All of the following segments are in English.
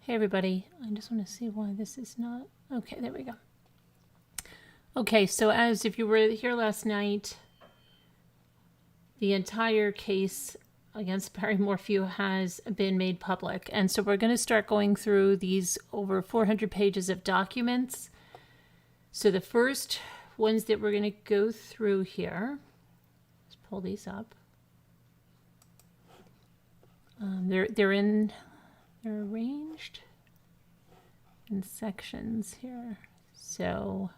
Hey everybody, I just want to see why this is not... Okay, there we go. Okay, so as if you were here last night, the entire case against Barry Morphew has been made public. And so we're going to start going through these over 400 pages of documents. So the first ones that we're going to go through here, let's pull these up. They're arranged in sections here. So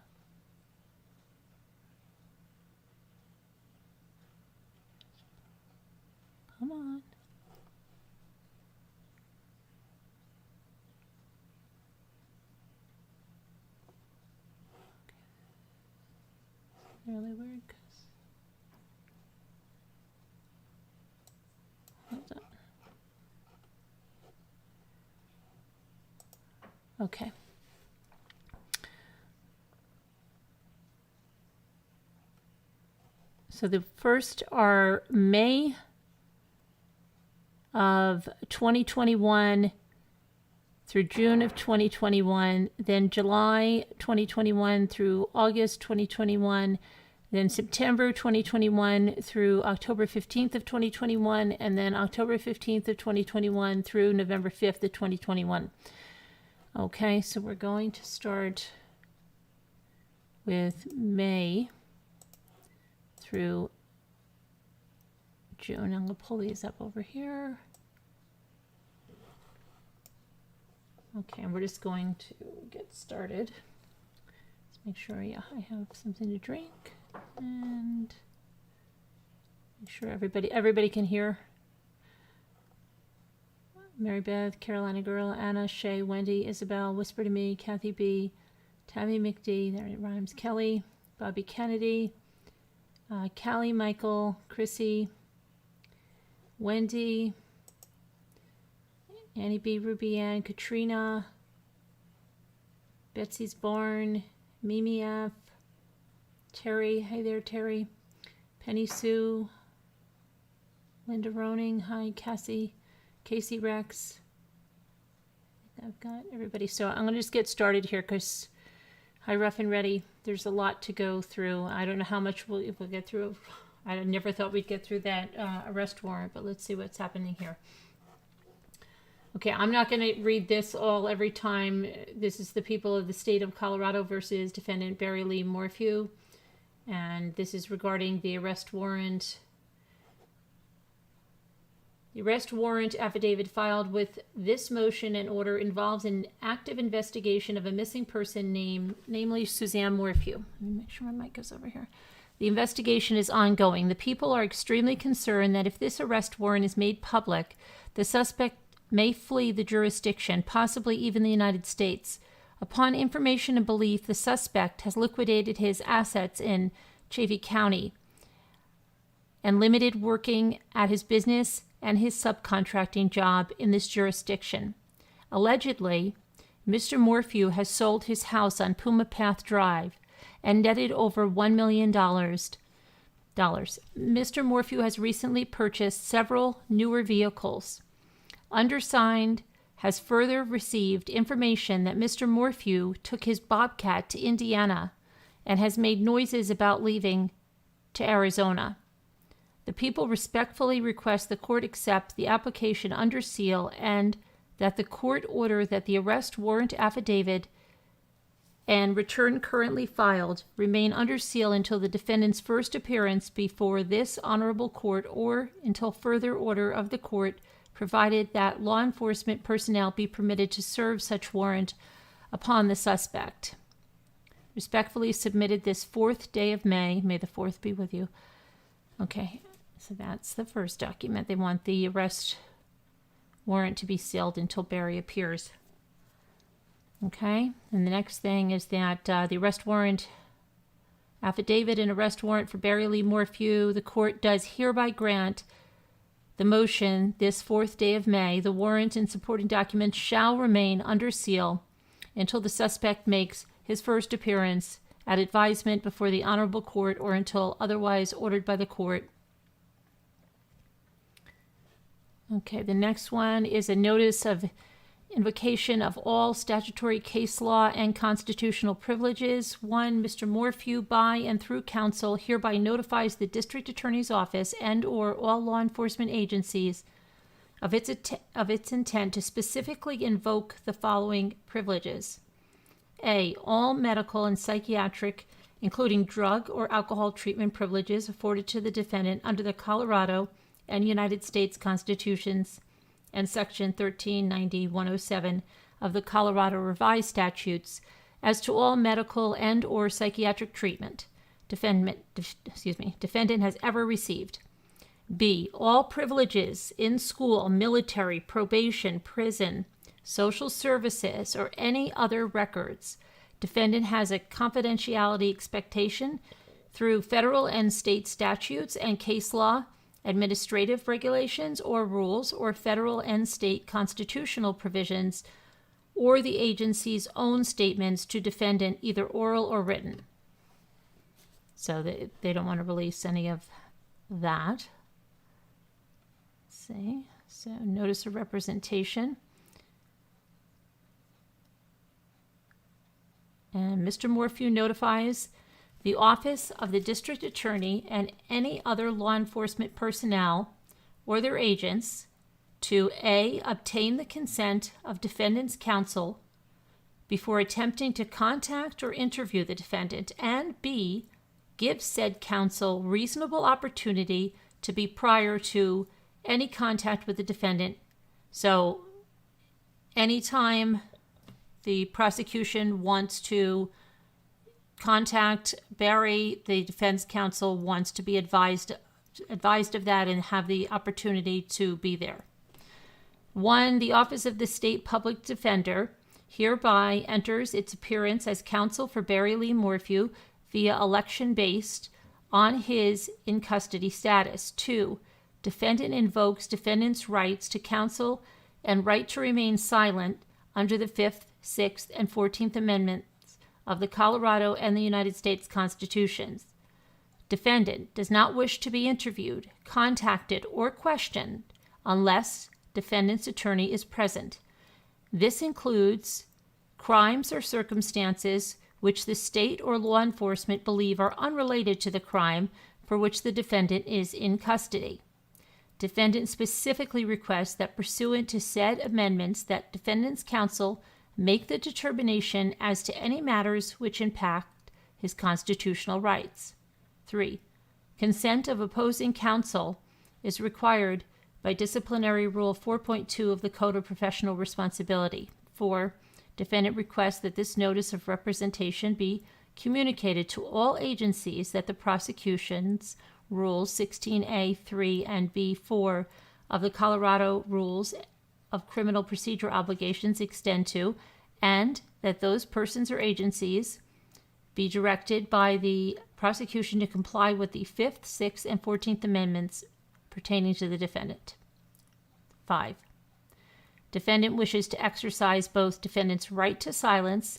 come on. Okay. Really weird. Hold on. Okay. So the first are May of 2021 through June of 2021, then July 2021 through August 2021, then September 2021 through October 15th of 2021, and then October 15th of 2021 through November 5th of 2021. Okay, so we're going to start with May through June. I'm going to pull these up over here. Okay, and we're just going to get started. Let's make sure, yeah, I have something to drink, and make sure everybody can hear. Mary Beth, Carolina Girl, Anna, Shay, Wendy, Isabel, Whisper to Me, Kathy B, Tammy McD, there it rhymes, Kelly, Bobby Kennedy, Callie, Michael, Chrissy, Wendy, Annie B, Ruby Ann, Katrina, Betsy's Barn, Mimi F, Terry, hey there Terry, Penny Sue, Linda Roning, hi Cassie, Casey Rex. I've got everybody. So I'm going to just get started here because, hi Rough and Ready, there's a lot to go through. I don't know how much we'll get through. I never thought we'd get through that arrest warrant, but let's see what's happening here. Okay, I'm not going to read this all every time. This is the people of the state of Colorado versus defendant Barry Lee Morphew. And this is regarding the arrest warrant. The arrest warrant affidavit filed with this motion and order involves an active investigation of a missing person namely Suzanne Morphew. Let me make sure my mic goes over here. The investigation is ongoing. The people are extremely concerned that if this arrest warrant is made public, the suspect may flee the jurisdiction, possibly even the United States. Upon information and belief, the suspect has liquidated his assets in Chaffee County and limited working at his business and his subcontracting job in this jurisdiction. Allegedly, Mr. Morphew has sold his house on Puma Path Drive and netted over $1 million. Mr. Morphew has recently purchased several newer vehicles. Undersigned has further received information that Mr. Morphew took his Bobcat to Indiana and has made noises about leaving to Arizona. The people respectfully request the court accept the application under seal and that the court order that the arrest warrant affidavit and return currently filed remain under seal until the defendant's first appearance before this honorable court or until further order of the court, provided that law enforcement personnel be permitted to serve such warrant upon the suspect. Respectfully submitted this 4th day of May. May the 4th be with you. Okay. So that's the first document. They want the arrest warrant to be sealed until Barry appears. Okay, and the next thing is that the arrest warrant affidavit and arrest warrant for Barry Lee Morphew, the court does hereby grant the motion this 4th day of May. The warrant and supporting documents shall remain under seal until the suspect makes his first appearance at advisement before the honorable court or until otherwise ordered by the court. Okay, the next one is a notice of invocation of all statutory case law and constitutional privileges. 1, Mr. Morphew, by and through counsel, hereby notifies the District Attorney's Office and/or all law enforcement agencies of its intent to specifically invoke the following privileges. A, all medical and psychiatric, including drug or alcohol treatment privileges afforded to the defendant under the Colorado and United States Constitutions and Section 1390-107 of the Colorado Revised Statutes as to all medical and or psychiatric treatment defendant has ever received. B, all privileges in school, military, probation, prison, social services, or any other records defendant has a confidentiality expectation through federal and state statutes and case law, administrative regulations or rules, or federal and state constitutional provisions, or the agency's own statements to defendant, either oral or written. So they don't want to release any of that. Let's see. So notice of representation. And Mr. Morphew notifies the Office of the District Attorney and any other law enforcement personnel or their agents to A, obtain the consent of defendant's counsel before attempting to contact or interview the defendant, and B, give said counsel reasonable opportunity to be prior to any contact with the defendant. So anytime the prosecution wants to contact Barry, the defense counsel wants to be advised of that and have the opportunity to be there. 1, the Office of the State Public Defender hereby enters its appearance as counsel for Barry Lee Morphew via election based on his in custody status. 2, defendant invokes defendant's rights to counsel and right to remain silent under the 5th, 6th, and 14th Amendments of the Colorado and the United States Constitutions. Defendant does not wish to be interviewed, contacted, or questioned unless defendant's attorney is present. This includes crimes or circumstances which the state or law enforcement believe are unrelated to the crime for which the defendant is in custody. Defendant specifically requests that pursuant to said amendments that defendant's counsel make the determination as to any matters which impact his constitutional rights. 3, consent of opposing counsel is required by Disciplinary Rule 4.2 of the Code of Professional Responsibility. 4, defendant requests that this notice of representation be communicated to all agencies that the prosecution's Rules 16A, 3, and B, 4 of the Colorado Rules of Criminal Procedure Obligations extend to, and that those persons or agencies be directed by the prosecution to comply with the 5th, 6th, and 14th Amendments pertaining to the defendant. 5, defendant wishes to exercise both defendant's right to silence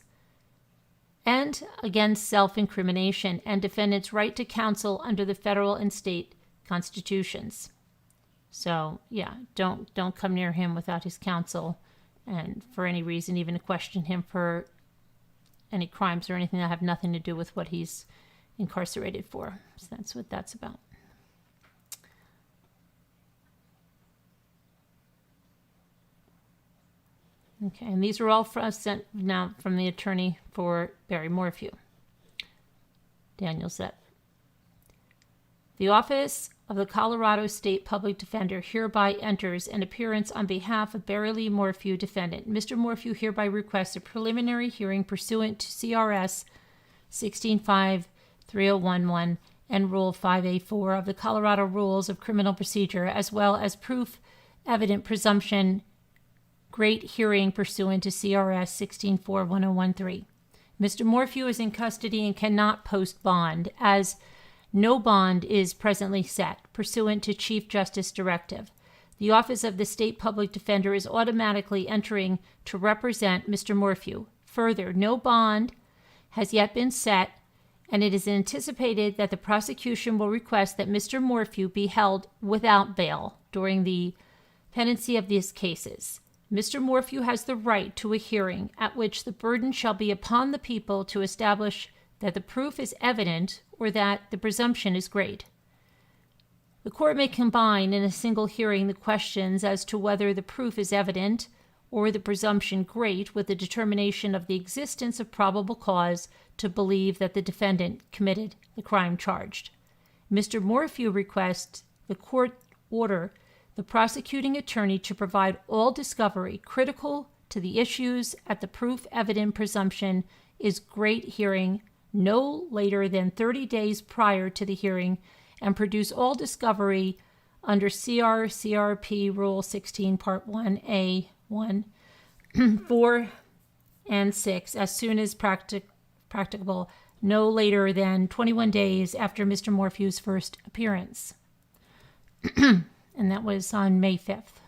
and against self-incrimination, and defendant's right to counsel under the federal and state constitutions. So, yeah, don't come near him without his counsel, and for any reason, even to question him for any crimes or anything that have nothing to do with what he's incarcerated for. So that's what that's about. Okay, and these are all sent now from the attorney for Barry Morphew, Daniel Zett. The Office of the Colorado State Public Defender hereby enters an appearance on behalf of Barry Lee Morphew, defendant. Mr. Morphew hereby requests a preliminary hearing pursuant to CRS 16.5.3011 and Rule 5A4 of the Colorado Rules of Criminal Procedure, as well as proof evident presumption great hearing pursuant to CRS 16.4.1013. Mr. Morphew is in custody and cannot post bond, as no bond is presently set, pursuant to Chief Justice Directive. The Office of the State Public Defender is automatically entering to represent Mr. Morphew. Further, no bond has yet been set, and it is anticipated that the prosecution will request that Mr. Morphew be held without bail during the pendency of these cases. Mr. Morphew has the right to a hearing at which the burden shall be upon the people to establish that the proof is evident or that the presumption is great. The court may combine in a single hearing the questions as to whether the proof is evident or the presumption great with the determination of the existence of probable cause to believe that the defendant committed the crime charged. Mr. Morphew requests the court order the prosecuting attorney to provide all discovery critical to the issues at the proof evident presumption is great hearing no later than 30 days prior to the hearing and produce all discovery under CRP Rule 16 Part 1A 1, 4, and 6 as soon as practicable, no later than 21 days after Mr. Morphew's first appearance. And that was on May 5th.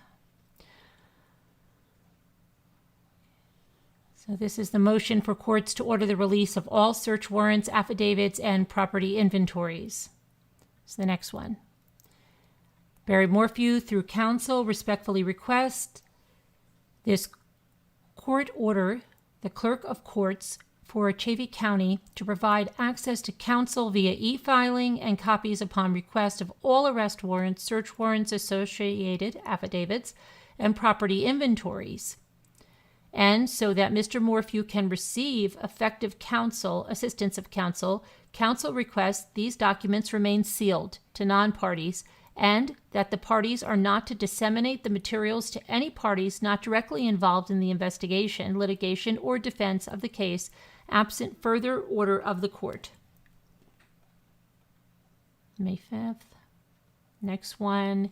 So this is the motion for courts to order the release of all search warrants, affidavits, and property inventories. It's the next one. Barry Morphew, through counsel, respectfully requests this court order the clerk of courts for Chavey County to provide access to counsel via e-filing and copies upon request of all arrest warrants, search warrants, associated affidavits, and property inventories. And so that Mr. Morphew can receive effective counsel, assistance of counsel, counsel requests these documents remain sealed to non-parties and that the parties are not to disseminate the materials to any parties not directly involved in the investigation, litigation, or defense of the case, absent further order of the court. May 5th. Next one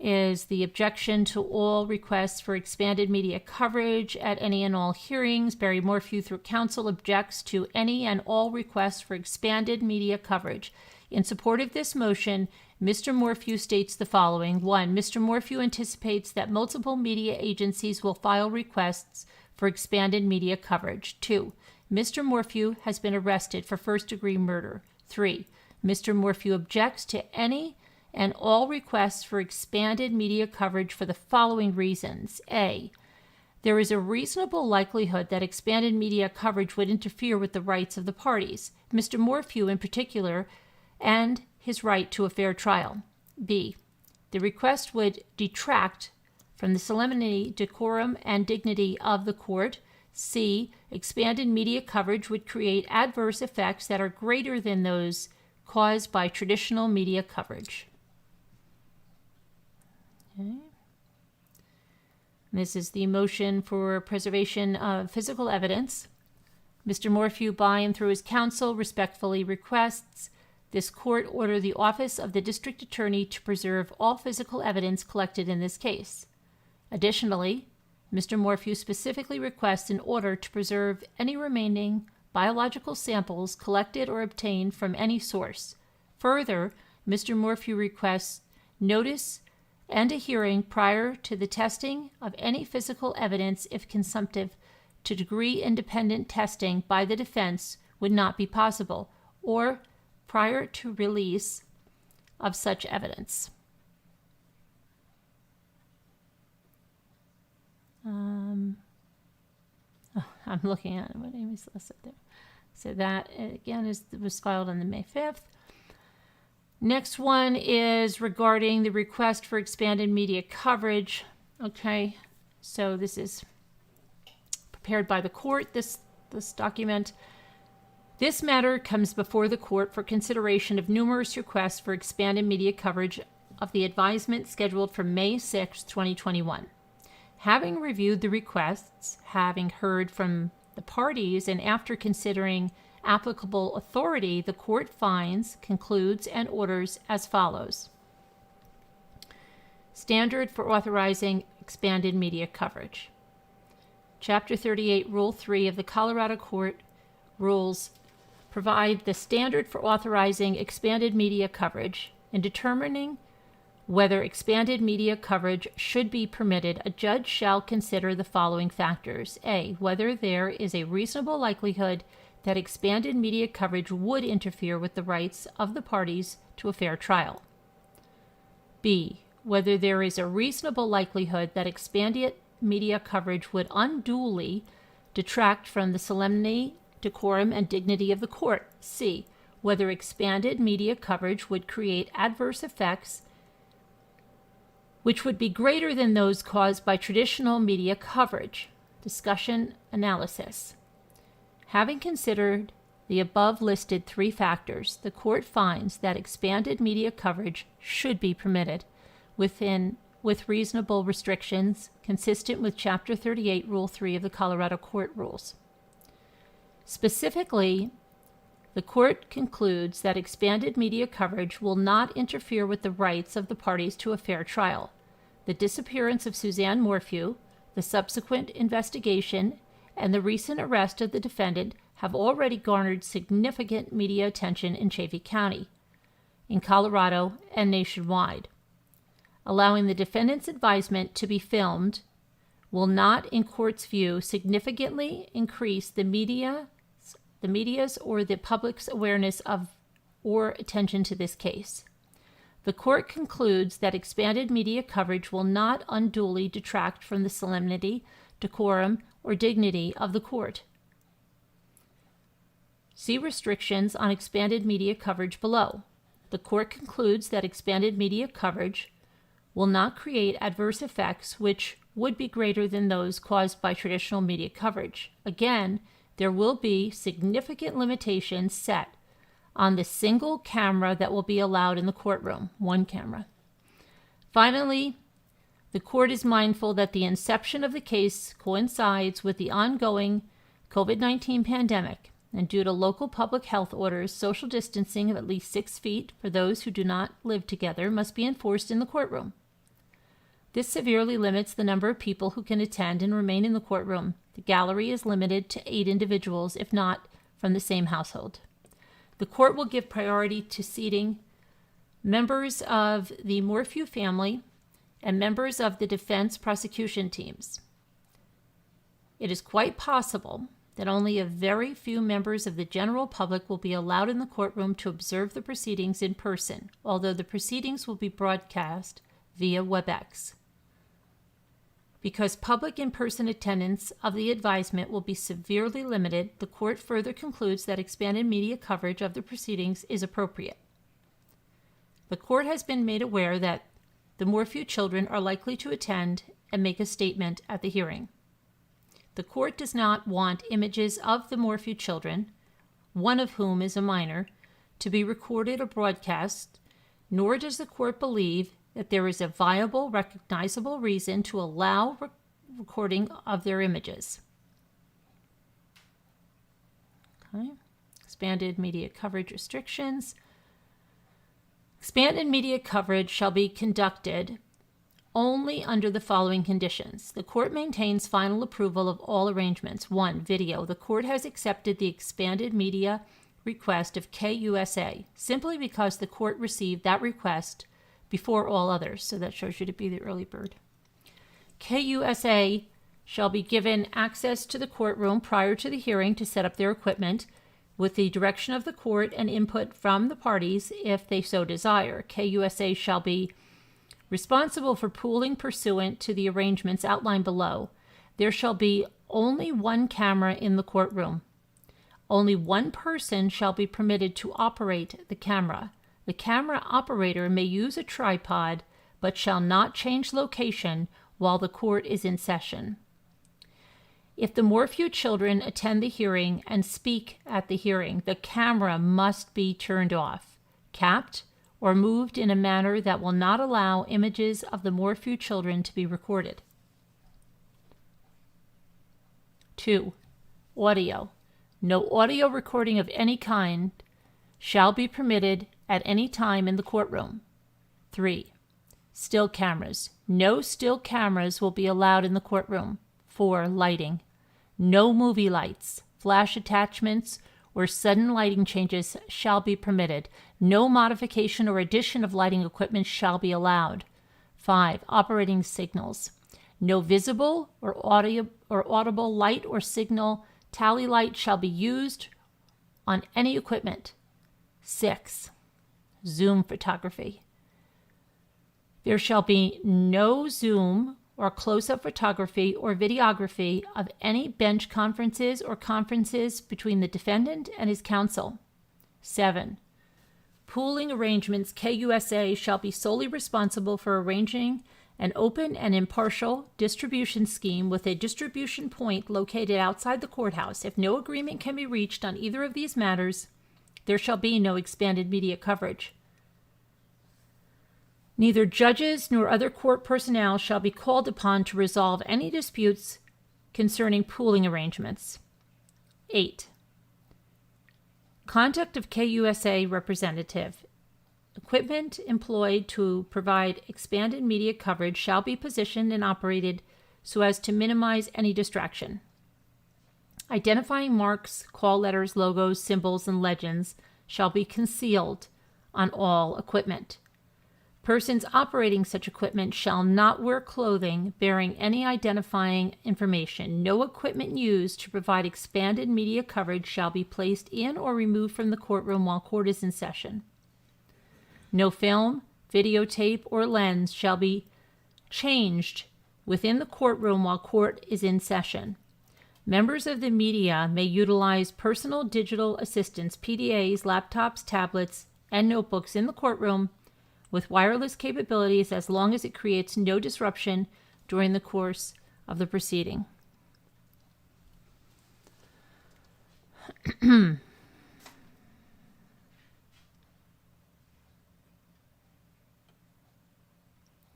is the objection to all requests for expanded media coverage at any and all hearings. Barry Morphew, through counsel, objects to any and all requests for expanded media coverage. In support of this motion, Mr. Morphew states the following. 1. Mr. Morphew anticipates that multiple media agencies will file requests for expanded media coverage. 2. Mr. Morphew has been arrested for first-degree murder. 3. Mr. Morphew objects to any and all requests for expanded media coverage for the following reasons. A. There is a reasonable likelihood that expanded media coverage would interfere with the rights of the parties, Mr. Morphew in particular, and his right to a fair trial. B. The request would detract from the solemnity, decorum, and dignity of the court. C. Expanded media coverage would create adverse effects that are greater than those caused by traditional media coverage. Okay. This is the motion for preservation of physical evidence. Mr. Morphew, by and through his counsel, respectfully requests this court order the office of the district attorney to preserve all physical evidence collected in this case. Additionally, Mr. Morphew specifically requests an order to preserve any remaining biological samples collected or obtained from any source. Further, Mr. Morphew requests notice and a hearing prior to the testing of any physical evidence if consumptive to degree-independent testing by the defense would not be possible, or prior to release of such evidence. I'm looking at what Amy's listed there. So that, again, was filed on the May 5th. Next one is regarding the request for expanded media coverage. Okay, so this is prepared by the court, this document. This matter comes before the court for consideration of numerous requests for expanded media coverage of the advisement scheduled for May 6, 2021. Having reviewed the requests, having heard from the parties, and after considering applicable authority, the court finds, concludes, and orders as follows. Standard for authorizing expanded media coverage. Chapter 38, Rule 3 of the Colorado Court Rules provide the standard for authorizing expanded media coverage. In determining whether expanded media coverage should be permitted, a judge shall consider the following factors. A. Whether there is a reasonable likelihood that expanded media coverage would interfere with the rights of the parties to a fair trial. B. Whether there is a reasonable likelihood that expanded media coverage would unduly detract from the solemnity, decorum, and dignity of the court. C. Whether expanded media coverage would create adverse effects which would be greater than those caused by traditional media coverage. Discussion analysis. Having considered the above listed 3 factors, the court finds that expanded media coverage should be permitted with reasonable restrictions consistent with Chapter 38, Rule 3 of the Colorado Court Rules. Specifically, the court concludes that expanded media coverage will not interfere with the rights of the parties to a fair trial. The disappearance of Suzanne Morphew, the subsequent investigation, and the recent arrest of the defendant have already garnered significant media attention in Chaffee County, in Colorado, and nationwide. Allowing the defendant's advisement to be filmed will not, in court's view, significantly increase the media's or the public's awareness of or attention to this case. The court concludes that expanded media coverage will not unduly detract from the solemnity, decorum, or dignity of the court. See restrictions on expanded media coverage below. The court concludes that expanded media coverage will not create adverse effects which would be greater than those caused by traditional media coverage. Again, there will be significant limitations set on the single camera that will be allowed in the courtroom, 1 camera. Finally, the court is mindful that the inception of the case coincides with the ongoing COVID-19 pandemic, and due to local public health orders, social distancing of at least 6 feet for those who do not live together must be enforced in the courtroom. This severely limits the number of people who can attend and remain in the courtroom. The gallery is limited to 8 individuals, if not from the same household. The court will give priority to seating members of the Morphew family and members of the defense prosecution teams. It is quite possible that only a very few members of the general public will be allowed in the courtroom to observe the proceedings in person, although the proceedings will be broadcast via WebEx. Because public in-person attendance of the advisement will be severely limited, the court further concludes that expanded media coverage of the proceedings is appropriate. The court has been made aware that the Morphew children are likely to attend and make a statement at the hearing. The court does not want images of the Morphew children, one of whom is a minor, to be recorded or broadcast, nor does the court believe that there is a viable, recognizable reason to allow recording of their images. Okay. Expanded media coverage restrictions. Expanded media coverage shall be conducted only under the following conditions. The court maintains final approval of all arrangements. 1. Video. The court has accepted the expanded media request of KUSA simply because the court received that request before all others. So that shows you to be the early bird. KUSA shall be given access to the courtroom prior to the hearing to set up their equipment with the direction of the court and input from the parties if they so desire. KUSA shall be responsible for pooling pursuant to the arrangements outlined below. There shall be only 1 camera in the courtroom. Only 1 person shall be permitted to operate the camera. The camera operator may use a tripod, but shall not change location while the court is in session. If the Morphew children attend the hearing and speak at the hearing, the camera must be turned off, capped, or moved in a manner that will not allow images of the Morphew children to be recorded. 2. Audio. No audio recording of any kind shall be permitted at any time in the courtroom. 3. Still cameras. No still cameras will be allowed in the courtroom. 4. Lighting. No movie lights, flash attachments, or sudden lighting changes shall be permitted. No modification or addition of lighting equipment shall be allowed. 5. Operating signals. No visible or audible light or signal tally light shall be used on any equipment. 6. Zoom photography. There shall be no zoom or close-up photography or videography of any bench conferences or conferences between the defendant and his counsel. 7. Pooling arrangements KUSA shall be solely responsible for arranging an open and impartial distribution scheme with a distribution point located outside the courthouse. If no agreement can be reached on either of these matters, there shall be no expanded media coverage. Neither judges nor other court personnel shall be called upon to resolve any disputes concerning pooling arrangements. 8. Conduct of KUSA representative. Equipment employed to provide expanded media coverage shall be positioned and operated so as to minimize any distraction. Identifying marks, call letters, logos, symbols, and legends shall be concealed on all equipment. Persons operating such equipment shall not wear clothing bearing any identifying information. No equipment used to provide expanded media coverage shall be placed in or removed from the courtroom while court is in session. No film, videotape, or lens shall be changed within the courtroom while court is in session. Members of the media may utilize personal digital assistants, PDAs, laptops, tablets, and notebooks in the courtroom with wireless capabilities as long as it creates no disruption during the course of the proceeding.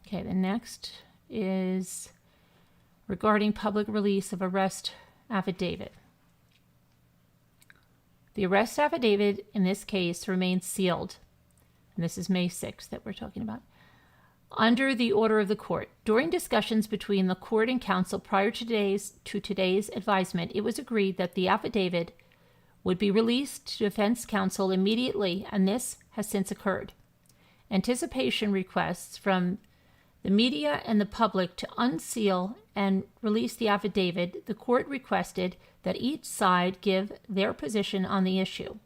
Okay, the next is regarding public release of arrest affidavit. The arrest affidavit in this case remains sealed. And this is May 6th that we're talking about. Under the order of the court, during discussions between the court and counsel prior to today's advisement, it was agreed that the affidavit would be released to defense counsel immediately, and this has since occurred. Anticipation requests from the media and the public to unseal and release the affidavit, the court requested that each side give their position on the issue.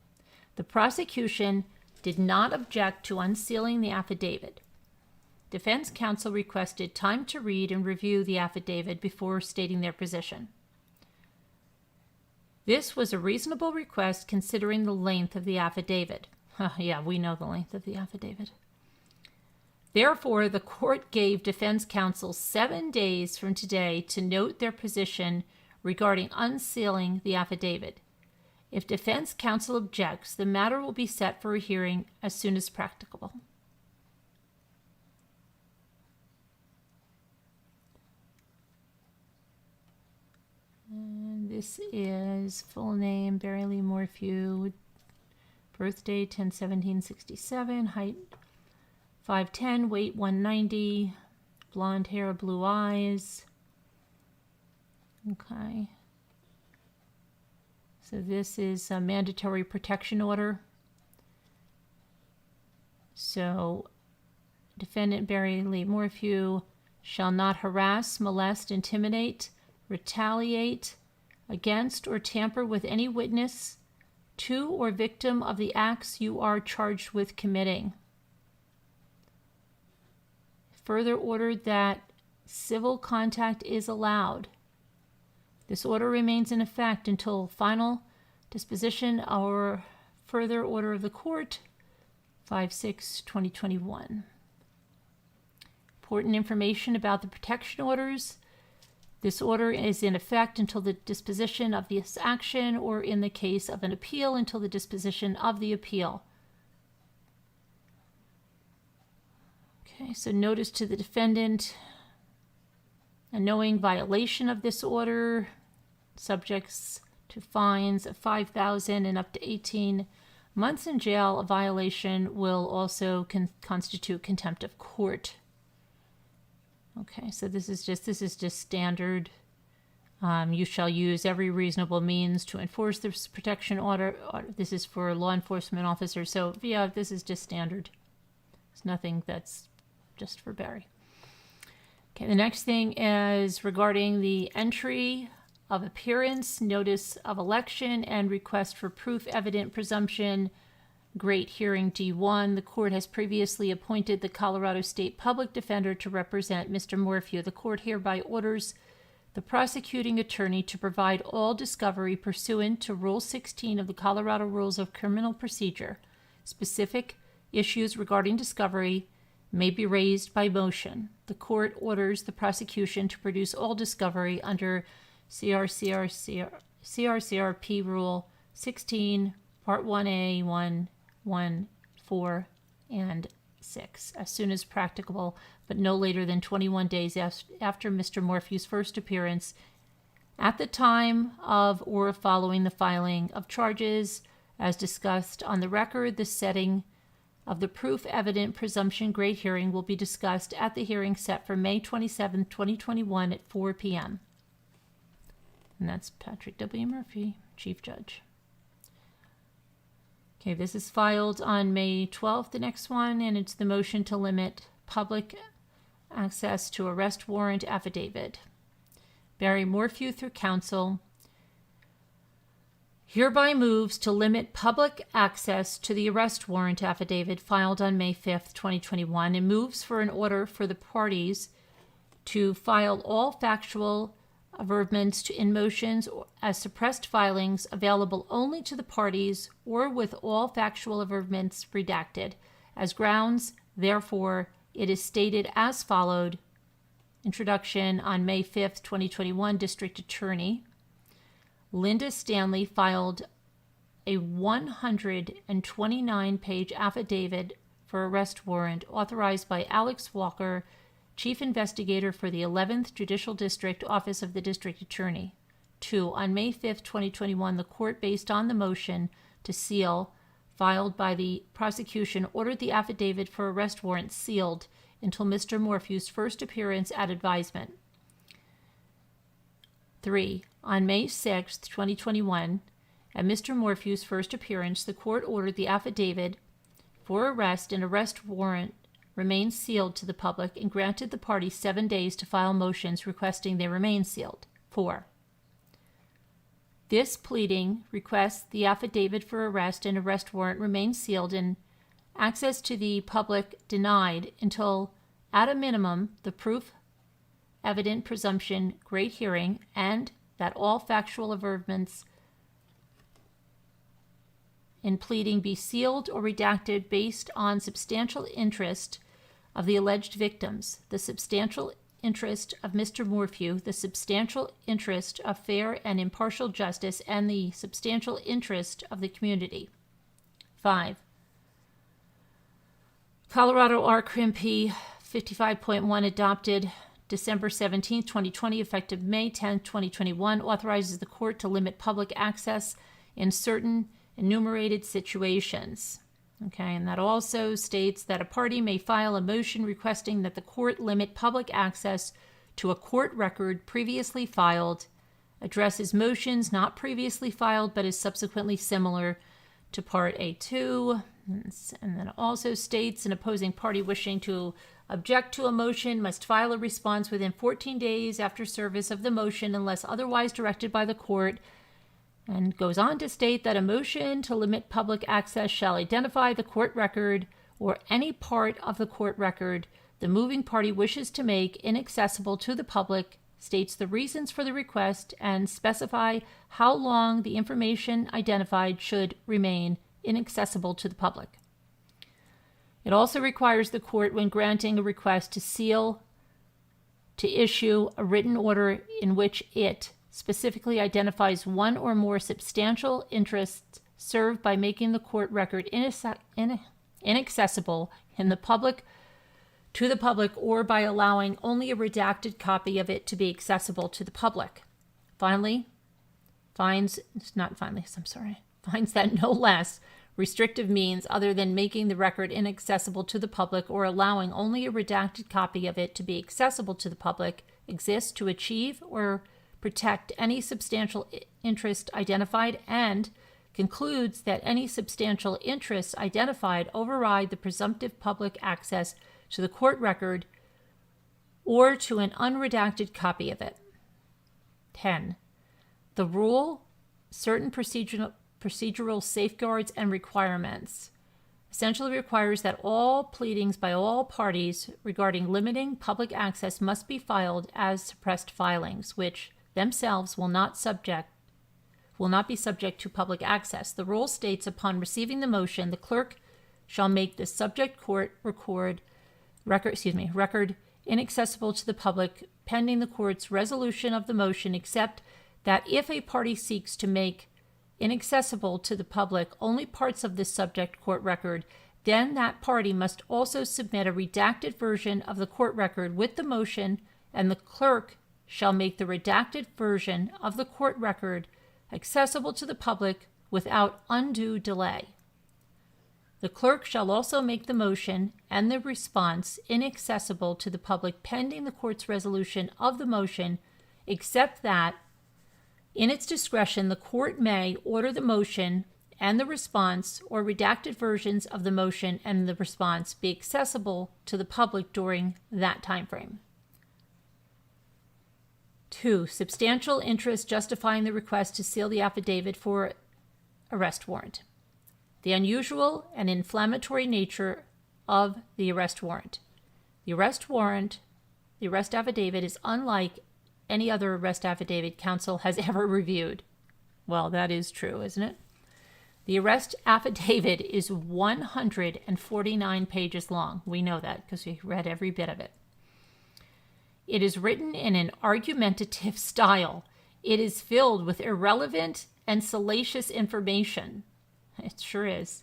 The prosecution did not object to unsealing the affidavit. Defense counsel requested time to read and review the affidavit before stating their position. This was a reasonable request considering the length of the affidavit. Yeah, we know the length of the affidavit. Therefore, the court gave defense counsel 7 days from today to note their position regarding unsealing the affidavit. If defense counsel objects, the matter will be set for a hearing as soon as practicable. And this is full name, Barry Morphew, birthday 10/17/67, height 5'10", weight 190, blonde hair, blue eyes. Okay. So this is a mandatory protection order. So defendant Barry Morphew shall not harass, molest, intimidate, retaliate against, or tamper with any witness to or victim of the acts you are charged with committing. Further ordered that civil contact is allowed. This order remains in effect until final disposition or further order of the court, 5/6/2021. Important information about the protection orders. This order is in effect until the disposition of this action, or in the case of an appeal, until the disposition of the appeal. Okay, so notice to the defendant: a knowing violation of this order subjects to fines of $5,000 and up to 18 months in jail. A violation will also constitute contempt of court. Okay, so this is just standard. You shall use every reasonable means to enforce this protection order. This is for law enforcement officers. So yeah, this is just standard. It's nothing that's just for Barry. Okay, the next thing is regarding the entry of appearance, notice of election, and request for proof evident presumption Great Hearing D1, the court has previously appointed the Colorado State Public Defender to represent Mr. Morphew. The court hereby orders the prosecuting attorney to provide all discovery pursuant to Rule 16 of the Colorado Rules of Criminal Procedure. Specific issues regarding discovery may be raised by motion. The court orders the prosecution to produce all discovery under CRCRP Rule 16, Part 1A, 1, 1, 4, and 6, as soon as practicable, but no later than 21 days after Mr. Morphew's first appearance, at the time of or following the filing of charges, as discussed on the record. The setting of the proof evident presumption great hearing will be discussed at the hearing set for May 27, 2021 at 4 p.m. And that's Patrick W. Murphy, Chief Judge. Okay, this is filed on May 12th, the next one, and it's the motion to limit public access to arrest warrant affidavit. Barry Morphew through counsel hereby moves to limit public access to the arrest warrant affidavit filed on May 5th, 2021, and moves for an order for the parties to file all factual averments in motions as suppressed filings available only to the parties or with all factual averments redacted. As grounds, therefore, it is stated as followed. Introduction. On May 5th, 2021, District Attorney Linda Stanley filed a 129-page affidavit for arrest warrant authorized by Alex Walker, Chief Investigator for the 11th Judicial District, Office of the District Attorney. 2. On May 5, 2021, the court, based on the motion to seal filed by the prosecution, ordered the affidavit for arrest warrant sealed until Mr. Morphew's first appearance at Advisement. 3. On May 6, 2021, at Mr. Morphew's first appearance, the court ordered the affidavit for arrest and arrest warrant remain sealed to the public and granted the parties 7 days to file motions requesting they remain sealed. 4. This pleading requests the affidavit for arrest and arrest warrant remain sealed and access to the public denied until, at a minimum, the proof evident presumption great hearing, and that all factual averments in pleading be sealed or redacted based on substantial interest of the alleged victims, the substantial interest of Mr. Morphew, the substantial interest of fair and impartial justice, and the substantial interest of the community. 5. Colorado RCrimP 55.1 adopted December 17, 2020, effective May 10, 2021, authorizes the court to limit public access in certain enumerated situations. Okay, and that also states that a party may file a motion requesting that the court limit public access to a court record previously filed, addresses motions not previously filed but is subsequently similar to Part A2, and then also states an opposing party wishing to object to a motion must file a response within 14 days after service of the motion unless otherwise directed by the court, and goes on to state that a motion to limit public access shall identify the court record or any part of the court record the moving party wishes to make inaccessible to the public, states the reasons for the request, and specify how long the information identified should remain inaccessible to the public. It also requires the court, when granting a request to seal, to issue a written order in which it specifically identifies one or more substantial interests served by making the court record inaccessible in the public to the public or by allowing only a redacted copy of it to be accessible to the public. Finds that no less restrictive means other than making the record inaccessible to the public or allowing only a redacted copy of it to be accessible to the public exists to achieve or protect any substantial interest identified, and concludes that any substantial interests identified override the presumptive public access to the court record or to an unredacted copy of it. 10. The rule, certain procedural safeguards and requirements essentially requires that all pleadings by all parties regarding limiting public access must be filed as suppressed filings, which themselves will not be subject to public access. The rule states, upon receiving the motion, the clerk shall make the subject court record inaccessible to the public pending the court's resolution of the motion, except that if a party seeks to make inaccessible to the public only parts of the subject court record, then that party must also submit a redacted version of the court record with the motion, and the clerk shall make the redacted version of the court record accessible to the public without undue delay. The clerk shall also make the motion and the response inaccessible to the public pending the court's resolution of the motion, except that, in its discretion, the court may order the motion and the response or redacted versions of the motion and the response be accessible to the public during that time frame. 2. Substantial interest justifying the request to seal the affidavit for arrest warrant. The unusual and inflammatory nature of the arrest warrant. The arrest affidavit is unlike any other arrest affidavit counsel has ever reviewed. Well, that is true, isn't it? The arrest affidavit is 149 pages long. We know that because we read every bit of it. It is written in an argumentative style. It is filled with irrelevant and salacious information. It sure is.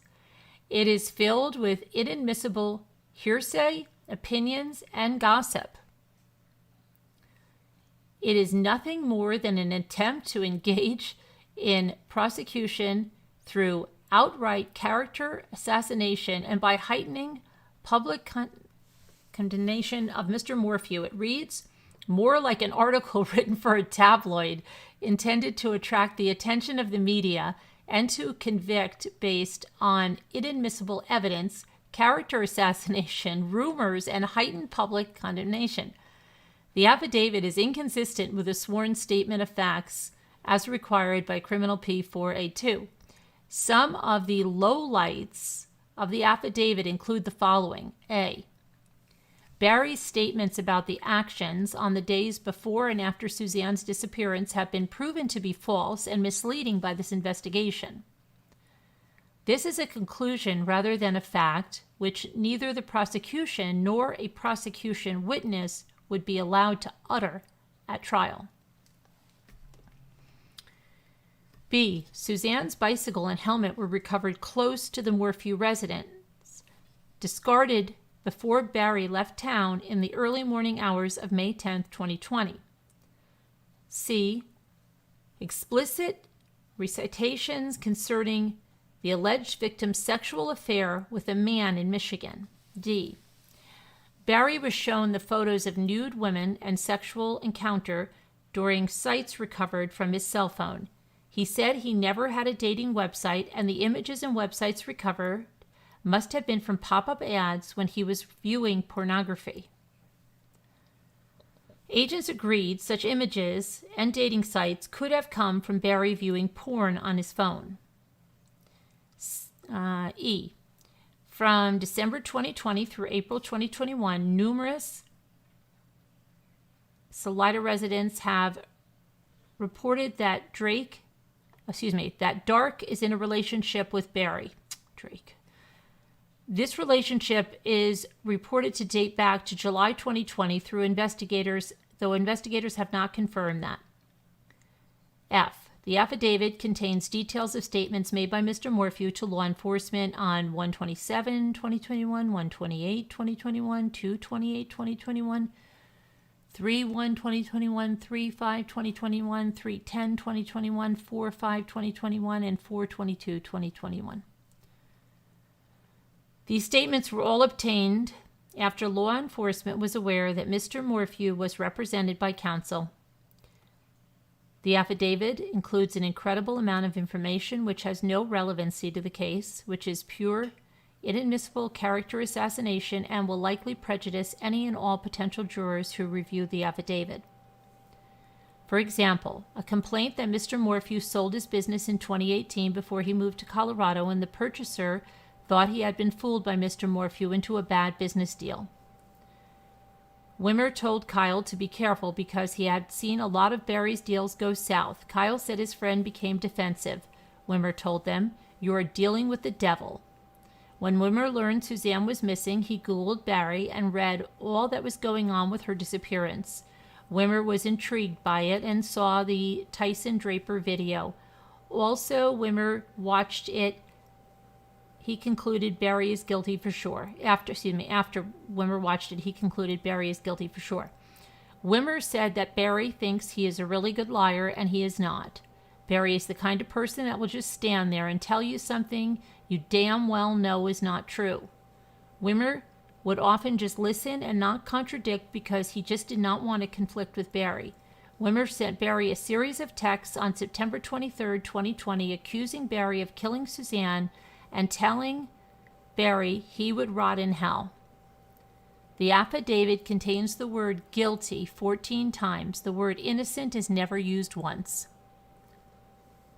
It is filled with inadmissible hearsay, opinions, and gossip. It is nothing more than an attempt to engage in prosecution through outright character assassination and by heightening public condemnation of Mr. Morphew. It reads more like an article written for a tabloid intended to attract the attention of the media and to convict based on inadmissible evidence, character assassination, rumors, and heightened public condemnation. The affidavit is inconsistent with a sworn statement of facts as required by Criminal P 4A2. Some of the lowlights of the affidavit include the following. A. Barry's statements about the actions on the days before and after Suzanne's disappearance have been proven to be false and misleading by this investigation. This is a conclusion rather than a fact, which neither the prosecution nor a prosecution witness would be allowed to utter at trial. B. Suzanne's bicycle and helmet were recovered close to the Morphew residence, discarded before Barry left town in the early morning hours of May 10, 2020. C. Explicit recitations concerning the alleged victim's sexual affair with a man in Michigan. D. Barry was shown the photos of nude women and sexual encounter during sites recovered from his cell phone. He said he never had a dating website, and the images and websites recovered must have been from pop-up ads when he was viewing pornography. Agents agreed such images and dating sites could have come from Barry viewing porn on his phone. E. From December 2020 through April 2021, numerous Salida residents have reported that Dark is in a relationship with Barry. Drake. This relationship is reported to date back to July 2020 through investigators, though investigators have not confirmed that. F. The affidavit contains details of statements made by Mr. Morphew to law enforcement on 1/27/2021, 1/28/2021, 2/28/2021, 3/1/2021, 3/5/2021, 3/10/2021, 4/5/2021, and 4/22/2021. These statements were all obtained after law enforcement was aware that Mr. Morphew was represented by counsel. The affidavit includes an incredible amount of information which has no relevancy to the case, which is pure, inadmissible character assassination and will likely prejudice any and all potential jurors who review the affidavit. For example, a complaint that Mr. Morphew sold his business in 2018 before he moved to Colorado and the purchaser thought he had been fooled by Mr. Morphew into a bad business deal. Wimmer told Kyle to be careful because he had seen a lot of Barry's deals go south. Kyle said his friend became defensive. Wimmer told them, "You are dealing with the devil." When Wimmer learned Suzanne was missing, he Googled Barry and read all that was going on with her disappearance. Wimmer was intrigued by it and saw the Tyson Draper video. Also, Wimmer watched it. He concluded Barry is guilty for sure. After Wimmer watched it, he concluded Barry is guilty for sure. Wimmer said that Barry thinks he is a really good liar, and he is not. Barry is the kind of person that will just stand there and tell you something you damn well know is not true. Wimmer would often just listen and not contradict because he just did not want to conflict with Barry. Wimmer sent Barry a series of texts on September 23, 2020, accusing Barry of killing Suzanne and telling Barry he would rot in hell. The affidavit contains the word guilty 14 times. The word innocent is never used once.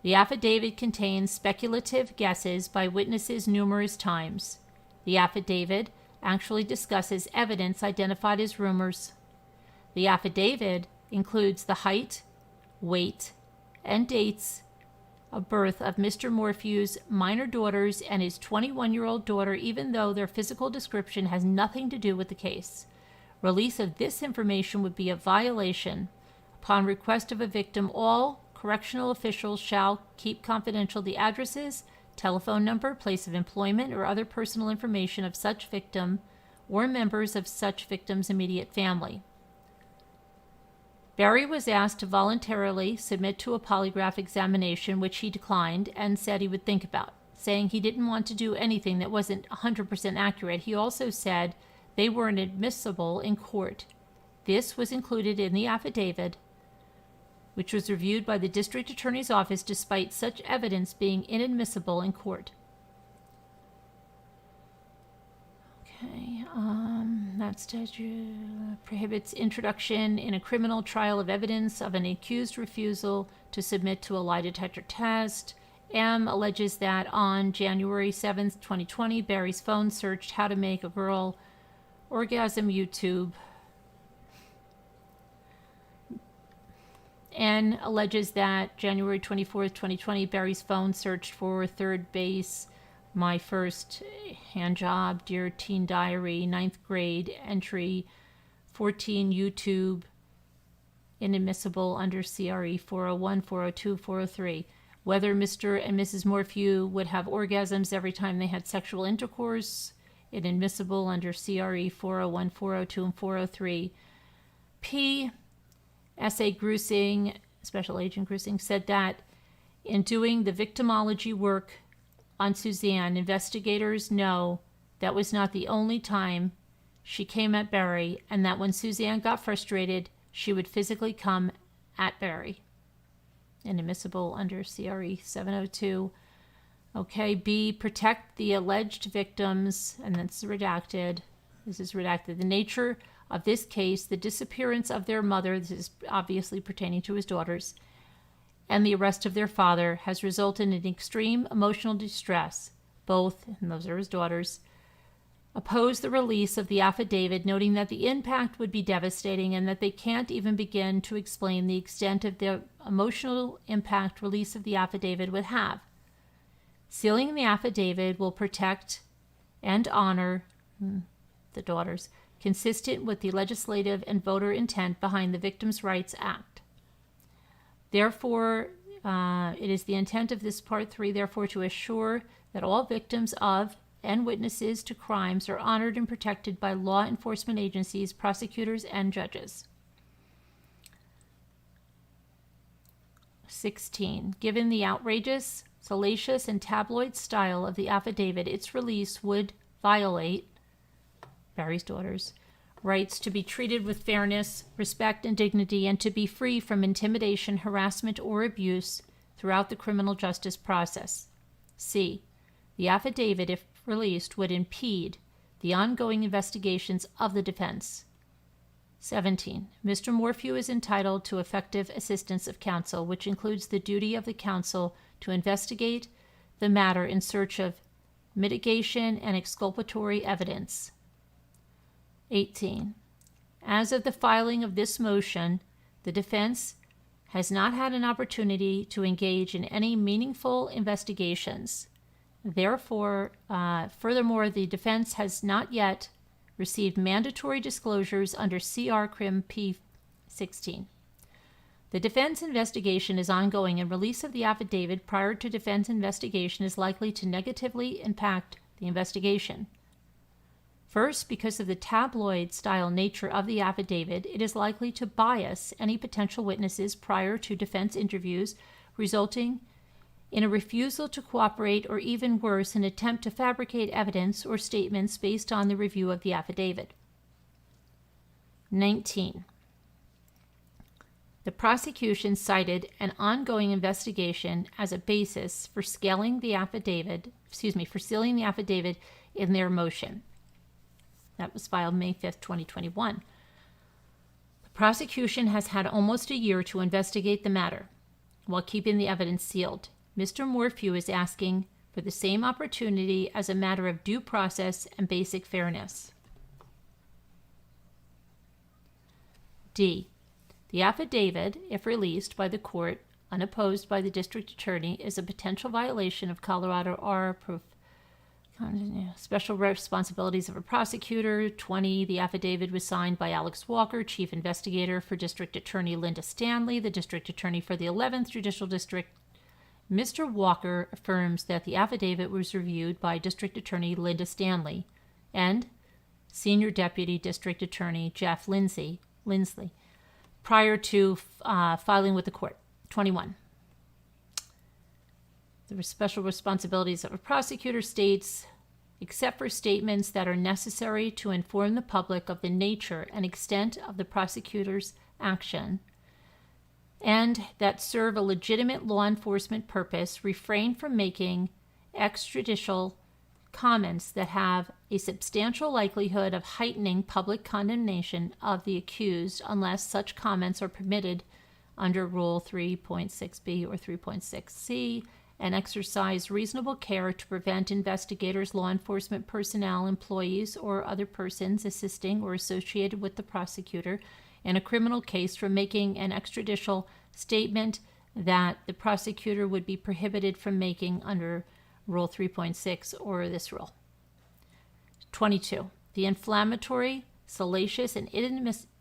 The affidavit contains speculative guesses by witnesses numerous times. The affidavit actually discusses evidence identified as rumors. The affidavit includes the height, weight, and dates of birth of Mr. Morphew's minor daughters and his 21-year-old daughter, even though their physical description has nothing to do with the case. Release of this information would be a violation. Upon request of a victim, all correctional officials shall keep confidential the addresses, telephone number, place of employment, or other personal information of such victim or members of such victim's immediate family. Barry was asked to voluntarily submit to a polygraph examination, which he declined and said he would think about, saying he didn't want to do anything that wasn't 100% accurate. He also said they weren't admissible in court. This was included in the affidavit, which was reviewed by the district attorney's office despite such evidence being inadmissible in court. Okay, that statute prohibits introduction in a criminal trial of evidence of an accused refusal to submit to a lie detector test. M alleges that on January 7th, 2020, Barry's phone searched how to make a girl orgasm YouTube. N alleges that January 24th, 2020, Barry's phone searched for third base, my first hand job, Dear Teen Diary, 9th grade, entry 14, YouTube, inadmissible under CRE 401, 402, 403. Whether Mr. and Mrs. Morphew would have orgasms every time they had sexual intercourse, inadmissible under CRE 401, 402, and 403. P. S.A. Grusing, Special Agent Grusing, said that in doing the victimology work on Suzanne, investigators know that was not the only time she came at Barry, and that when Suzanne got frustrated, she would physically come at Barry. Inadmissible under CRE 702. Okay, B, protect the alleged victims, and that's redacted. This is redacted. The nature of this case, the disappearance of their mother, this is obviously pertaining to his daughters, and the arrest of their father has resulted in extreme emotional distress. Both, and those are his daughters, oppose the release of the affidavit, noting that the impact would be devastating and that they can't even begin to explain the extent of the emotional impact release of the affidavit would have. Sealing the affidavit will protect and honor the daughters, consistent with the legislative and voter intent behind the Victims' Rights Act. Therefore, it is the intent of this Part 3, therefore, to assure that all victims of and witnesses to crimes are honored and protected by law enforcement agencies, prosecutors, and judges. 16. Given the outrageous, salacious, and tabloid style of the affidavit, its release would violate Barry's daughters' rights to be treated with fairness, respect, and dignity, and to be free from intimidation, harassment, or abuse throughout the criminal justice process. C. The affidavit, if released, would impede the ongoing investigations of the defense. 17. Mr. Morphew is entitled to effective assistance of counsel, which includes the duty of the counsel to investigate the matter in search of mitigation, and exculpatory evidence. 18. As of the filing of this motion, the defense has not had an opportunity to engage in any meaningful investigations. Therefore, furthermore, the defense has not yet received mandatory disclosures under CR Crim P16. The defense investigation is ongoing, and release of the affidavit prior to defense investigation is likely to negatively impact the investigation. First, because of the tabloid-style nature of the affidavit, it is likely to bias any potential witnesses prior to defense interviews, resulting in a refusal to cooperate, or even worse, an attempt to fabricate evidence or statements based on the review of the affidavit. 19. The prosecution cited an ongoing investigation as a basis for sealing the affidavit in their motion. That was filed May 5th, 2021. The prosecution has had almost a year to investigate the matter while keeping the evidence sealed. Mr. Morphew is asking for the same opportunity as a matter of due process and basic fairness. D. The affidavit, if released by the court, unopposed by the district attorney, is a potential violation of Colorado R. Special responsibilities of a prosecutor. 20. The affidavit was signed by Alex Walker, Chief Investigator for District Attorney Linda Stanley, the District Attorney for the 11th Judicial District. Mr. Walker affirms that the affidavit was reviewed by District Attorney Linda Stanley and Senior Deputy District Attorney Jeff Lindsley prior to filing with the court. 21. The special responsibilities of a prosecutor states, except for statements that are necessary to inform the public of the nature and extent of the prosecutor's action and that serve a legitimate law enforcement purpose, refrain from making extrajudicial comments that have a substantial likelihood of heightening public condemnation of the accused unless such comments are permitted under Rule 3.6b or 3.6c, and exercise reasonable care to prevent investigators, law enforcement personnel, employees, or other persons assisting or associated with the prosecutor in a criminal case from making an extrajudicial statement that the prosecutor would be prohibited from making under Rule 3.6 or this rule. 22. The inflammatory, salacious, and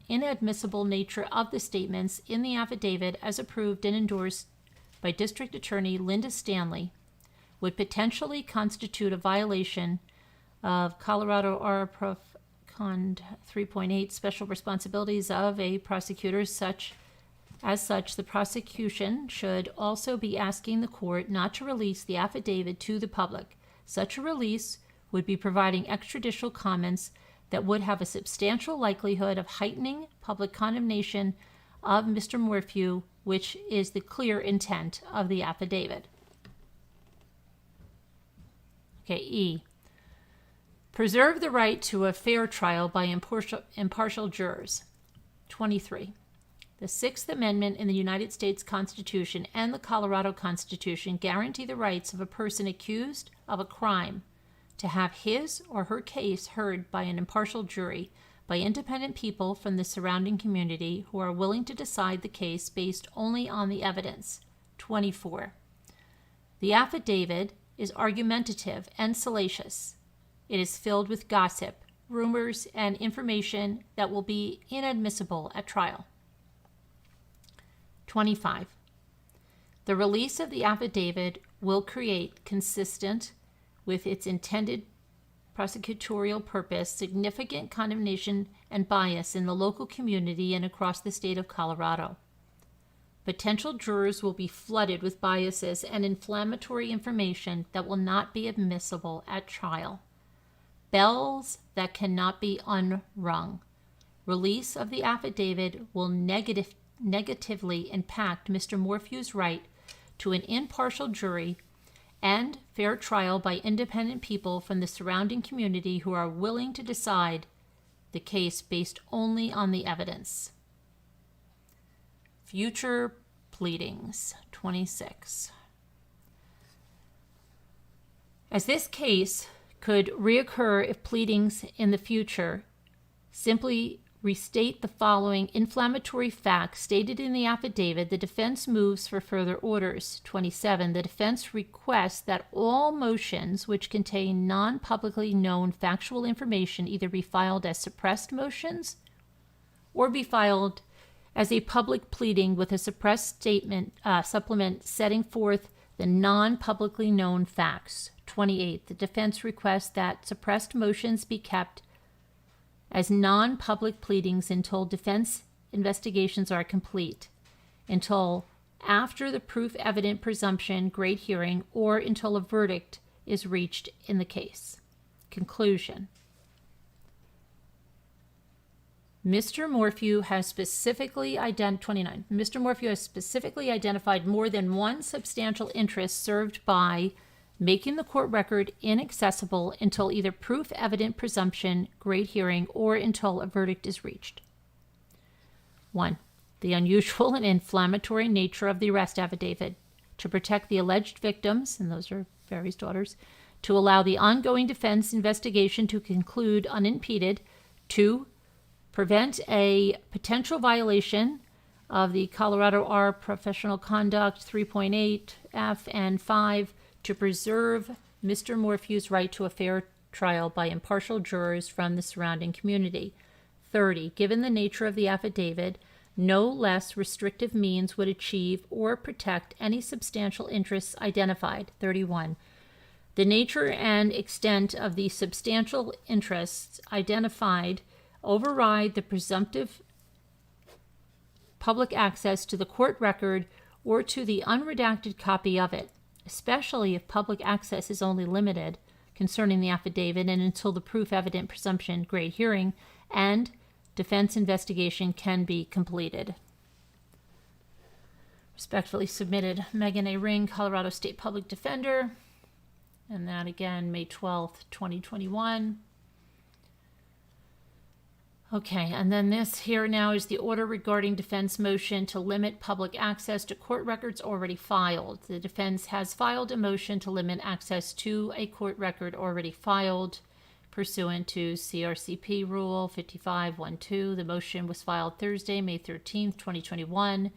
inadmissible nature of the statements in the affidavit as approved and endorsed by District Attorney Linda Stanley would potentially constitute a violation of Colorado R. Prof. Con 3.8 special responsibilities of a prosecutor. As such, the prosecution should also be asking the court not to release the affidavit to the public. Such a release would be providing extrajudicial comments that would have a substantial likelihood of heightening public condemnation of Mr. Morphew, which is the clear intent of the affidavit. Okay, E. Preserve the right to a fair trial by impartial jurors. 23. The Sixth Amendment in the United States Constitution and the Colorado Constitution guarantee the rights of a person accused of a crime to have his or her case heard by an impartial jury, by independent people from the surrounding community who are willing to decide the case based only on the evidence. 24. The affidavit is argumentative and salacious. It is filled with gossip, rumors, and information that will be inadmissible at trial. 25. The release of the affidavit will create, consistent with its intended prosecutorial purpose, significant condemnation and bias in the local community and across the state of Colorado. Potential jurors will be flooded with biases and inflammatory information that will not be admissible at trial. Bells that cannot be unrung. Release of the affidavit will negatively impact Mr. Morphew's right to an impartial jury and fair trial by independent people from the surrounding community who are willing to decide the case based only on the evidence. Future pleadings. 26. As this case could reoccur if pleadings in the future simply restate the following inflammatory facts stated in the affidavit, the defense moves for further orders. 27. The defense requests that all motions which contain non-publicly known factual information either be filed as suppressed motions or be filed as a public pleading with a suppressed statement supplement setting forth the non-publicly known facts. 28. The defense requests that suppressed motions be kept as non-public pleadings until defense investigations are complete, until after the proof evident presumption great hearing, or until a verdict is reached in the case. Conclusion. Mr. Morphew has specifically identified more than one substantial interest served by making the court record inaccessible until either proof evident presumption, great hearing, or until a verdict is reached. 1. The unusual and inflammatory nature of the arrest affidavit to protect the alleged victims, and those are Barry's daughters, to allow the ongoing defense investigation to conclude unimpeded. 2. Prevent a potential violation of the Colorado R Professional Conduct 3.8 F, and 5. To preserve Mr. Morphew's right to a fair trial by impartial jurors from the surrounding community. 30. Given the nature of the affidavit, no less restrictive means would achieve or protect any substantial interests identified. 31. The nature and extent of the substantial interests identified override the presumptive public access to the court record or to the unredacted copy of it, especially if public access is only limited concerning the affidavit and until the proof evident presumption great hearing and defense investigation can be completed. Respectfully submitted, Megan A. Ring, Colorado State Public Defender, and that again, May 12th, 2021. Okay, and then this here now is the order regarding defense motion to limit public access to court records already filed. The defense has filed a motion to limit access to a court record already filed pursuant to CRCP Rule 5512. The motion was filed Thursday, May 13th, 2021.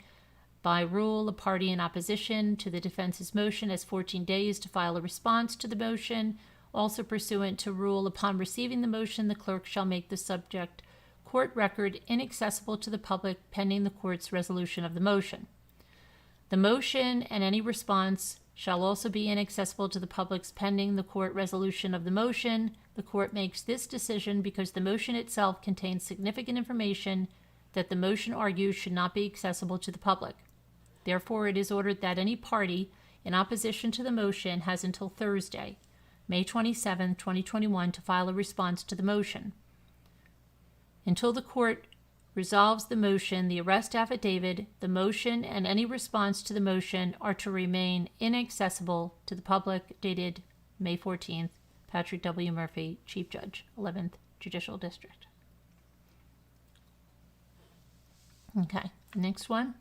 By rule, a party in opposition to the defense's motion has 14 days to file a response to the motion. Also pursuant to rule, upon receiving the motion, the clerk shall make the subject court record inaccessible to the public pending the court's resolution of the motion. The motion and any response shall also be inaccessible to the public pending the court resolution of the motion. The court makes this decision because the motion itself contains significant information that the motion argues should not be accessible to the public. Therefore, it is ordered that any party in opposition to the motion has until Thursday, May 27, 2021, to file a response to the motion. Until the court resolves the motion, the arrest affidavit, the motion, and any response to the motion are to remain inaccessible to the public, dated May 14th, Patrick W. Murphy, Chief Judge, 11th Judicial District. Okay, next one.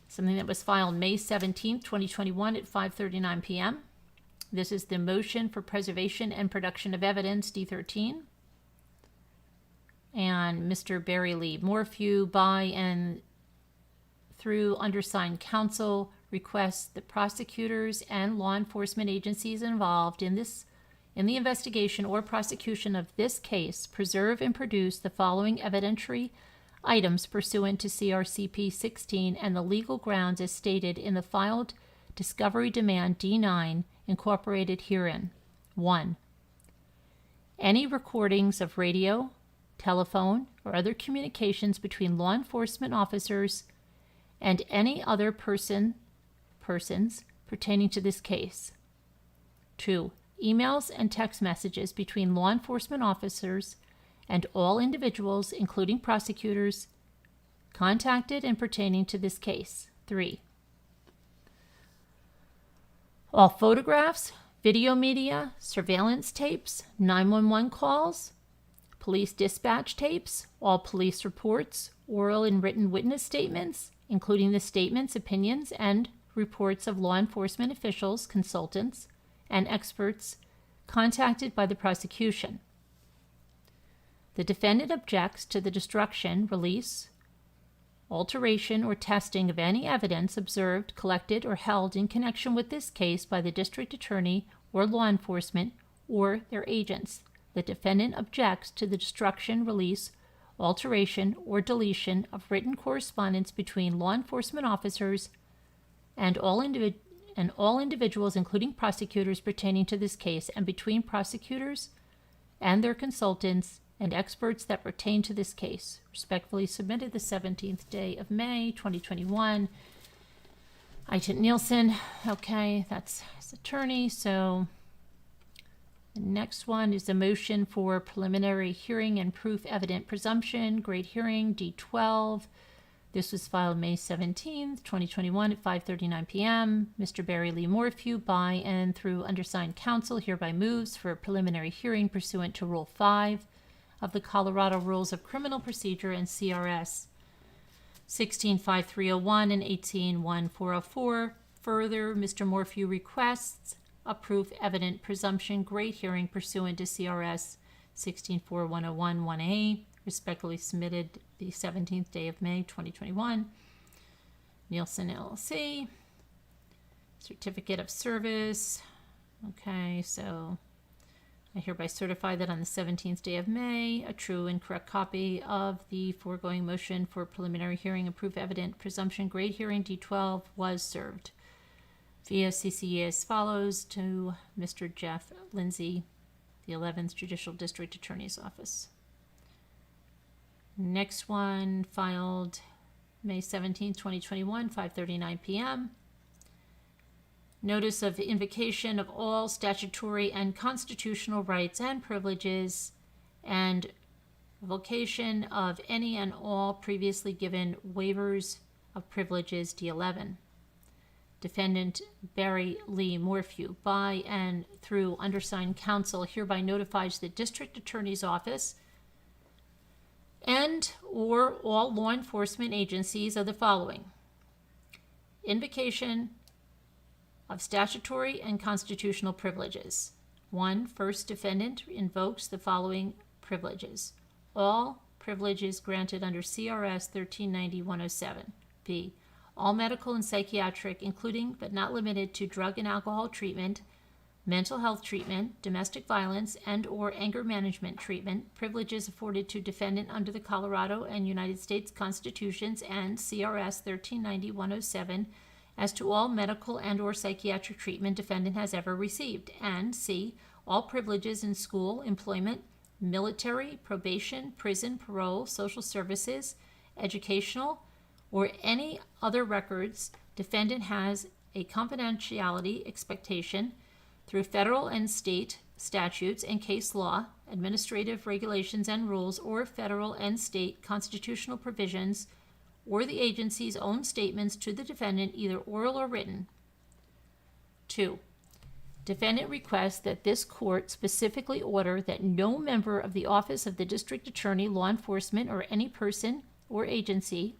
Something that was filed May 17th, 2021 at 5:39 p.m. This is the motion for preservation and production of evidence, D13. And Mr. Barry Lee Morphew, by and through undersigned counsel, requests that prosecutors and law enforcement agencies involved in the investigation or prosecution of this case preserve and produce the following evidentiary items pursuant to CRCP 16 and the legal grounds as stated in the filed discovery demand D9 incorporated herein. 1. Any recordings of radio, telephone, or other communications between law enforcement officers and any other persons pertaining to this case. 2. Emails and text messages between law enforcement officers and all individuals, including prosecutors, contacted and pertaining to this case. 3. All photographs, video media, surveillance tapes, 911 calls, police dispatch tapes, all police reports, oral and written witness statements, including the statements, opinions, and reports of law enforcement officials, consultants, and experts contacted by the prosecution. The defendant objects to the destruction, release, alteration, or testing of any evidence observed, collected, or held in connection with this case by the district attorney or law enforcement or their agents. The defendant objects to the destruction, release, alteration, or deletion of written correspondence between law enforcement officers and all individuals, including prosecutors, pertaining to this case, and between prosecutors and their consultants and experts that pertain to this case. Respectfully submitted the 17th day of May, 2021. Agent Nielsen, okay, that's his attorney. So the next one is a motion for preliminary hearing and proof evident presumption, great hearing, D12. This was filed May 17th, 2021 at 5:39 p.m. Mr. Barry Lee Morphew, by and through undersigned counsel, hereby moves for a preliminary hearing pursuant to Rule 5 of the Colorado Rules of Criminal Procedure and CRS 165301 and 181404. Further, Mr. Morphew requests a proof evident presumption great hearing pursuant to CRS 164101-1A. Respectfully submitted the 17th day of May, 2021. Nielsen LLC. Certificate of service. Okay, so I hereby certify that on the 17th day of May, a true and correct copy of the foregoing motion for preliminary hearing and proof evident presumption great hearing D12 was served via CCE as follows: to Mr. Jeff Lindsay, the 11th Judicial District Attorney's Office. Next one filed May 17, 2021, 5:39 p.m. Notice of invocation of all statutory and constitutional rights and privileges and revocation of any and all previously given waivers of privileges, D11. Defendant Barry Lee Morphew, by and through undersigned counsel, hereby notifies the District Attorney's Office and or all law enforcement agencies of the following: invocation of statutory and constitutional privileges. 1. First, defendant invokes the following privileges: all privileges granted under CRS 1390-107. B. All medical and psychiatric, including but not limited to drug and alcohol treatment, mental health treatment, domestic violence and or anger management treatment, privileges afforded to defendant under the Colorado and United States Constitutions and CRS 1390-107 as to all medical and or psychiatric treatment defendant has ever received. And C, all privileges in school, employment, military, probation, prison, parole, social services, educational, or any other records defendant has a confidentiality expectation through federal and state statutes and case law, administrative regulations and rules, or federal and state constitutional provisions, or the agency's own statements to the defendant, either oral or written. 2. Defendant requests that this court specifically order that no member of the Office of the District Attorney, law enforcement, or any person or agency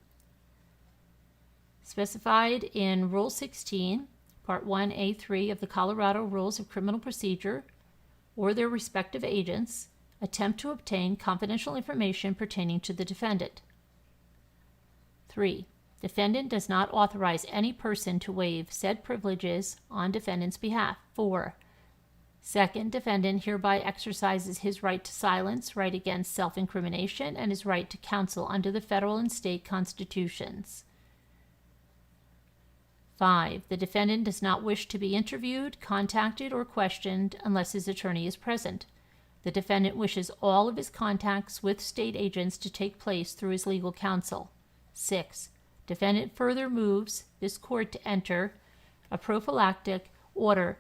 specified in Rule 16, Part 1A3 of the Colorado Rules of Criminal Procedure, or their respective agents, attempt to obtain confidential information pertaining to the defendant. 3. Defendant does not authorize any person to waive said privileges on defendant's behalf. 4. Second, defendant hereby exercises his right to silence, right against self-incrimination, and his right to counsel under the federal and state constitutions. 5. The defendant does not wish to be interviewed, contacted, or questioned unless his attorney is present. The defendant wishes all of his contacts with state agents to take place through his legal counsel. 6. Defendant further moves this court to enter a prophylactic order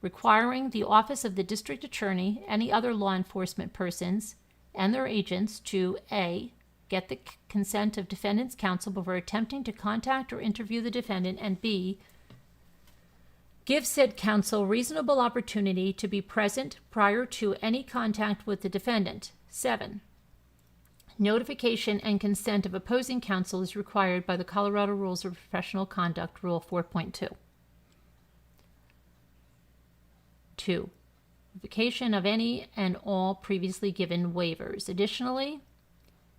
requiring the Office of the District Attorney, any other law enforcement persons, and their agents to A. Get the consent of defendant's counsel before attempting to contact or interview the defendant, and B. Give said counsel reasonable opportunity to be present prior to any contact with the defendant. 7. Notification and consent of opposing counsel is required by the Colorado Rules of Professional Conduct, Rule 4.2. 2. Revocation of any and all previously given waivers. Additionally,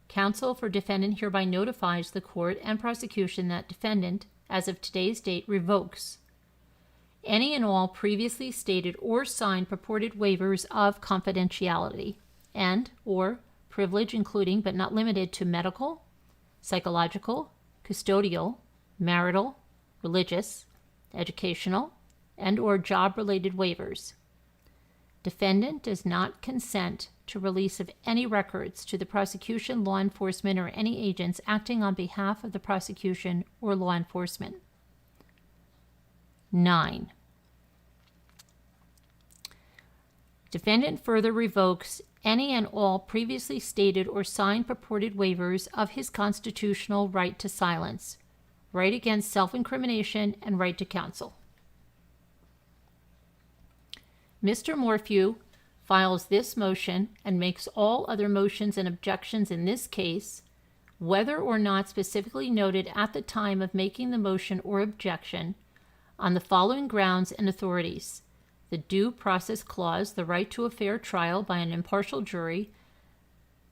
counsel for defendant hereby notifies the court and prosecution that defendant, as of today's date, revokes any and all previously stated or signed purported waivers of confidentiality and or privilege, including but not limited to medical, psychological, custodial, marital, religious, educational, and or job-related waivers. Defendant does not consent to release of any records to the prosecution, law enforcement, or any agents acting on behalf of the prosecution or law enforcement. 9. Defendant further revokes any and all previously stated or signed purported waivers of his constitutional right to silence, right against self-incrimination, and right to counsel. Mr. Morphew files this motion and makes all other motions and objections in this case, whether or not specifically noted at the time of making the motion or objection, on the following grounds and authorities: the Due Process Clause, the right to a fair trial by an impartial jury,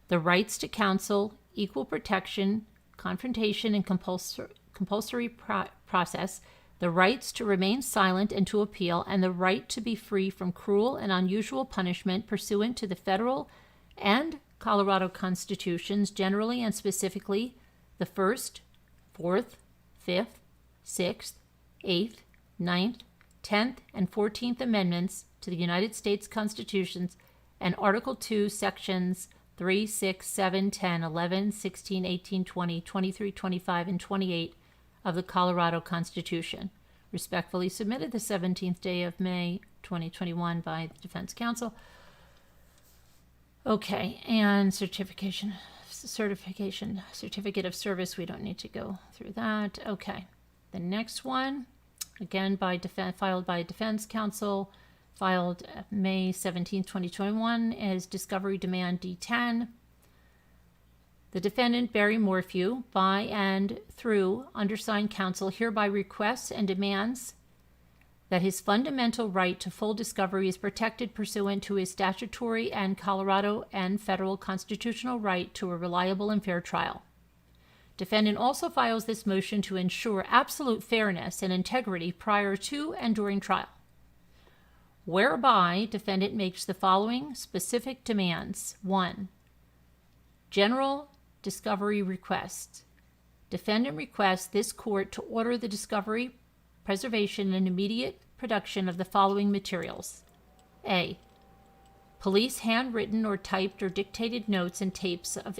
the rights to counsel, equal protection, confrontation, and compulsory process, the rights to remain silent and to appeal, and the right to be free from cruel and unusual punishment pursuant to the federal and Colorado constitutions generally and specifically the 1st, 4th, 5th, 6th, 8th, 9th, 10th, and 14th Amendments to the United States Constitutions and Article 2, Sections 3, 6, 7, 10, 11, 16, 18, 20, 23, 25, and 28 of the Colorado Constitution. Respectfully submitted the 17th day of May, 2021 by the Defense Counsel. Okay, and certificate of service, we don't need to go through that. Okay, the next one, again filed by Defense Counsel, filed May 17, 2021, is Discovery Demand D10. The defendant, Barry Morphew, by and through undersigned counsel, hereby requests and demands that his fundamental right to full discovery is protected pursuant to his statutory and Colorado and federal constitutional right to a reliable and fair trial. Defendant also files this motion to ensure absolute fairness and integrity prior to and during trial, whereby defendant makes the following specific demands. 1. General discovery request. Defendant requests this court to order the discovery, preservation, and immediate production of the following materials. A. Police handwritten or typed or dictated notes and tapes of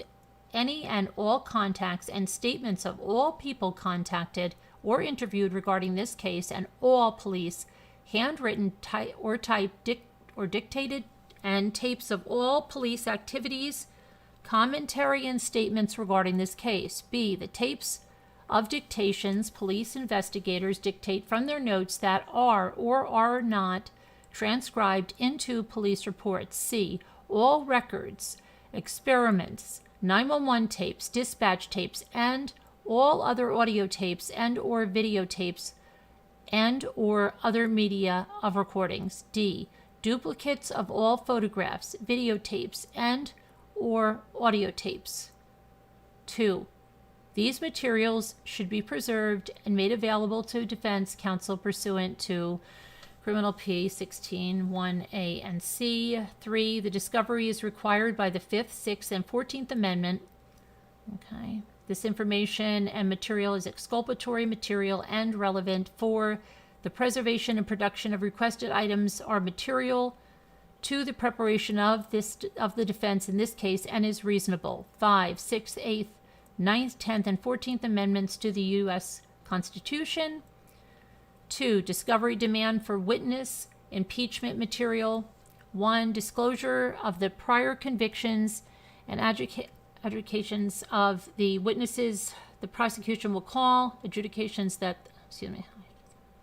any and all contacts and statements of all people contacted or interviewed regarding this case, and all police handwritten or typed or dictated and tapes of all police activities, commentary, and statements regarding this case. B. The tapes of dictations police investigators dictate from their notes that are or are not transcribed into police reports. C. All records, experiments, 911 tapes, dispatch tapes, and all other audio tapes and or videotapes and or other media of recordings. D. Duplicates of all photographs, videotapes, and or audio tapes. 2. These materials should be preserved and made available to defense counsel pursuant to Criminal P 16(1)(a) and C. 3. The discovery is required by the 5th, 6th, and 14th Amendment. Okay. This information and material is exculpatory material and relevant. 4. The preservation and production of requested items are material to the preparation of the defense in this case and is reasonable. 5, 6, 8, 9th, 10th, and 14th Amendments to the U.S. Constitution. 2. Discovery demand for witness impeachment material. 1. Disclosure of the prior convictions and adjudications of the witnesses the prosecution will call, adjudications that, I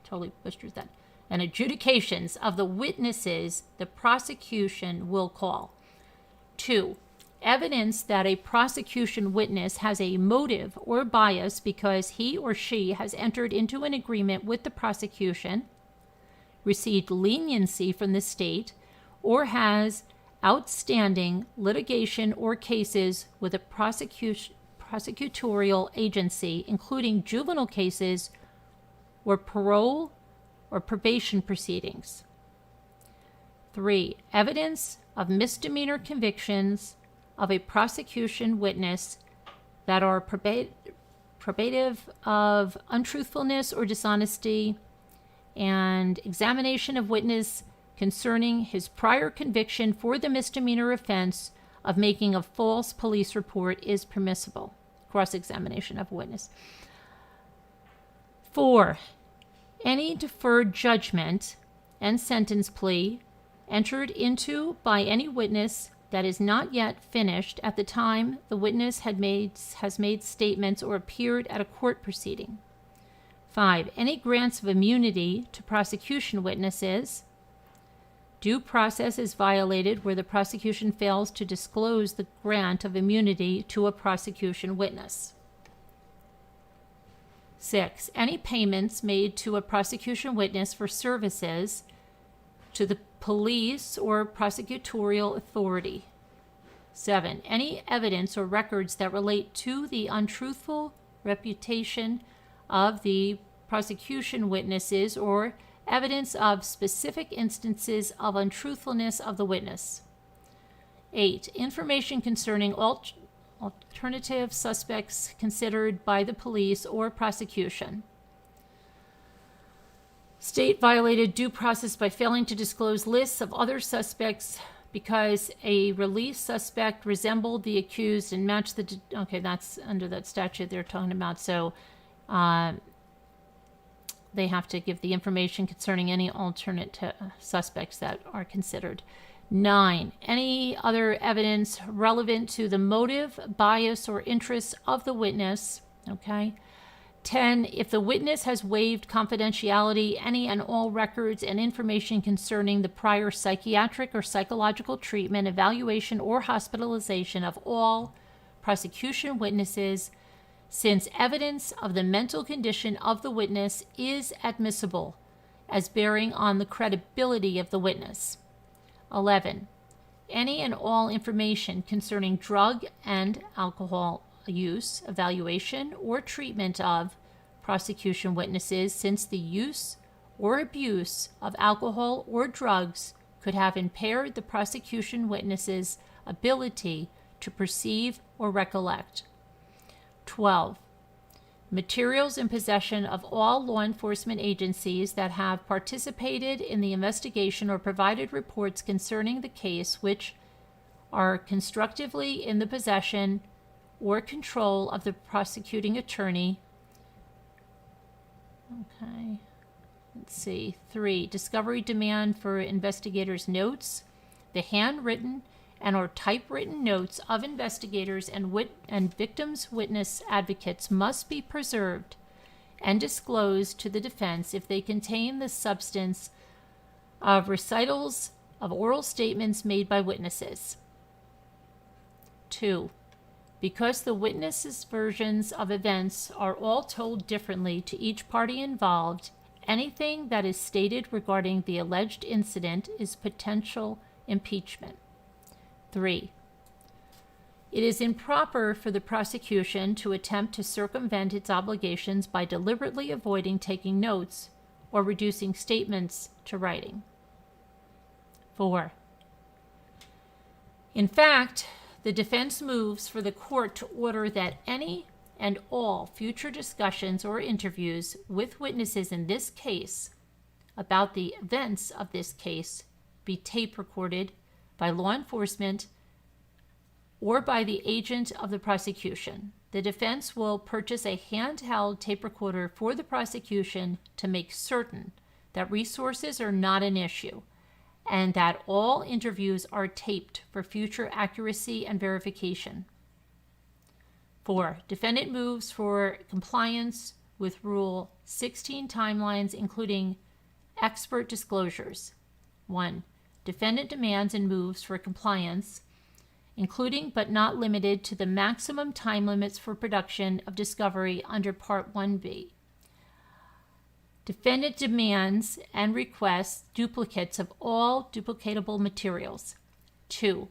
totally butchered that, and adjudications of the witnesses the prosecution will call. 2. Evidence that a prosecution witness has a motive or bias because he or she has entered into an agreement with the prosecution, received leniency from the state, or has outstanding litigation or cases with a prosecutorial agency, including juvenile cases or parole or probation proceedings. 3. Evidence of misdemeanor convictions of a prosecution witness that are probative of untruthfulness or dishonesty, and examination of witness concerning his prior conviction for the misdemeanor offense of making a false police report is permissible. Cross-examination of a witness. 4. Any deferred judgment and sentence plea entered into by any witness that is not yet finished at the time the witness has made statements or appeared at a court proceeding. 5. Any grants of immunity to prosecution witnesses. Due process is violated where the prosecution fails to disclose the grant of immunity to a prosecution witness. 6. Any payments made to a prosecution witness for services to the police or prosecutorial authority. 7. Any evidence or records that relate to the untruthful reputation of the prosecution witnesses or evidence of specific instances of untruthfulness of the witness. 8. Information concerning alternative suspects considered by the police or prosecution. State violated due process by failing to disclose lists of other suspects because a released suspect resembled the accused and matched the... Okay, that's under that statute they're talking about. So they have to give the information concerning any alternate suspects that are considered. 9. Any other evidence relevant to the motive, bias, or interests of the witness. Okay. 10. If the witness has waived confidentiality, any and all records and information concerning the prior psychiatric or psychological treatment, evaluation, or hospitalization of all prosecution witnesses, since evidence of the mental condition of the witness is admissible as bearing on the credibility of the witness. 11. Any and all information concerning drug and alcohol use, evaluation, or treatment of prosecution witnesses, since the use or abuse of alcohol or drugs could have impaired the prosecution witness's ability to perceive or recollect. 12. Materials in possession of all law enforcement agencies that have participated in the investigation or provided reports concerning the case which are constructively in the possession or control of the prosecuting attorney. Okay. Let's see. 3. Discovery demand for investigators' notes. The handwritten and or typewritten notes of investigators and victims' witness advocates must be preserved and disclosed to the defense if they contain the substance of recitals of oral statements made by witnesses. 2. Because the witnesses' versions of events are all told differently to each party involved, anything that is stated regarding the alleged incident is potential impeachment. 3. It is improper for the prosecution to attempt to circumvent its obligations by deliberately avoiding taking notes or reducing statements to writing. 4. In fact, the defense moves for the court to order that any and all future discussions or interviews with witnesses in this case about the events of this case be tape recorded by law enforcement or by the agent of the prosecution. The defense will purchase a handheld tape recorder for the prosecution to make certain that resources are not an issue and that all interviews are taped for future accuracy and verification. 4. Defendant moves for compliance with Rule 16 timelines, including expert disclosures. 1. Defendant demands and moves for compliance, including but not limited to the maximum time limits for production of discovery under Part 1B. Defendant demands and requests duplicates of all duplicatable materials. 2.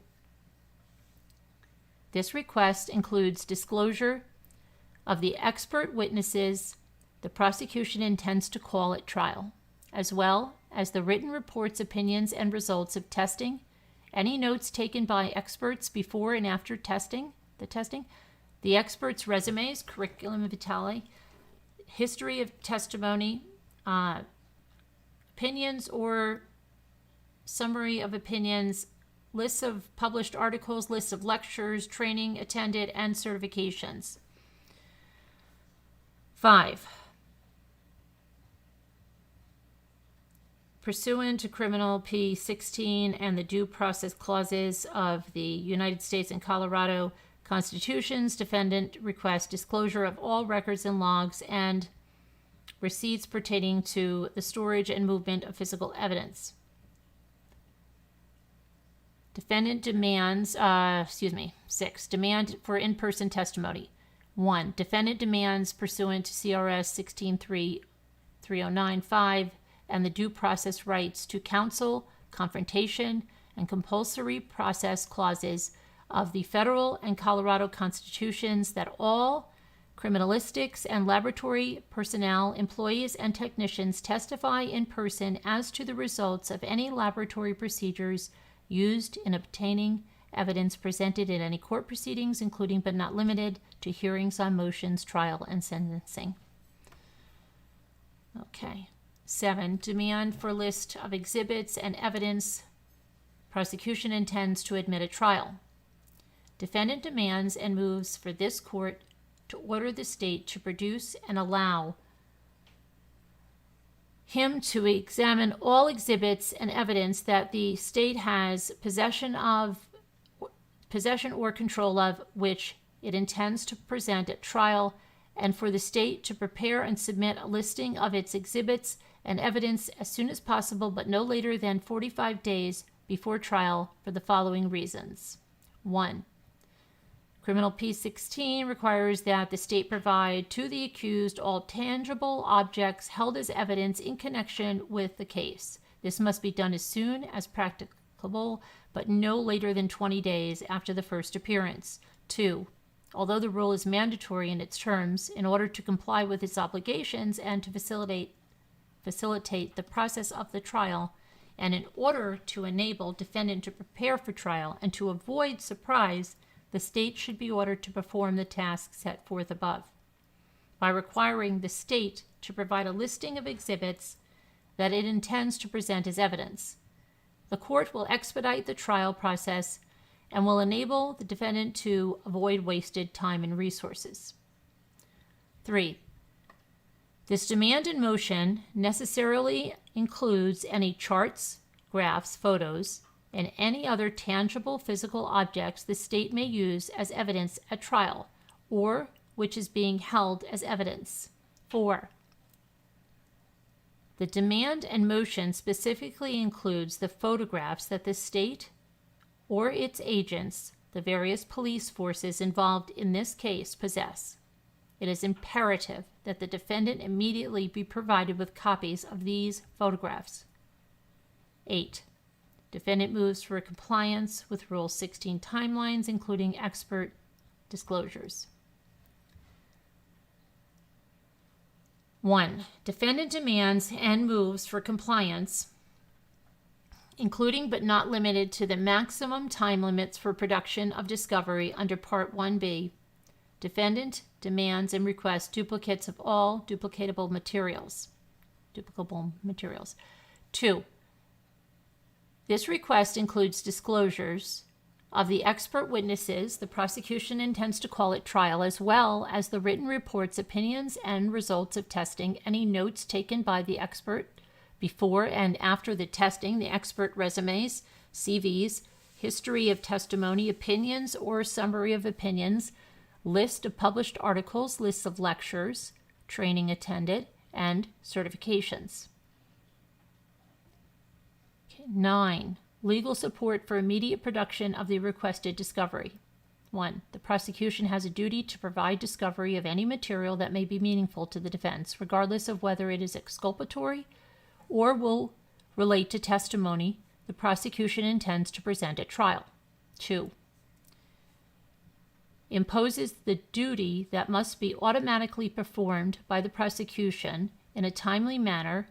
This request includes disclosure of the expert witnesses the prosecution intends to call at trial, as well as the written reports, opinions, and results of testing, any notes taken by experts before and after the experts' resumes, curriculum vitae, history of testimony, opinions or summary of opinions, lists of published articles, lists of lectures, training attended, and certifications. 5. Pursuant to Criminal P-16 and the due process clauses of the United States and Colorado Constitutions, defendant requests disclosure of all records and logs and receipts pertaining to the storage and movement of physical evidence. Defendant demands, 6. Demand for in-person testimony. 1. Defendant demands pursuant to CRS 16.309.5 and the due process rights to counsel, confrontation, and compulsory process clauses of the federal and Colorado constitutions that all criminalistics and laboratory personnel, employees, and technicians testify in person as to the results of any laboratory procedures used in obtaining evidence presented in any court proceedings, including but not limited to hearings on motions, trial, and sentencing. Okay. 7. Demand for list of exhibits and evidence prosecution intends to admit at trial. Defendant demands and moves for this court to order the state to produce and allow him to examine all exhibits and evidence that the state has possession or control of, which it intends to present at trial, and for the state to prepare and submit a listing of its exhibits and evidence as soon as possible, but no later than 45 days before trial, for the following reasons. 1. Criminal P-16 requires that the state provide to the accused all tangible objects held as evidence in connection with the case. This must be done as soon as practicable, but no later than 20 days after the first appearance. 2. Although the rule is mandatory in its terms, in order to comply with its obligations and to facilitate the process of the trial, and in order to enable defendant to prepare for trial and to avoid surprise, the state should be ordered to perform the task set forth above by requiring the state to provide a listing of exhibits that it intends to present as evidence. The court will expedite the trial process and will enable the defendant to avoid wasted time and resources. 3. This demand in motion necessarily includes any charts, graphs, photos, and any other tangible physical objects the state may use as evidence at trial, or which is being held as evidence. 4. The demand and motion specifically includes the photographs that the state or its agents, the various police forces involved in this case, possess. It is imperative that the defendant immediately be provided with copies of these photographs. 8. Defendant moves for compliance with Rule 16 timelines, including expert disclosures. 1. Defendant demands and moves for compliance, including but not limited to the maximum time limits for production of discovery under Part 1B. Defendant demands and requests duplicates of all duplicatable materials. 2. This request includes disclosures of the expert witnesses the prosecution intends to call at trial, as well as the written reports, opinions, and results of testing, any notes taken by the expert before and after the testing, the expert resumes, CVs, history of testimony, opinions or summary of opinions, list of published articles, lists of lectures, training attended, and certifications. 9. Legal support for immediate production of the requested discovery. 1. The prosecution has a duty to provide discovery of any material that may be meaningful to the defense, regardless of whether it is exculpatory or will relate to testimony the prosecution intends to present at trial. 2. Imposes the duty that must be automatically performed by the prosecution in a timely manner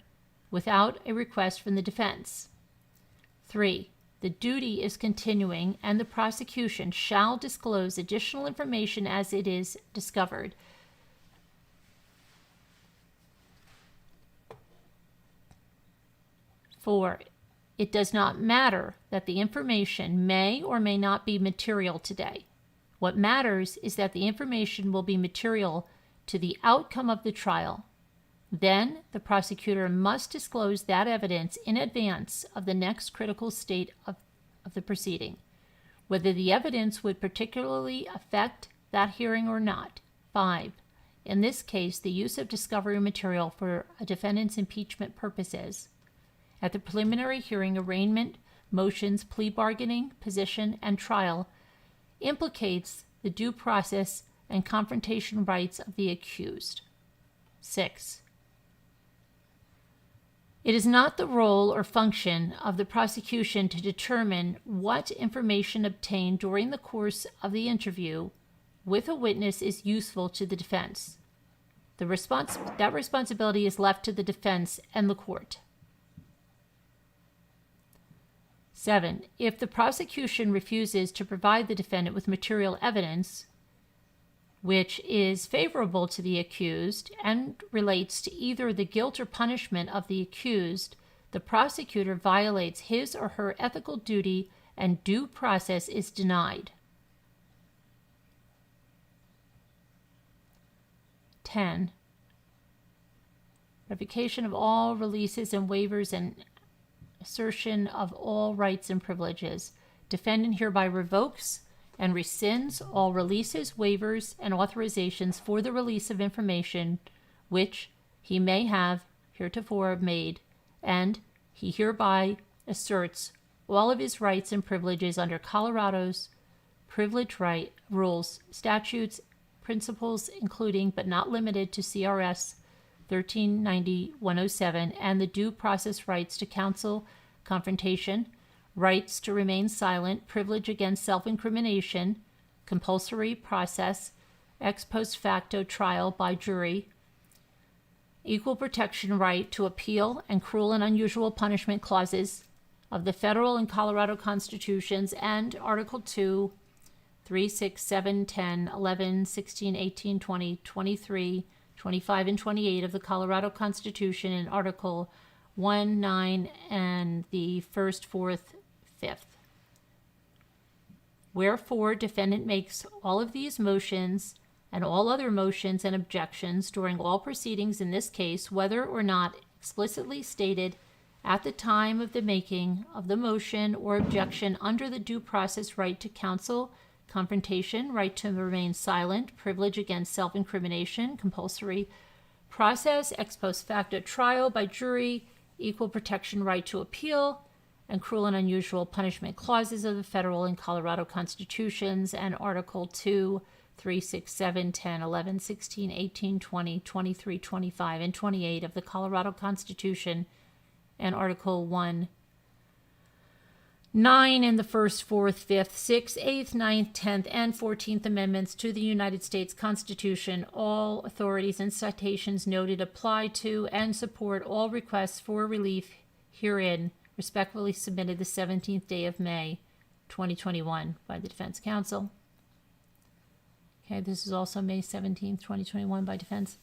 without a request from the defense. 3. The duty is continuing, and the prosecution shall disclose additional information as it is discovered. Four, it does not matter that the information may or may not be material today. What matters is that the information will be material to the outcome of the trial. Then the prosecutor must disclose that evidence in advance of the next critical state of the proceeding, whether the evidence would particularly affect that hearing or not. 5. In this case, the use of discovery material for a defendant's impeachment purposes. At the preliminary hearing, arraignment, motions, plea bargaining, position, and trial implicates the due process and confrontation rights of the accused. 6. It is not the role or function of the prosecution to determine what information obtained during the course of the interview with a witness is useful to the defense. That responsibility is left to the defense and the court. 7. If the prosecution refuses to provide the defendant with material evidence, which is favorable to the accused and relates to either the guilt or punishment of the accused, the prosecutor violates his or her ethical duty and due process is denied. 10. Revocation of all releases and waivers and assertion of all rights and privileges. Defendant hereby revokes and rescinds all releases, waivers, and authorizations for the release of information which he may have heretofore made, and he hereby asserts all of his rights and privileges under Colorado's privilege right rules, statutes, principles, including but not limited to CRS 1390-107, and the due process rights to counsel, confrontation, rights to remain silent, privilege against self-incrimination, compulsory process, ex post facto trial by jury, equal protection right to appeal, and cruel and unusual punishment clauses of the federal and Colorado constitutions, and Article 2, 3, 6, 7, 10, 11, 16, 18, 20, 23, 25, and 28 of the Colorado Constitution, and Article 1, 9, and the 1st, 4th, 5th. Wherefore, defendant makes all of these motions and all other motions and objections during all proceedings in this case, whether or not explicitly stated at the time of the making of the motion or objection under the due process right to counsel, confrontation, right to remain silent, privilege against self-incrimination, compulsory process, ex post facto trial by jury, equal protection right to appeal, and cruel and unusual punishment clauses of the federal and Colorado constitutions, and Article 2, 3, 6, 7, 10, 11, 16, 18, 20, 23, 25, and 28 of the Colorado Constitution, and Article 1, 9 in the 1st, 4th, 5th, 6th, 8th, 9th, 10th, and 14th Amendments to the United States Constitution. All authorities and citations noted apply to and support all requests for relief herein. Respectfully submitted the 17th day of May, 2021 by the Defense Counsel. Okay, this is also May 17th, 2021 by Defense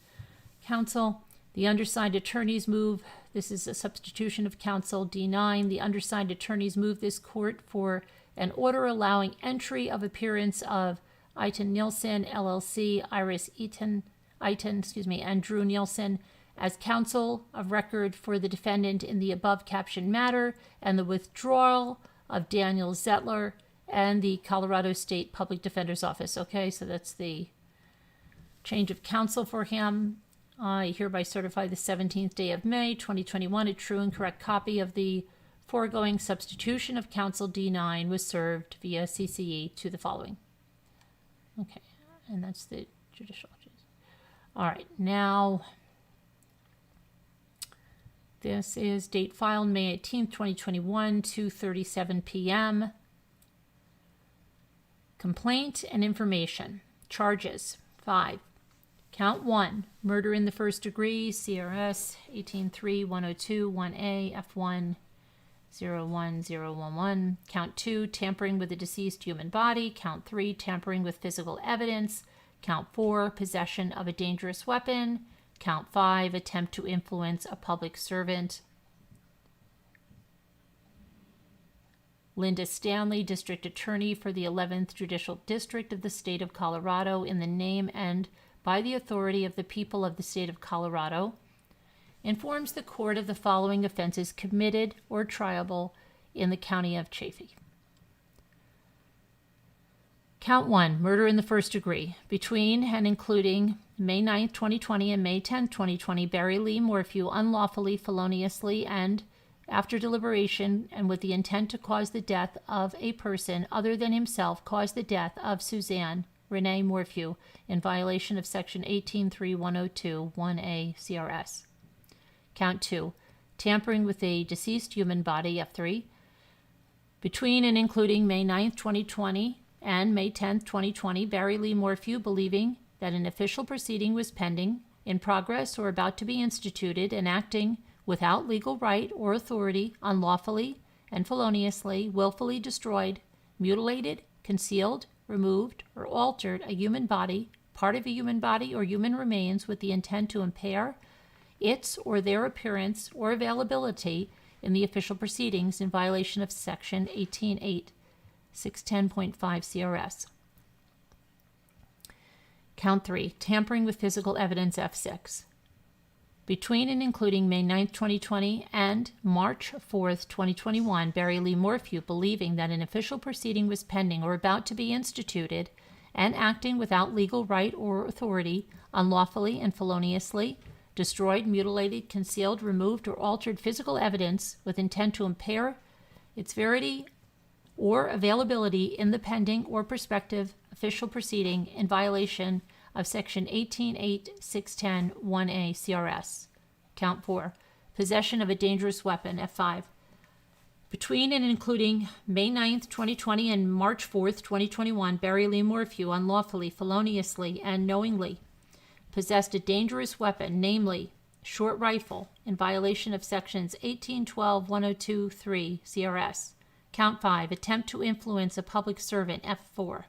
Counsel. The undersigned attorneys move, this is a substitution of counsel, D9. The undersigned attorneys move this court for an order allowing entry of appearance of Eitan Nielsen, LLC, Iris Eitan, and Drew Nielsen as counsel of record for the defendant in the above captioned matter, and the withdrawal of Daniel Zettler and the Colorado State Public Defender's Office. Okay, so that's the change of counsel for him. I hereby certify the 17th day of May, 2021, a true and correct copy of the foregoing substitution of counsel D9 was served via CCE to the following. Okay, and that's the judicial. All right, now this is date filed May 18th, 2021, 2:37 p.m. Complaint and information. Charges. 5. Count 1, murder in the first degree, CRS 183102-1A, F1 01011. Count 2, tampering with a deceased human body. Count 3, tampering with physical evidence. Count 4, possession of a dangerous weapon. Count 5, attempt to influence a public servant. Linda Stanley, District Attorney for the 11th Judicial District of the State of Colorado, in the name and by the authority of the people of the State of Colorado, informs the court of the following offenses committed or triable in the County of Chaffee. Count 1, murder in the first degree. Between and including May 9th, 2020 and May 10th, 2020, Barry Lee Morphew unlawfully, feloniously, and after deliberation and with the intent to cause the death of a person other than himself, caused the death of Suzanne Renee Morphew in violation of Section 183102-1A CRS. Count 2, tampering with a deceased human body, F3. Between and including May 9th, 2020 and May 10th, 2020, Barry Lee Morphew, believing that an official proceeding was pending, in progress, or about to be instituted, and acting without legal right or authority, unlawfully and feloniously, willfully destroyed, mutilated, concealed, removed, or altered a human body, part of a human body, or human remains with the intent to impair its or their appearance or availability in the official proceedings in violation of Section 18.8.610.5 CRS. Count 3, tampering with physical evidence, F6. Between and including May 9th, 2020 and March 4th, 2021, Barry Lee Morphew, believing that an official proceeding was pending or about to be instituted and acting without legal right or authority, unlawfully and feloniously, destroyed, mutilated, concealed, removed, or altered physical evidence with intent to impair its verity or availability in the pending or prospective official proceeding in violation of Section 18.8.610.1A CRS. Count 4, possession of a dangerous weapon, F5. Between and including May 9th, 2020 and March 4th, 2021, Barry Lee Morphew unlawfully, feloniously, and knowingly possessed a dangerous weapon, namely short rifle, in violation of Sections 18.12.102.3 CRS. Count 5, attempt to influence a public servant, F4.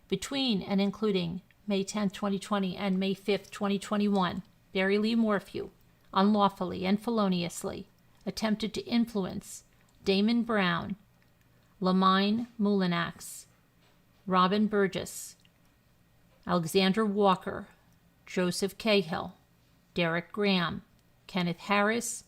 Between and including May 10th, 2020 and May 5th, 2021, Barry Lee Morphew unlawfully and feloniously attempted to influence Damon Brown, Lamine Moulinax, Robin Burgess, Alexander Walker, Joseph Cahill, Derek Graham, Kenneth Harris,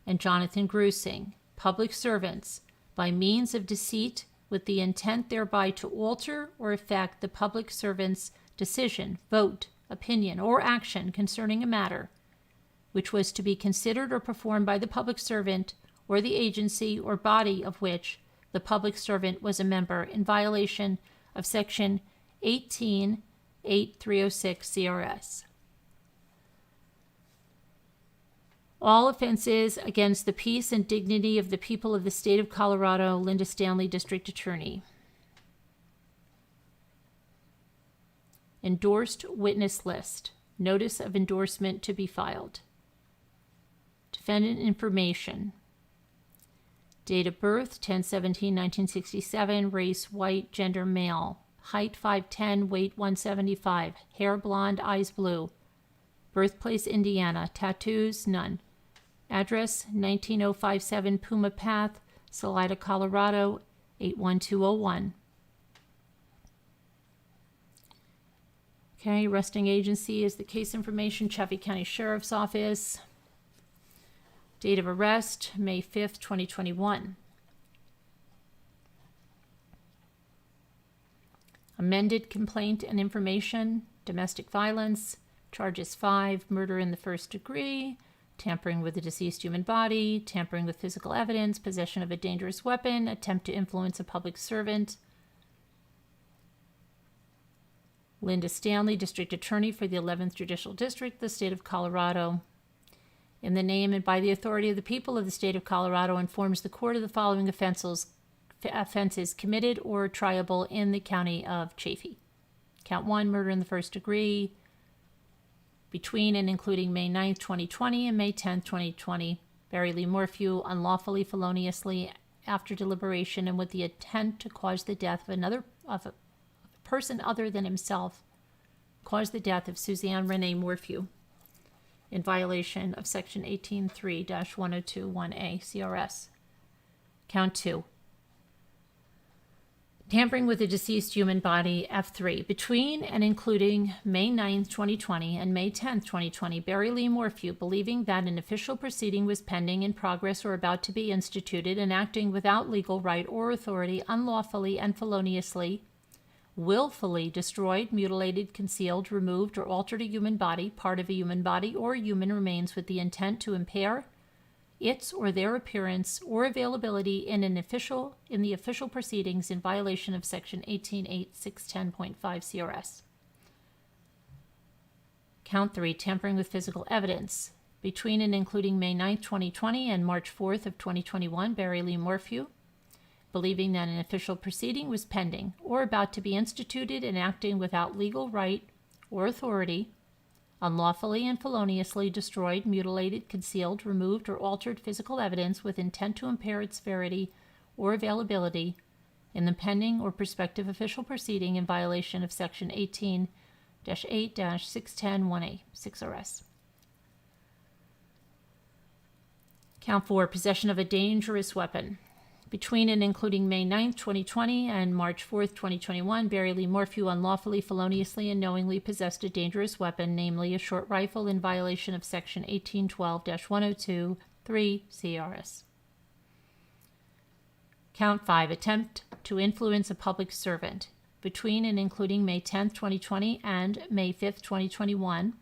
and Jonathan Grusing, public servants, by means of deceit with the intent thereby to alter or affect the public servant's decision, vote, opinion, or action concerning a matter which was to be considered or performed by the public servant or the agency or body of which the public servant was a member, in violation of Section 18.8.306 CRS. All offenses against the peace and dignity of the people of the State of Colorado, Linda Stanley, District Attorney. Endorsed witness list. Notice of endorsement to be filed. Defendant information. Date of birth, 10/17/1967, race white, gender male, height 5'10", weight 175, hair blonde, eyes blue, birthplace Indiana, tattoos none, address 19057 Puma Path, Salida, Colorado 81201. Okay, arresting agency is the case information, Chaffee County Sheriff's Office. Date of arrest, May 5th, 2021. Amended complaint and information, domestic violence, charges 5, murder in the first degree, tampering with a deceased human body, tampering with physical evidence, possession of a dangerous weapon, attempt to influence a public servant. Linda Stanley, District Attorney for the 11th Judicial District, the State of Colorado. In the name and by the authority of the people of the State of Colorado, informs the court of the following offenses committed or triable in the County of Chaffee. Count 1, murder in the first degree, between and including May 9th, 2020 and May 10th, 2020. Barry Lee Morphew, unlawfully, feloniously, after deliberation and with the intent to cause the death of a person other than himself, caused the death of Suzanne Renee Morphew in violation of Section 18.3-1021A CRS. Count 2. Tampering with a deceased human body, F3. Between and including May 9th, 2020 and May 10th, 2020, Barry Lee Morphew, believing that an official proceeding was pending, in progress, or about to be instituted, and acting without legal right or authority, unlawfully and feloniously, willfully destroyed, mutilated, concealed, removed, or altered a human body, part of a human body, or human remains with the intent to impair its or their appearance or availability in the official proceedings in violation of Section 18.8.610.5 CRS. Count 3, tampering with physical evidence. Between and including May 9th, 2020 and March 4th of 2021, Barry Lee Morphew, believing that an official proceeding was pending or about to be instituted and acting without legal right or authority, unlawfully and feloniously destroyed, mutilated, concealed, removed, or altered physical evidence with intent to impair its verity or availability in the pending or prospective official proceeding in violation of Section 18-8-610(1A) 6RS. Count 4, possession of a dangerous weapon. Between and including May 9th, 2020 and March 4th, 2021, Barry Lee Morphew unlawfully, feloniously, and knowingly possessed a dangerous weapon, namely a short rifle, in violation of Section 1812-102(3) CRS. Count 5, attempt to influence a public servant. Between and including May 10th, 2020 and May 5th, 2021,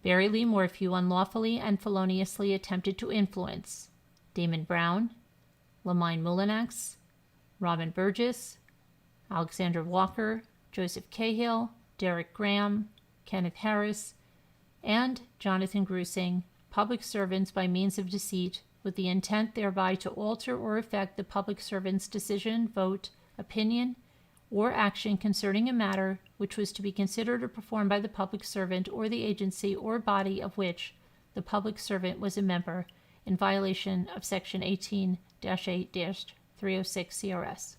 Barry Lee Morphew unlawfully and feloniously attempted to influence Damon Brown, Lamine Mulinax, Robin Burgess, Alexandra Walker, Joseph Cahill, Derek Graham, Kenneth Harris, and Jonathan Grusing, public servants, by means of deceit, with the intent thereby to alter or affect the public servant's decision, vote, opinion, or action concerning a matter which was to be considered or performed by the public servant or the agency or body of which the public servant was a member, in violation of Section 18-8-306 CRS.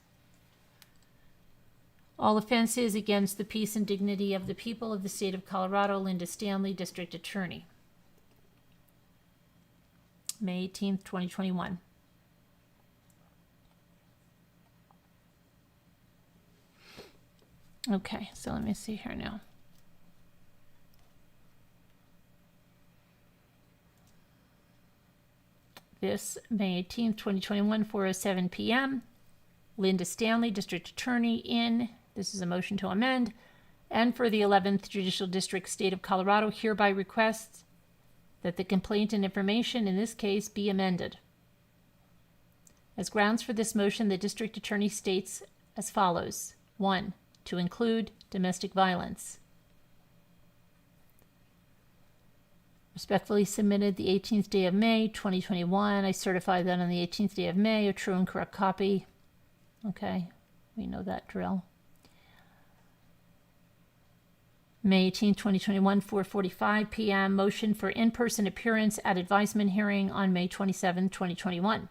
All offenses against the peace and dignity of the people of the State of Colorado. Linda Stanley, District Attorney. May 18th, 2021. Okay, so let me see here now. This May 18th, 2021, 4:07 p.m. Linda Stanley, District Attorney, this is a motion to amend, and for the 11th Judicial District, State of Colorado, hereby requests that the complaint and information in this case be amended. As grounds for this motion, the District Attorney states as follows. 1. To include domestic violence. Respectfully submitted the 18th day of May, 2021. I certify that on the 18th day of May, a true and correct copy. Okay, we know that drill. May 18th, 2021, 4:45 p.m. Motion for in-person appearance at advisement hearing on May 27th, 2021.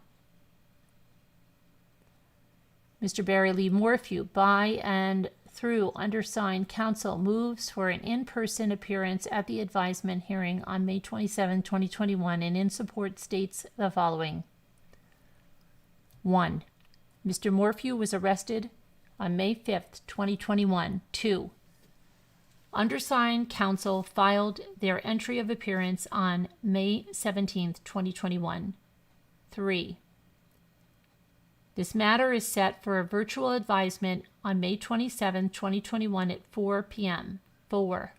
Mr. Barry Lee Morphew, by and through undersigned counsel, moves for an in-person appearance at the advisement hearing on May 27, 2021, and in support states the following. 1. Mr. Morphew was arrested on May 5th, 2021. 2. Undersigned counsel filed their entry of appearance on May 17th, 2021. 3. This matter is set for a virtual advisement on May 27, 2021 at 4 p.m. 4.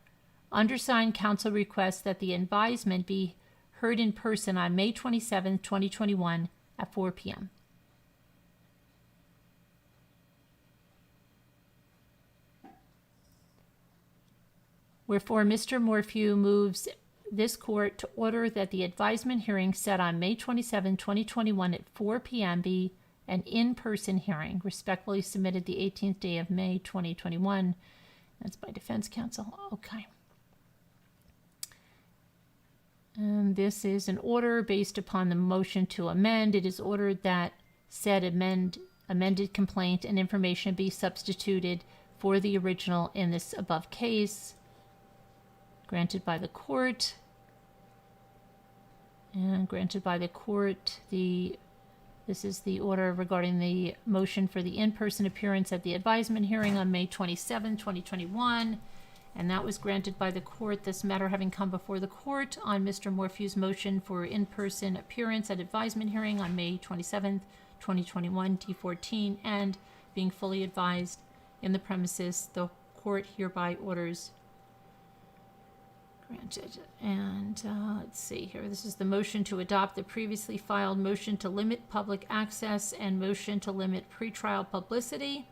Undersigned counsel requests that the advisement be heard in person on May 27, 2021 at 4 p.m. Wherefore, Mr. Morphew moves this court to order that the advisement hearing set on May 27, 2021 at 4 p.m. be an in-person hearing. Respectfully submitted the 18th day of May, 2021. That's by defense counsel. Okay. And this is an order based upon the motion to amend. It is ordered that said amended complaint and information be substituted for the original in this above case. Granted by the court. And granted by the court, this is the order regarding the motion for the in-person appearance at the advisement hearing on May 27, 2021. And that was granted by the court, this matter having come before the court on Mr. Morphew's motion for in-person appearance at advisement hearing on May 27, 2021, T14, and being fully advised in the premises, the court hereby orders granted. And let's see here. This is the motion to adopt the previously filed motion to limit public access and motion to limit pretrial publicity.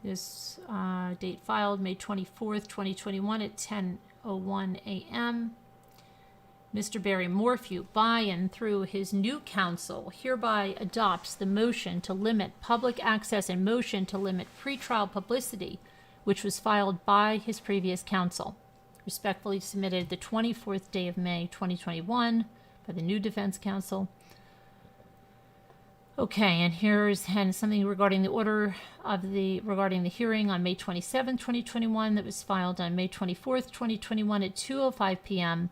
This date filed May 24th, 2021 at 10:01 a.m. Mr. Barry Morphew, by and through his new counsel, hereby adopts the motion to limit public access and motion to limit pretrial publicity, which was filed by his previous counsel. Respectfully submitted the 24th day of May, 2021 by the new defense counsel. Okay, and here's something regarding the order regarding the hearing on May 27, 2021 that was filed on May 24th, 2021 at 2:05 p.m.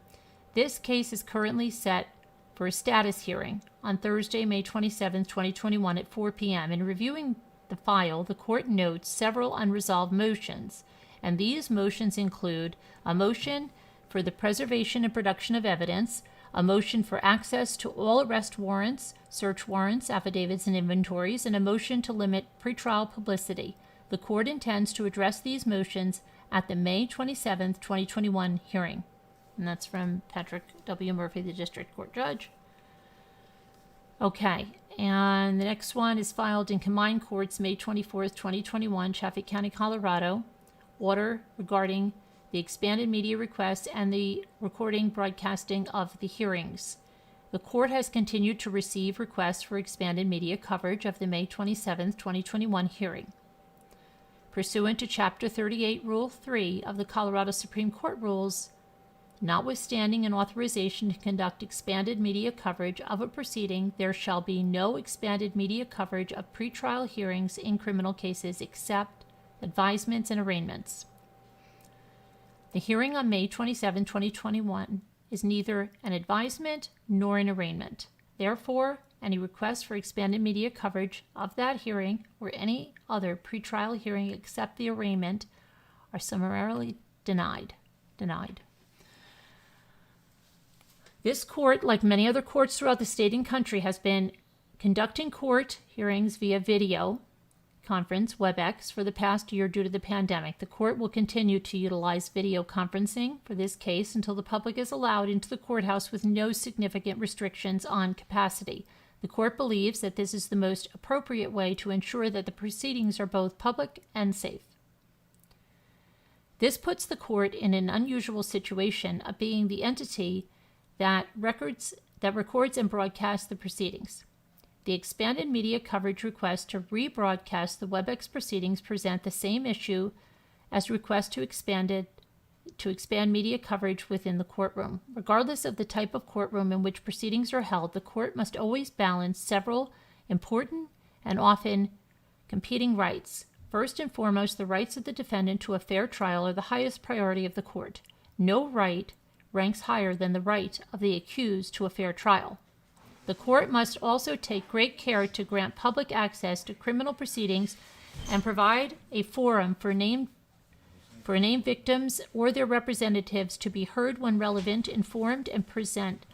This case is currently set for a status hearing on Thursday, May 27, 2021 at 4 p.m. In reviewing the file, the court notes several unresolved motions, and these motions include a motion for the preservation and production of evidence, a motion for access to all arrest warrants, search warrants, affidavits, and inventories, and a motion to limit pretrial publicity. The court intends to address these motions at the May 27, 2021 hearing. And that's from Patrick W. Murphy, the district court judge. Okay, and the next one is filed in Combined Courts, May 24th, 2021, Chaffee County, Colorado. Order regarding the expanded media request and the recording broadcasting of the hearings. The court has continued to receive requests for expanded media coverage of the May 27, 2021 hearing. Pursuant to Chapter 38, Rule 3 of the Colorado Supreme Court rules, notwithstanding an authorization to conduct expanded media coverage of a proceeding, there shall be no expanded media coverage of pretrial hearings in criminal cases except advisements and arraignments. The hearing on May 27, 2021 is neither an advisement nor an arraignment. Therefore, any request for expanded media coverage of that hearing or any other pretrial hearing except the arraignment are summarily denied. This court, like many other courts throughout the state and country, has been conducting court hearings via video conference, WebEx, for the past year due to the pandemic. The court will continue to utilize video conferencing for this case until the public is allowed into the courthouse with no significant restrictions on capacity. The court believes that this is the most appropriate way to ensure that the proceedings are both public and safe. This puts the court in an unusual situation of being the entity that records and broadcasts the proceedings. The expanded media coverage request to rebroadcast the WebEx proceedings present the same issue as requests to expand media coverage within the courtroom. Regardless of the type of courtroom in which proceedings are held, the court must always balance several important and often competing rights. First and foremost, the rights of the defendant to a fair trial are the highest priority of the court. No right ranks higher than the right of the accused to a fair trial. The court must also take great care to grant public access to criminal proceedings and provide a forum for named victims or their representatives to be heard when relevant, informed, and present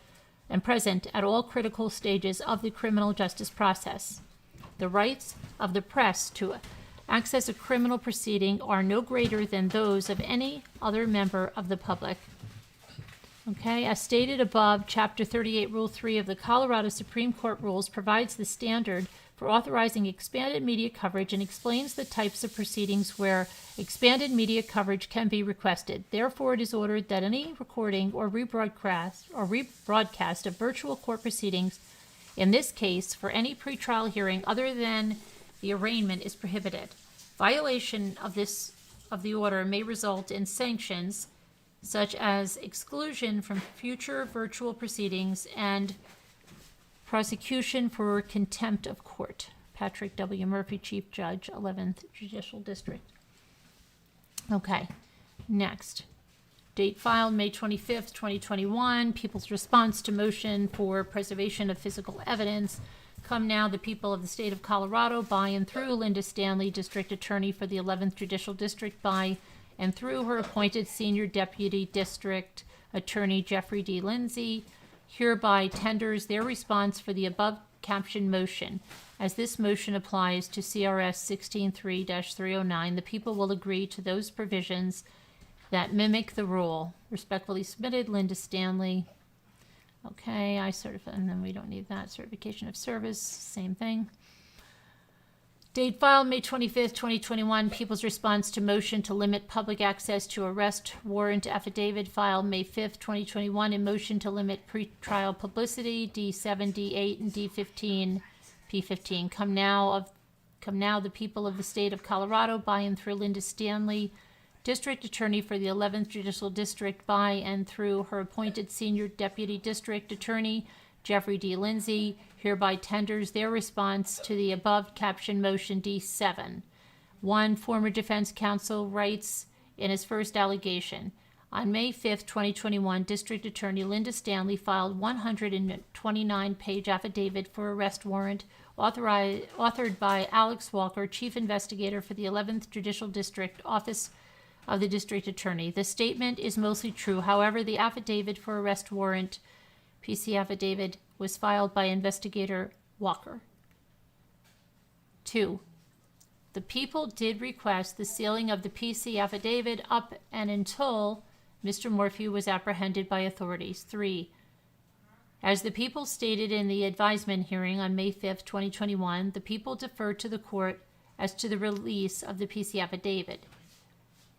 at all critical stages of the criminal justice process. The rights of the press to access a criminal proceeding are no greater than those of any other member of the public. Okay, as stated above, Chapter 38, Rule 3 of the Colorado Supreme Court rules provides the standard for authorizing expanded media coverage and explains the types of proceedings where expanded media coverage can be requested. Therefore, it is ordered that any recording or rebroadcast of virtual court proceedings, in this case, for any pretrial hearing other than the arraignment, is prohibited. Violation of the order may result in sanctions such as exclusion from future virtual proceedings and prosecution for contempt of court. Patrick W. Murphy, Chief Judge, 11th Judicial District. Okay, next. Date filed May 25th, 2021. People's response to motion for preservation of physical evidence. Come now, the people of the state of Colorado, by and through Linda Stanley, District Attorney for the 11th Judicial District, by and through her appointed Senior Deputy District Attorney Jeffrey D. Lindsay, hereby tenders their response for the above captioned motion. As this motion applies to CRS 16.3-309, the people will agree to those provisions that mimic the rule. Respectfully submitted, Linda Stanley. Okay, I certify, and then we don't need that. Certification of service, same thing. Date filed May 25th, 2021. People's response to motion to limit public access to arrest warrant affidavit filed May 5th, 2021. In motion to limit pretrial publicity, D7, D8, and D15, P15. Come now, the people of the state of Colorado, by and through Linda Stanley, District Attorney for the 11th Judicial District, by and through her appointed Senior Deputy District Attorney, Jeffrey D. Lindsay, hereby tenders their response to the above captioned motion D7. 1. Former defense counsel writes in his first allegation, on May 5th, 2021, District Attorney Linda Stanley filed 129-page affidavit for arrest warrant authored by Alex Walker, Chief Investigator for the 11th Judicial District, Office of the District Attorney. The statement is mostly true. However, the affidavit for arrest warrant, PC affidavit, was filed by Investigator Walker. 2. The people did request the sealing of the PC affidavit up and until Mr. Morphew was apprehended by authorities. 3. As the people stated in the advisement hearing on May 5th, 2021, the people deferred to the court as to the release of the PC affidavit.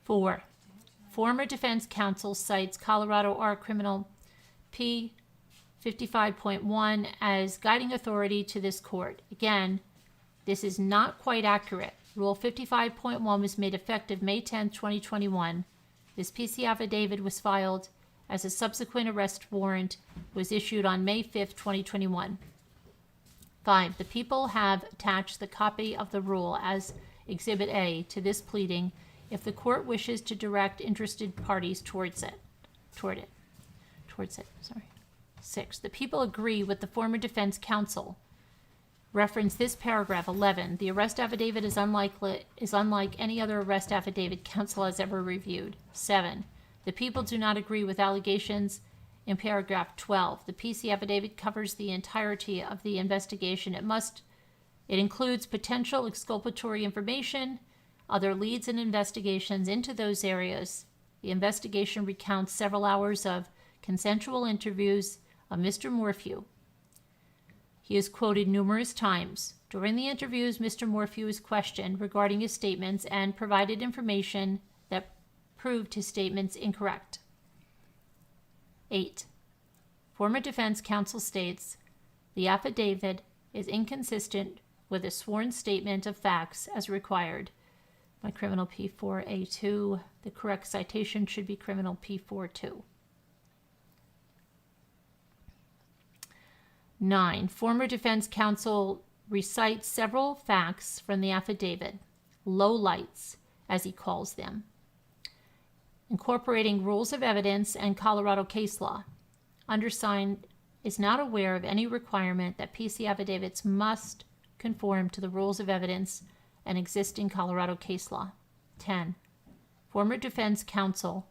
4. Former defense counsel cites Colorado R. Criminal P. 55.1 as guiding authority to this court. Again, this is not quite accurate. Rule 55.1 was made effective May 10, 2021. This PC affidavit was filed as a subsequent arrest warrant was issued on May 5, 2021. 5. The people have attached the copy of the rule as Exhibit A to this pleading if the court wishes to direct interested parties towards it. 6. The people agree with the former defense counsel. Reference this paragraph 11. The arrest affidavit is unlike any other arrest affidavit counsel has ever reviewed. 7. The people do not agree with allegations in paragraph 12. The PC affidavit covers the entirety of the investigation. It includes potential exculpatory information, other leads and investigations into those areas. The investigation recounts several hours of consensual interviews of Mr. Morphew. He is quoted numerous times. During the interviews, Mr. Morphew is questioned regarding his statements and provided information that proved his statements incorrect. 8. Former defense counsel states the affidavit is inconsistent with a sworn statement of facts as required by Criminal P4A2. The correct citation should be Criminal P42. 9. Former defense counsel recites several facts from the affidavit, lowlights, as he calls them, incorporating rules of evidence and Colorado case law. Undersigned is not aware of any requirement that PC affidavits must conform to the rules of evidence and existing Colorado case law. 10. Former defense counsel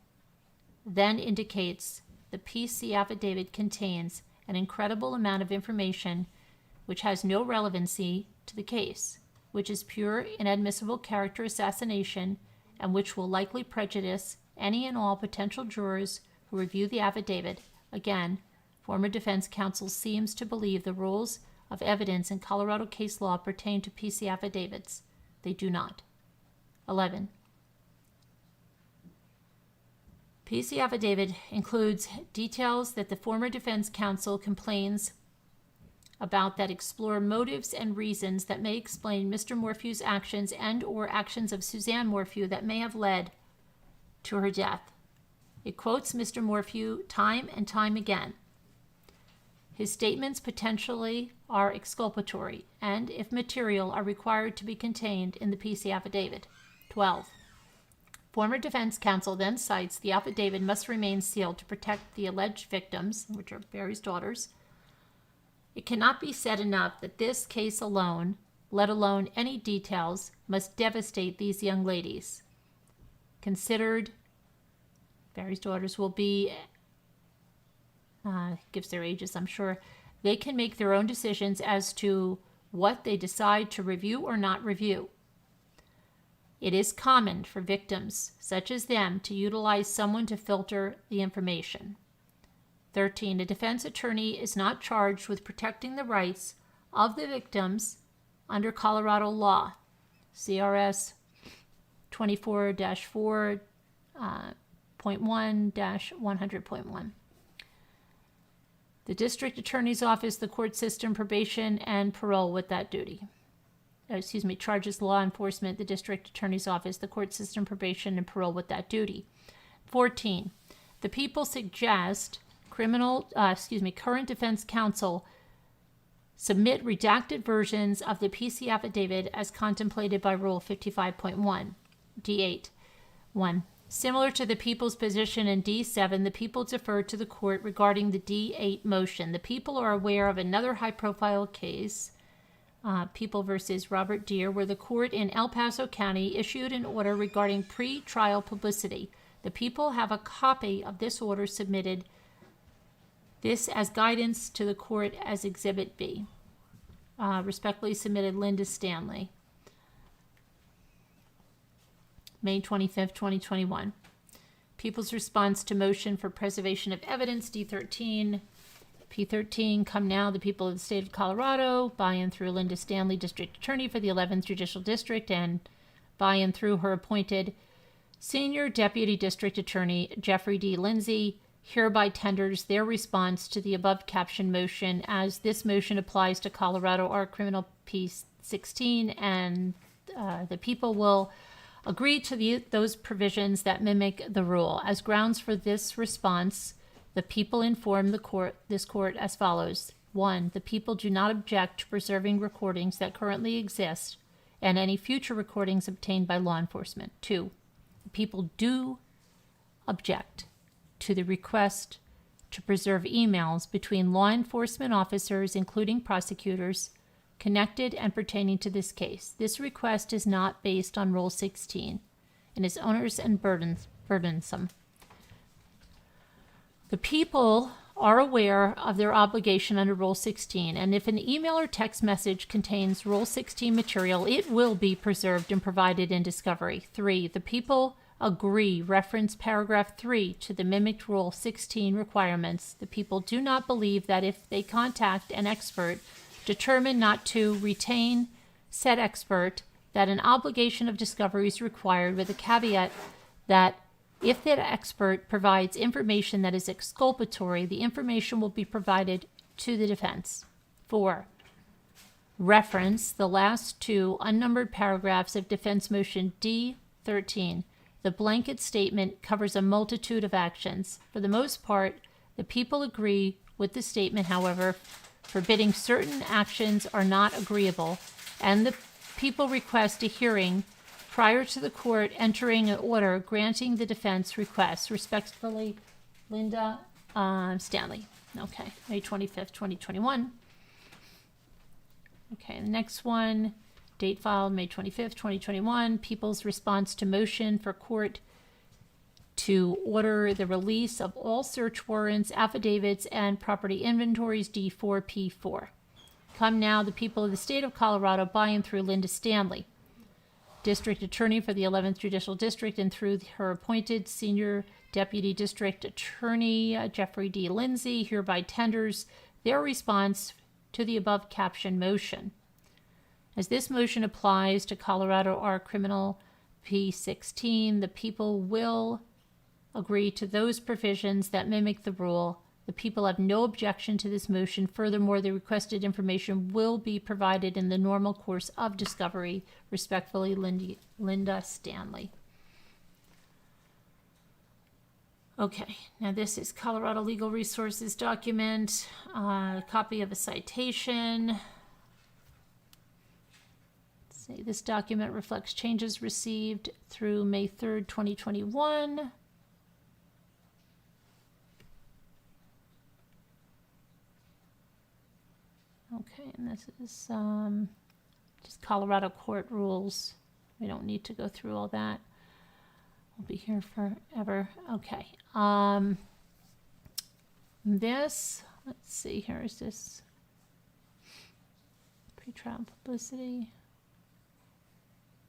then indicates the PC affidavit contains an incredible amount of information which has no relevancy to the case, which is pure inadmissible character assassination, and which will likely prejudice any and all potential jurors who review the affidavit. Again, former defense counsel seems to believe the rules of evidence in Colorado case law pertain to PC affidavits. They do not. 11. PC affidavit includes details that the former defense counsel complains about that explore motives and reasons that may explain Mr. Morphew's actions and or actions of Suzanne Morphew that may have led to her death. It quotes Mr. Morphew time and time again. His statements potentially are exculpatory and, if material, are required to be contained in the PC affidavit. 12. Former defense counsel then cites the affidavit must remain sealed to protect the alleged victims, which are Barry's daughters. It cannot be said enough that this case alone, let alone any details, must devastate these young ladies. Considered, Barry's daughters will be, gives their ages, I'm sure. They can make their own decisions as to what they decide to review or not review. It is common for victims such as them to utilize someone to filter the information. 13. A defense attorney is not charged with protecting the rights of the victims under Colorado law, CRS 24-4.1-100.1. The district attorney's office, the court system, probation, and parole with that duty. Charges law enforcement, the district attorney's office, the court system, probation, and parole with that duty. 14. The people suggest current defense counsel submit redacted versions of the PC affidavit as contemplated by Rule 55.1, D8. 1. Similar to the people's position in D7, the people defer to the court regarding the D8 motion. The people are aware of another high-profile case, People versus Robert Deere, where the court in El Paso County issued an order regarding pre-trial publicity. The people have a copy of this order submitted this as guidance to the court as Exhibit B. Respectfully submitted, Linda Stanley. May 25th, 2021. People's response to motion for preservation of evidence, D13. P13, come now, the people of the state of Colorado, by and through Linda Stanley, District Attorney for the 11th Judicial District, and by and through her appointed Senior Deputy District Attorney, Jeffrey D. Lindsay, hereby tenders their response to the above captioned motion, as this motion applies to Colorado R. Criminal P16, and the people will agree to those provisions that mimic the rule. As grounds for this response, the people inform this court as follows. 1. The people do not object to preserving recordings that currently exist and any future recordings obtained by law enforcement. 2. The people do object to the request to preserve emails between law enforcement officers, including prosecutors, connected and pertaining to this case. This request is not based on Rule 16 and is onerous and burdensome. The people are aware of their obligation under Rule 16, and if an email or text message contains Rule 16 material, it will be preserved and provided in discovery. 3. The people agree, reference paragraph 3 to the mimicked Rule 16 requirements. The people do not believe that if they contact an expert determined not to retain said expert, that an obligation of discovery is required, with a caveat that if that expert provides information that is exculpatory, the information will be provided to the defense. 4. Reference the last two unnumbered paragraphs of defense motion D13. The blanket statement covers a multitude of actions. For the most part, the people agree with the statement, however, forbidding certain actions are not agreeable, and the people request a hearing prior to the court entering an order granting the defense request. Respectfully, Linda Stanley. Okay, May 25th, 2021. Okay, the next one, date filed May 25th, 2021. People's response to motion for court to order the release of all search warrants, affidavits, and property inventories, D4P4. Come now, the people of the state of Colorado, by and through Linda Stanley, District Attorney for the 11th Judicial District, and through her appointed Senior Deputy District Attorney, Jeffrey D. Lindsay, hereby tenders their response to the above captioned motion. As this motion applies to Colorado R Criminal P16, the people will agree to those provisions that mimic the rule. The people have no objection to this motion. Furthermore, the requested information will be provided in the normal course of discovery. Respectfully, Linda Stanley. Okay, now this is Colorado Legal Resources document, copy of a citation. Let's see, this document reflects changes received through May 3rd, 2021. Okay, and this is just Colorado court rules. We don't need to go through all that. We'll be here forever. Okay. This, let's see, here is this pre-trial publicity.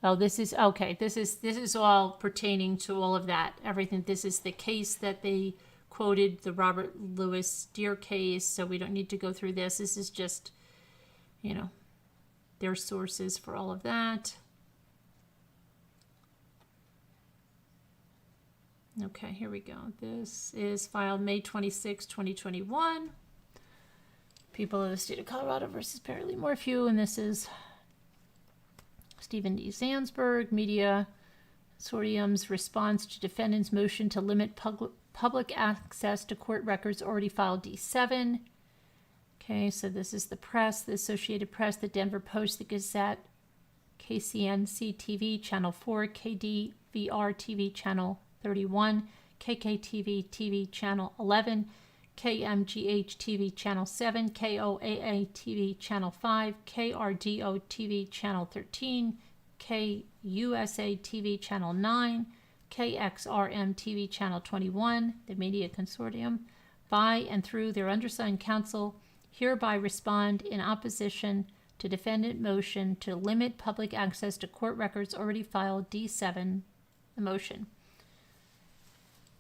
Oh, this is, okay, this is all pertaining to all of that. Everything, this is the case that they quoted, the Robert Louis Deere case, so we don't need to go through this. This is just, you know, their sources for all of that. Okay, here we go. This is filed May 26, 2021. People of the State of Colorado versus Barry Morphew, and this is Stephen D. Zandsberg, Media Consortium's response to defendant's motion to limit public access to court records already filed D7. Okay, so this is the press, the Associated Press, the Denver Post, the Gazette, KCNC TV, Channel 4, KDVR TV, Channel 31, KKTV TV Channel 11, KMGH TV Channel 7, KOAA TV Channel 5, KRDO TV Channel 13, KUSA TV Channel 9, KXRM TV Channel 21, the Media Consortium, by and through their undersigned counsel, hereby respond in opposition to defendant motion to limit public access to court records already filed D7, the motion.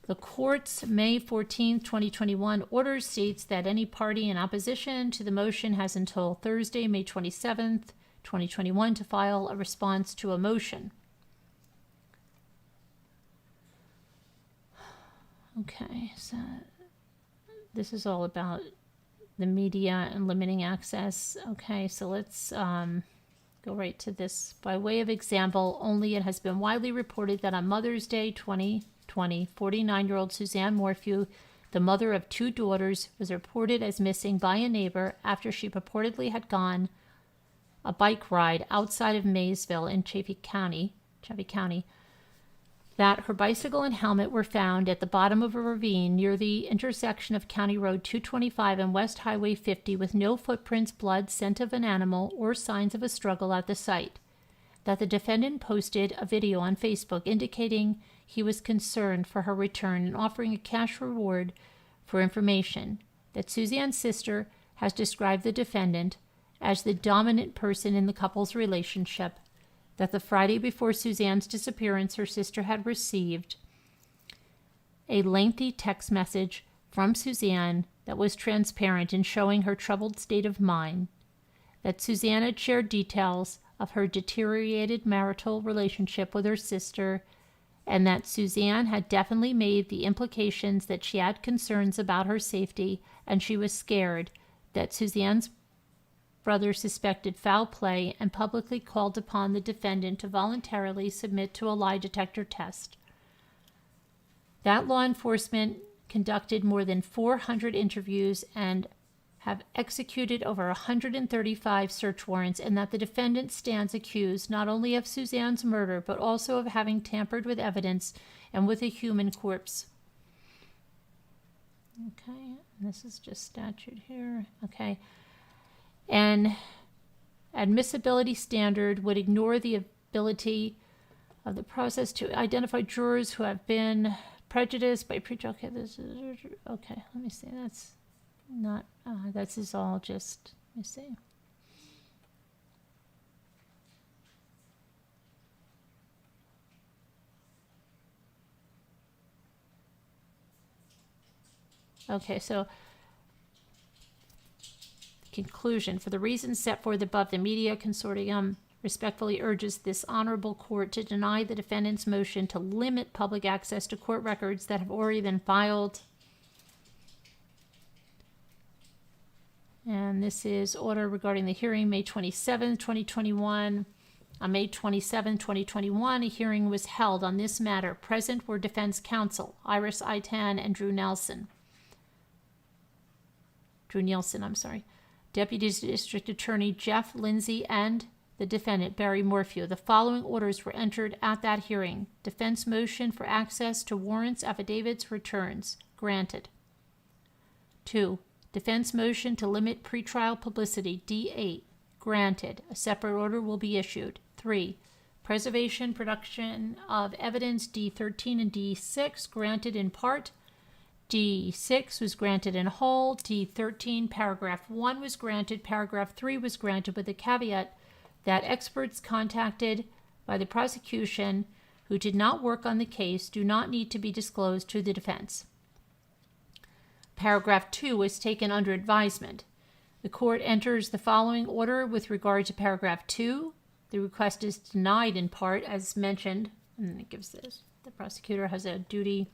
The court's May 14, 2021 order states that any party in opposition to the motion has until Thursday, May 27, 2021 to file a response to a motion. Okay, so this is all about the media and limiting access. Okay, so let's go right to this. By way of example, only it has been widely reported that on Mother's Day 2020, 49-year-old Suzanne Morphew, the mother of two daughters, was reported as missing by a neighbor after she purportedly had gone a bike ride outside of Maysville in Chaffee County, that her bicycle and helmet were found at the bottom of a ravine near the intersection of County Road 225 and West Highway 50 with no footprints, blood, scent of an animal, or signs of a struggle at the site. That the defendant posted a video on Facebook indicating he was concerned for her return and offering a cash reward for information. That Suzanne's sister has described the defendant as the dominant person in the couple's relationship. That the Friday before Suzanne's disappearance, her sister had received a lengthy text message from Suzanne that was transparent in showing her troubled state of mind. That Suzanne had shared details of her deteriorated marital relationship with her sister, and that Suzanne had definitely made the implications that she had concerns about her safety and she was scared, that Suzanne's brother suspected foul play and publicly called upon the defendant to voluntarily submit to a lie detector test. That law enforcement conducted more than 400 interviews and have executed over 135 search warrants, and that the defendant stands accused not only of Suzanne's murder, but also of having tampered with evidence and with a human corpse. Okay, this is just statute here. Okay. An admissibility standard would ignore the ability of the process to identify jurors who have been prejudiced by pretrial. Okay, okay, let me see. That's not, this is all just, let me see. Okay, so Conclusion. For the reasons set forth above, the Media Consortium respectfully urges this honorable court to deny the defendant's motion to limit public access to court records that have already been filed. And this is order regarding the hearing May 27, 2021. On May 27, 2021, a hearing was held on this matter. Present were defense counsel Iris Itan and Drew Nielsen, Deputy District Attorney Jeff Lindsay, and the defendant, Barry Morphew. The following orders were entered at that hearing. Defense motion for access to warrants, affidavits, returns. Granted. 2. Defense motion to limit pretrial publicity, D8. Granted. A separate order will be issued. 3. Preservation, production of evidence, D13 and D6. Granted in part. D6 was granted in whole. D13, paragraph 1 was granted. Paragraph 3 was granted with the caveat that experts contacted by the prosecution who did not work on the case do not need to be disclosed to the defense. Paragraph 2 was taken under advisement. The court enters the following order with regard to paragraph 2. The request is denied in part, as mentioned, and it gives this. The prosecutor has a duty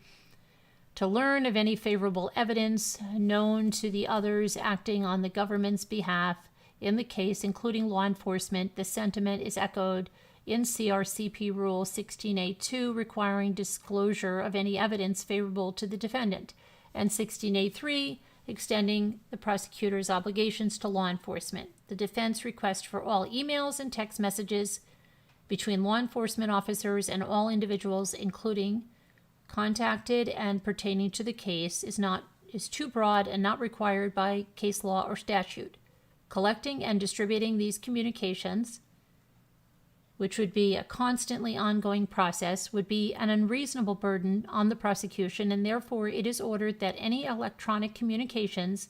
to learn of any favorable evidence known to the others acting on the government's behalf in the case, including law enforcement. The sentiment is echoed in CRCP Rule 16A2, requiring disclosure of any evidence favorable to the defendant, and 16A3, extending the prosecutor's obligations to law enforcement. The defense requests for all emails and text messages between law enforcement officers and all individuals, including contacted and pertaining to the case, is too broad and not required by case law or statute. Collecting and distributing these communications, which would be a constantly ongoing process, would be an unreasonable burden on the prosecution, and therefore it is ordered that any electronic communications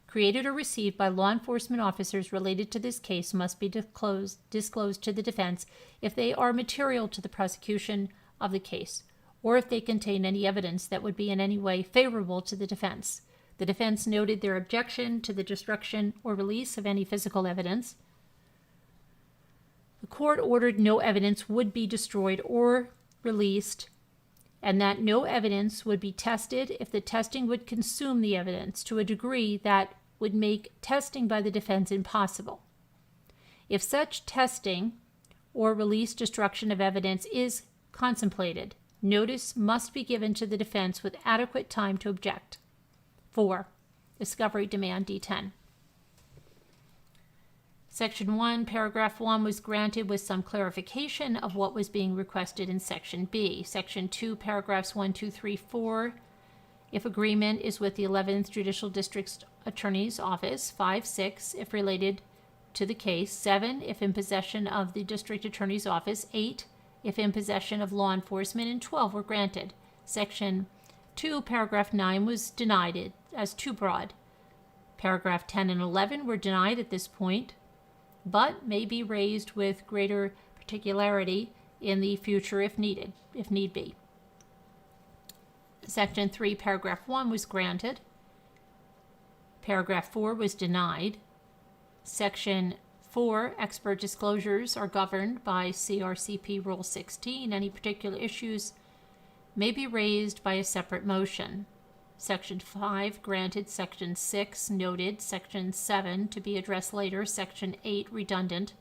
created or received by law enforcement officers related to this case must be disclosed to the defense if they are material to the prosecution of the case, or if they contain any evidence that would be in any way favorable to the defense. The defense noted their objection to the destruction or release of any physical evidence. The court ordered no evidence would be destroyed or released, and that no evidence would be tested if the testing would consume the evidence to a degree that would make testing by the defense impossible. If such testing or release destruction of evidence is contemplated, notice must be given to the defense with adequate time to object. 4. Discovery demand, D10. Section 1, paragraph 1 was granted with some clarification of what was being requested in Section B. Section 2, paragraphs 1, 2, 3, 4, if agreement is with the 11th Judicial District Attorney's Office. 5, 6, if related to the case. 7, if in possession of the District Attorney's Office. 8, if in possession of law enforcement. And 12 were granted. Section 2, paragraph 9 was denied as too broad. Paragraph 10 and 11 were denied at this point, but may be raised with greater particularity in the future if need be. Section 3, paragraph 1 was granted. Paragraph 4 was denied. Section 4, expert disclosures are governed by CRCP Rule 16. Any particular issues may be raised by a separate motion. Section 5, granted. Section 6, noted. Section 7, to be addressed later. Section 8, redundant.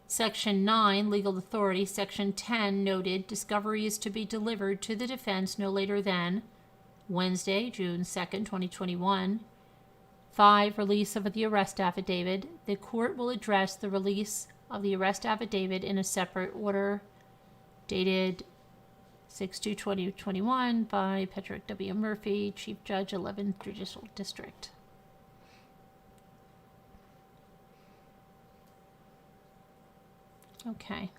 Section 9, legal authority. Section 10, noted. Discovery is to be delivered to the defense no later than Wednesday, June 2nd, 2021. 5, release of the arrest affidavit. The court will address the release of the arrest affidavit in a separate order dated 6/2/2021 by Patrick W. Murphy, Chief Judge, 11th Judicial District. Okay,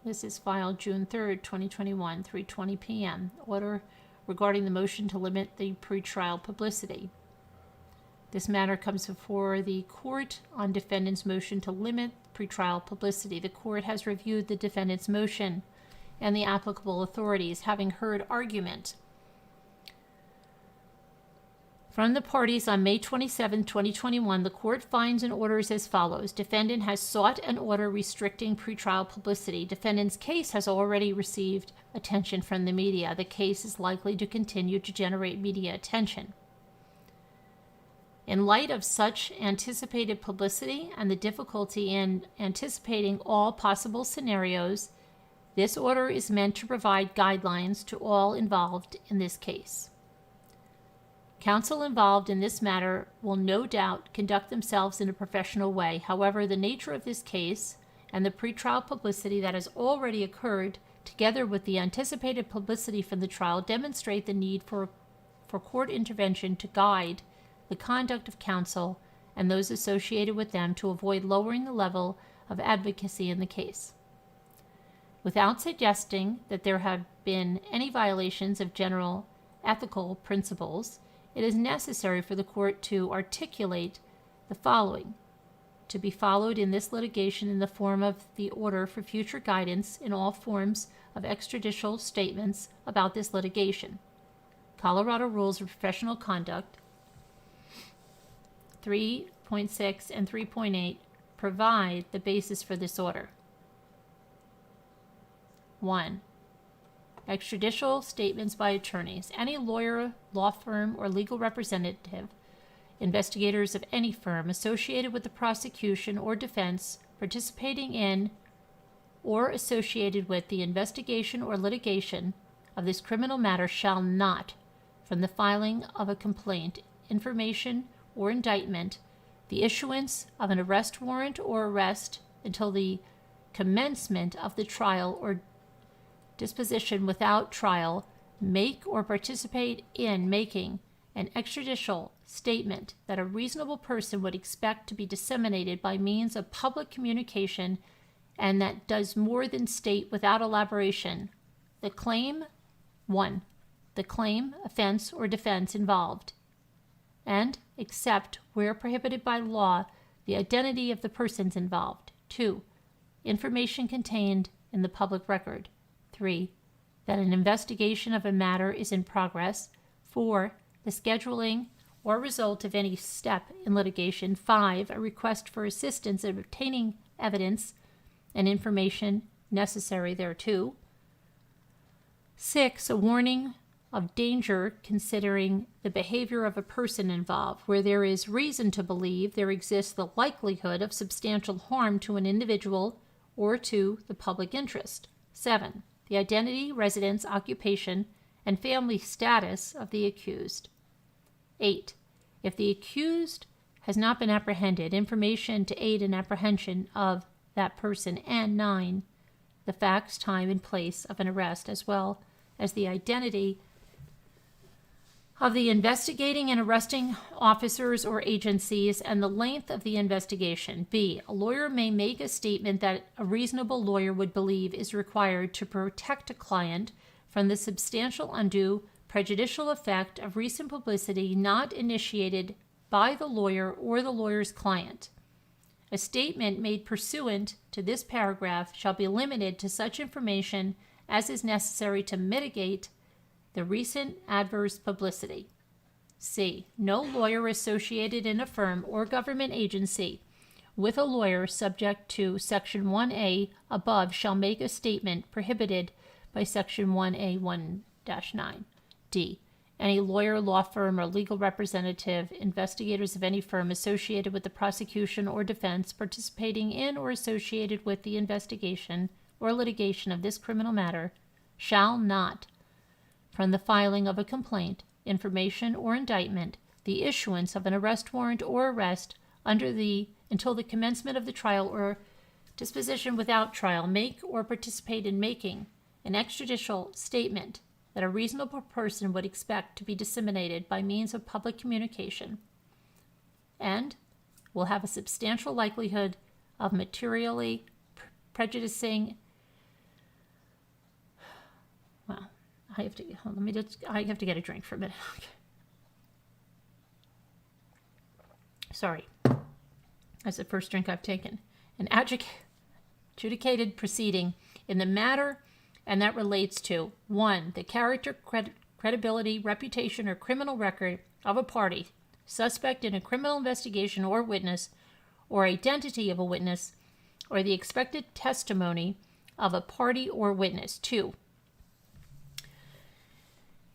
this is filed June 3rd, 2021, 3:20 p.m. Order regarding the motion to limit the pretrial publicity. This matter comes before the court on defendant's motion to limit pretrial publicity. The court has reviewed the defendant's motion and the applicable authorities, having heard argument From the parties on May 27, 2021, the court finds and orders as follows. Defendant has sought an order restricting pretrial publicity. Defendant's case has already received attention from the media. The case is likely to continue to generate media attention. In light of such anticipated publicity and the difficulty in anticipating all possible scenarios, this order is meant to provide guidelines to all involved in this case. Counsel involved in this matter will no doubt conduct themselves in a professional way. However, the nature of this case and the pretrial publicity that has already occurred, together with the anticipated publicity from the trial, demonstrate the need for court intervention to guide the conduct of counsel and those associated with them to avoid lowering the level of advocacy in the case. Without suggesting that there have been any violations of general ethical principles, it is necessary for the court to articulate the following to be followed in this litigation in the form of the order for future guidance in all forms of extrajudicial statements about this litigation. Colorado Rules of Professional Conduct 3.6 and 3.8 provide the basis for this order. 1. Extrajudicial statements by attorneys. Any lawyer, law firm, or legal representative, investigators of any firm associated with the prosecution or defense, participating in or associated with the investigation or litigation of this criminal matter shall not, from the filing of a complaint, information, or indictment, the issuance of an arrest warrant or arrest until the commencement of the trial or disposition without trial, make or participate in making an extrajudicial statement that a reasonable person would expect to be disseminated by means of public communication and that does more than state without elaboration the claim, 1, the claim, offense, or defense involved, and except where prohibited by law, the identity of the persons involved. 2, information contained in the public record. 3, that an investigation of a matter is in progress. 4, the scheduling or result of any step in litigation. 5, a request for assistance in obtaining evidence and information necessary thereto. 6, a warning of danger considering the behavior of a person involved, where there is reason to believe there exists the likelihood of substantial harm to an individual or to the public interest. 7, the identity, residence, occupation, and family status of the accused. 8, if the accused has not been apprehended, information to aid in apprehension of that person. And 9, the facts, time, and place of an arrest, as well as the identity of the investigating and arresting officers or agencies and the length of the investigation. B, a lawyer may make a statement that a reasonable lawyer would believe is required to protect a client from the substantial undue prejudicial effect of recent publicity not initiated by the lawyer or the lawyer's client. A statement made pursuant to this paragraph shall be limited to such information as is necessary to mitigate the recent adverse publicity. C, no lawyer associated in a firm or government agency with a lawyer subject to Section 1A above shall make a statement prohibited by Section 1A 1-9. D, any lawyer, law firm, or legal representative, investigators of any firm associated with the prosecution or defense, participating in or associated with the investigation or litigation of this criminal matter, shall not, from the filing of a complaint, information, or indictment, the issuance of an arrest warrant or arrest until the commencement of the trial or disposition without trial, make or participate in making an extrajudicial statement that a reasonable person would expect to be disseminated by means of public communication and will have a substantial likelihood of materially prejudicing. Well, I have to get a drink for a minute. Sorry. That's the first drink I've taken. An adjudicated proceeding in the matter, and that relates to 1, the character, credibility, reputation, or criminal record of a party, suspect in a criminal investigation or witness, or identity of a witness, or the expected testimony of a party or witness. 2.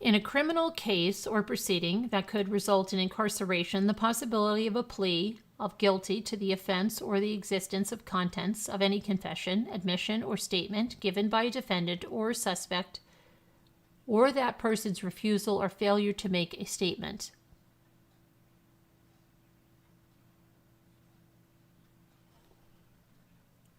In a criminal case or proceeding that could result in incarceration, the possibility of a plea of guilty to the offense or the existence of contents of any confession, admission, or statement given by a defendant or suspect, or that person's refusal or failure to make a statement.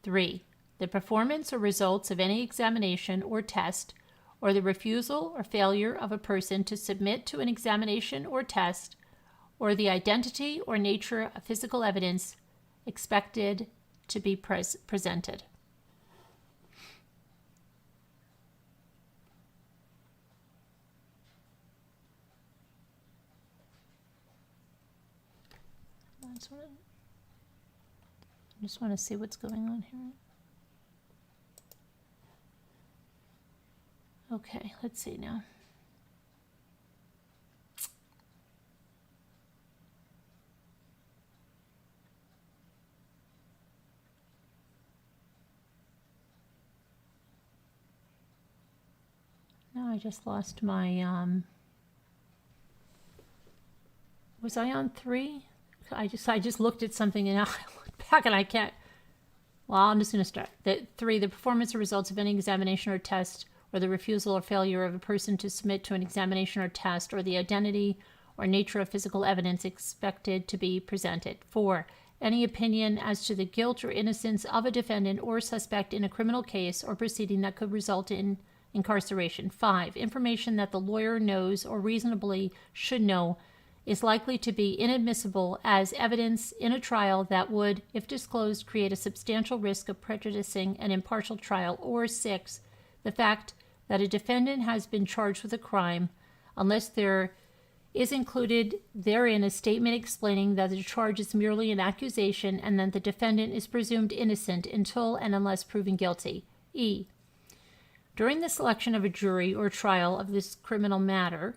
Three, the performance or results of any examination or test, or the refusal or failure of a person to submit to an examination or test, or the identity or nature of physical evidence expected to be presented. I just want to see what's going on here. Okay, let's see now. Now I just lost my, was I on 3? I just looked at something and I looked back and I can't. Well, I'm just going to start. 3, the performance or results of any examination or test, or the refusal or failure of a person to submit to an examination or test, or the identity or nature of physical evidence expected to be presented. 4, any opinion as to the guilt or innocence of a defendant or suspect in a criminal case or proceeding that could result in incarceration. 5, information that the lawyer knows or reasonably should know is likely to be inadmissible as evidence in a trial that would, if disclosed, create a substantial risk of prejudicing an impartial trial. Or 6, the fact that a defendant has been charged with a crime, unless there is included therein a statement explaining that the charge is merely an accusation and that the defendant is presumed innocent until and unless proven guilty. E, during the selection of a jury or trial of this criminal matter,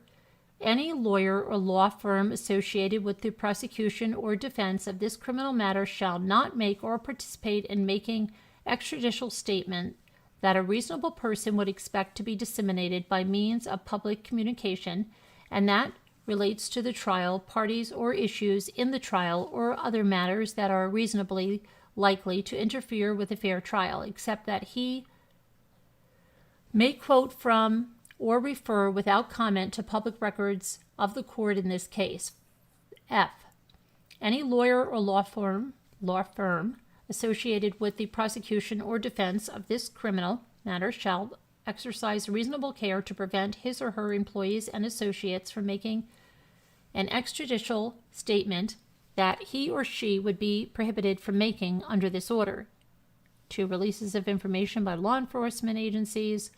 any lawyer or law firm associated with the prosecution or defense of this criminal matter shall not make or participate in making extrajudicial statement that a reasonable person would expect to be disseminated by means of public communication, and that relates to the trial, parties, or issues in the trial, or other matters that are reasonably likely to interfere with a fair trial, except that he may quote from or refer without comment to public records of the court in this case. F, any lawyer or law firm associated with the prosecution or defense of this criminal matter shall exercise reasonable care to prevent his or her employees and associates from making an extrajudicial statement that he or she would be prohibited from making under this order. 2, releases of information by law enforcement agencies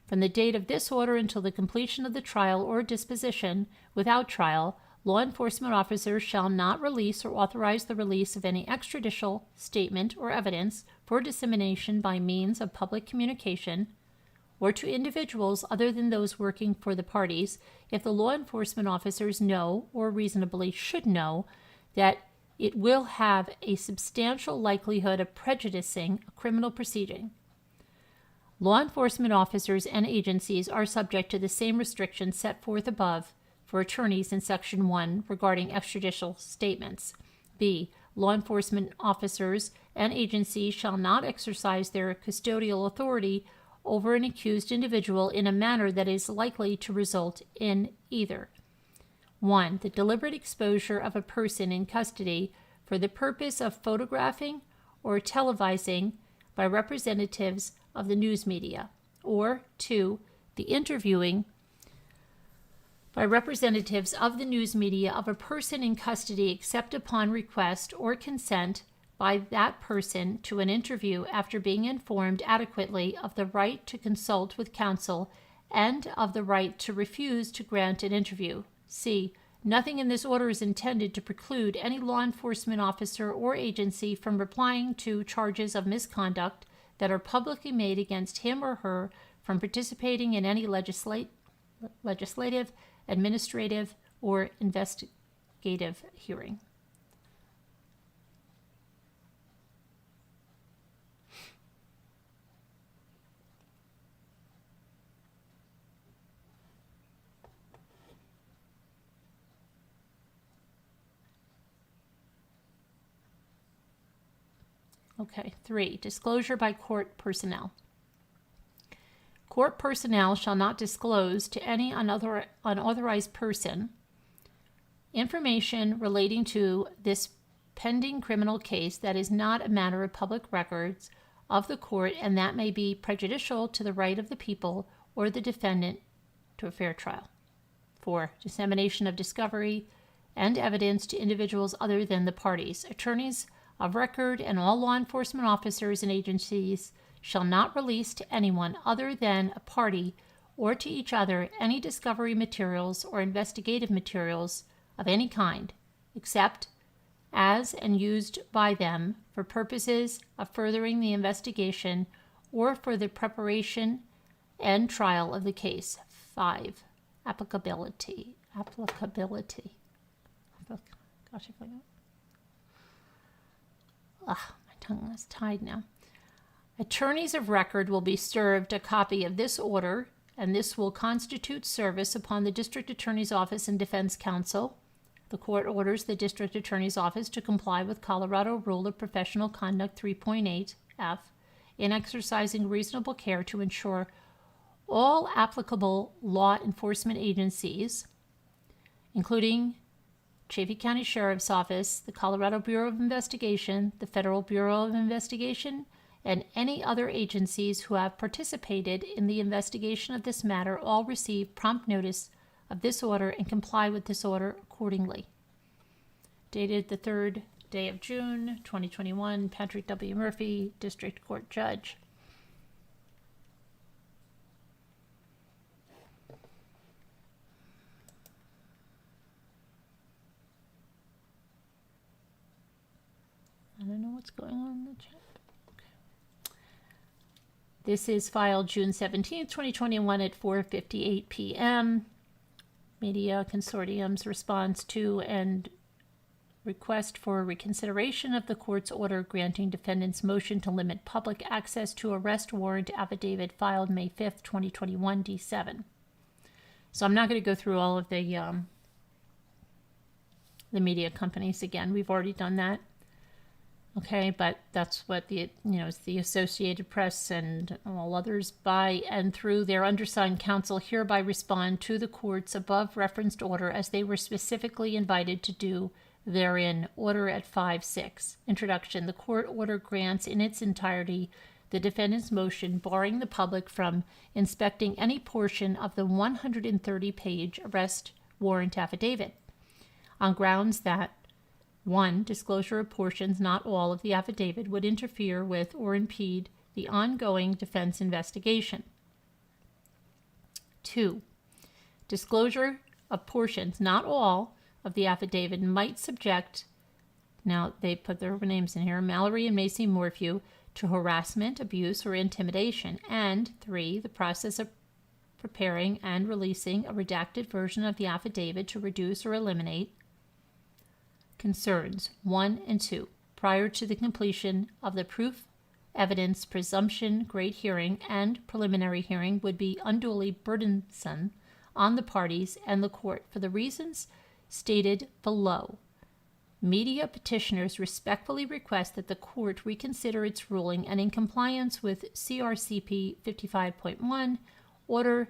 from the date of this order until the completion of the trial or disposition without trial, law enforcement officers shall not release or authorize the release of any extrajudicial statement or evidence for dissemination by means of public communication or to individuals other than those working for the parties if the law enforcement officers know or reasonably should know that it will have a substantial likelihood of prejudicing a criminal proceeding. Law enforcement officers and agencies are subject to the same restrictions set forth above for attorneys in Section 1 regarding extrajudicial statements. B, law enforcement officers and agencies shall not exercise their custodial authority over an accused individual in a manner that is likely to result in either 1, the deliberate exposure of a person in custody for the purpose of photographing or televising by representatives of the news media, or 2, the interviewing by representatives of the news media of a person in custody except upon request or consent by that person to an interview after being informed adequately of the right to consult with counsel and of the right to refuse to grant an interview. C, nothing in this order is intended to preclude any law enforcement officer or agency from replying to charges of misconduct that are publicly made against him or her from participating in any legislative legislative, administrative, or investigative hearing. Okay, 3, disclosure by court personnel. Court personnel shall not disclose to any unauthorized person information relating to this pending criminal case that is not a matter of public records of the court and that may be prejudicial to the right of the people or the defendant to a fair trial. 4, dissemination of discovery and evidence to individuals other than the parties. Attorneys of record and all law enforcement officers and agencies shall not release to anyone other than a party or to each other any discovery materials or investigative materials of any kind, except as and used by them for purposes of furthering the investigation or for the preparation and trial of the case. 5, applicability. Gosh, I forgot. My tongue is tied now. Attorneys of record will be served a copy of this order, and this will constitute service upon the District Attorney's Office and Defense Counsel. The court orders the District Attorney's Office to comply with Colorado Rule of Professional Conduct 3.8F in exercising reasonable care to ensure all applicable law enforcement agencies, including Chaffee County Sheriff's Office, the Colorado Bureau of Investigation, the Federal Bureau of Investigation, and any other agencies who have participated in the investigation of this matter all receive prompt notice of this order and comply with this order accordingly. Dated the 3rd day of June, 2021, Patrick W. Murphy, District Court Judge. I don't know what's going on in the chat. Okay. This is filed June 17th, 2021 at 4:58 p.m. Media Consortium's response to and request for reconsideration of the court's order granting defendant's motion to limit public access to arrest warrant affidavit filed May 5th, 2021, D7. So I'm not going to go through all of the media companies again. We've already done that. Okay, but that's what the Associated Press and all others by and through their undersigned counsel hereby respond to the court's above referenced order as they were specifically invited to do therein. Order at 5-6. Introduction. The court order grants in its entirety the defendant's motion, barring the public from inspecting any portion of the 130-page arrest warrant affidavit, on grounds that 1. Disclosure of portions, not all, of the affidavit would interfere with or impede the ongoing defense investigation. 2. Disclosure of portions, not all, of the affidavit might subject, now they put their names in here, Mallory and Macy Morphew, to harassment, abuse, or intimidation. And 3. The process of preparing and releasing a redacted version of the affidavit to reduce or eliminate concerns 1 and 2 prior to the completion of the proof, evidence, presumption, grade hearing, and preliminary hearing would be unduly burdensome on the parties and the court for the reasons stated below. Media petitioners respectfully request that the court reconsider its ruling and in compliance with CRCP 55.1 order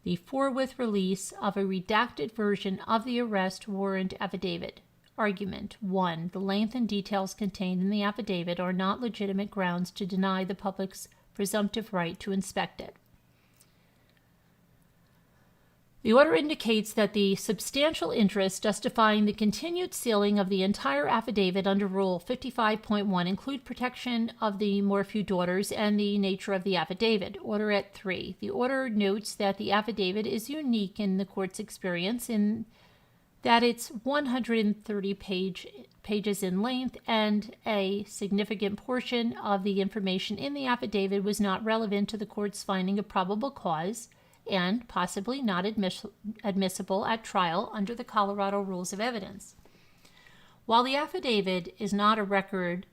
the forthwith release of a redacted version of the arrest warrant affidavit. Argument 1. The length and details contained in the affidavit are not legitimate grounds to deny the public's presumptive right to inspect it. The order indicates that the substantial interest justifying the continued sealing of the entire affidavit under Rule 55.1 include protection of the Morphew daughters and the nature of the affidavit. Order at 3. The order notes that the affidavit is unique in the court's experience in that it's 130 pages in length and a significant portion of the information in the affidavit was not relevant to the court's finding of probable cause and possibly not admissible at trial under the Colorado Rules of Evidence. While the affidavit is not a record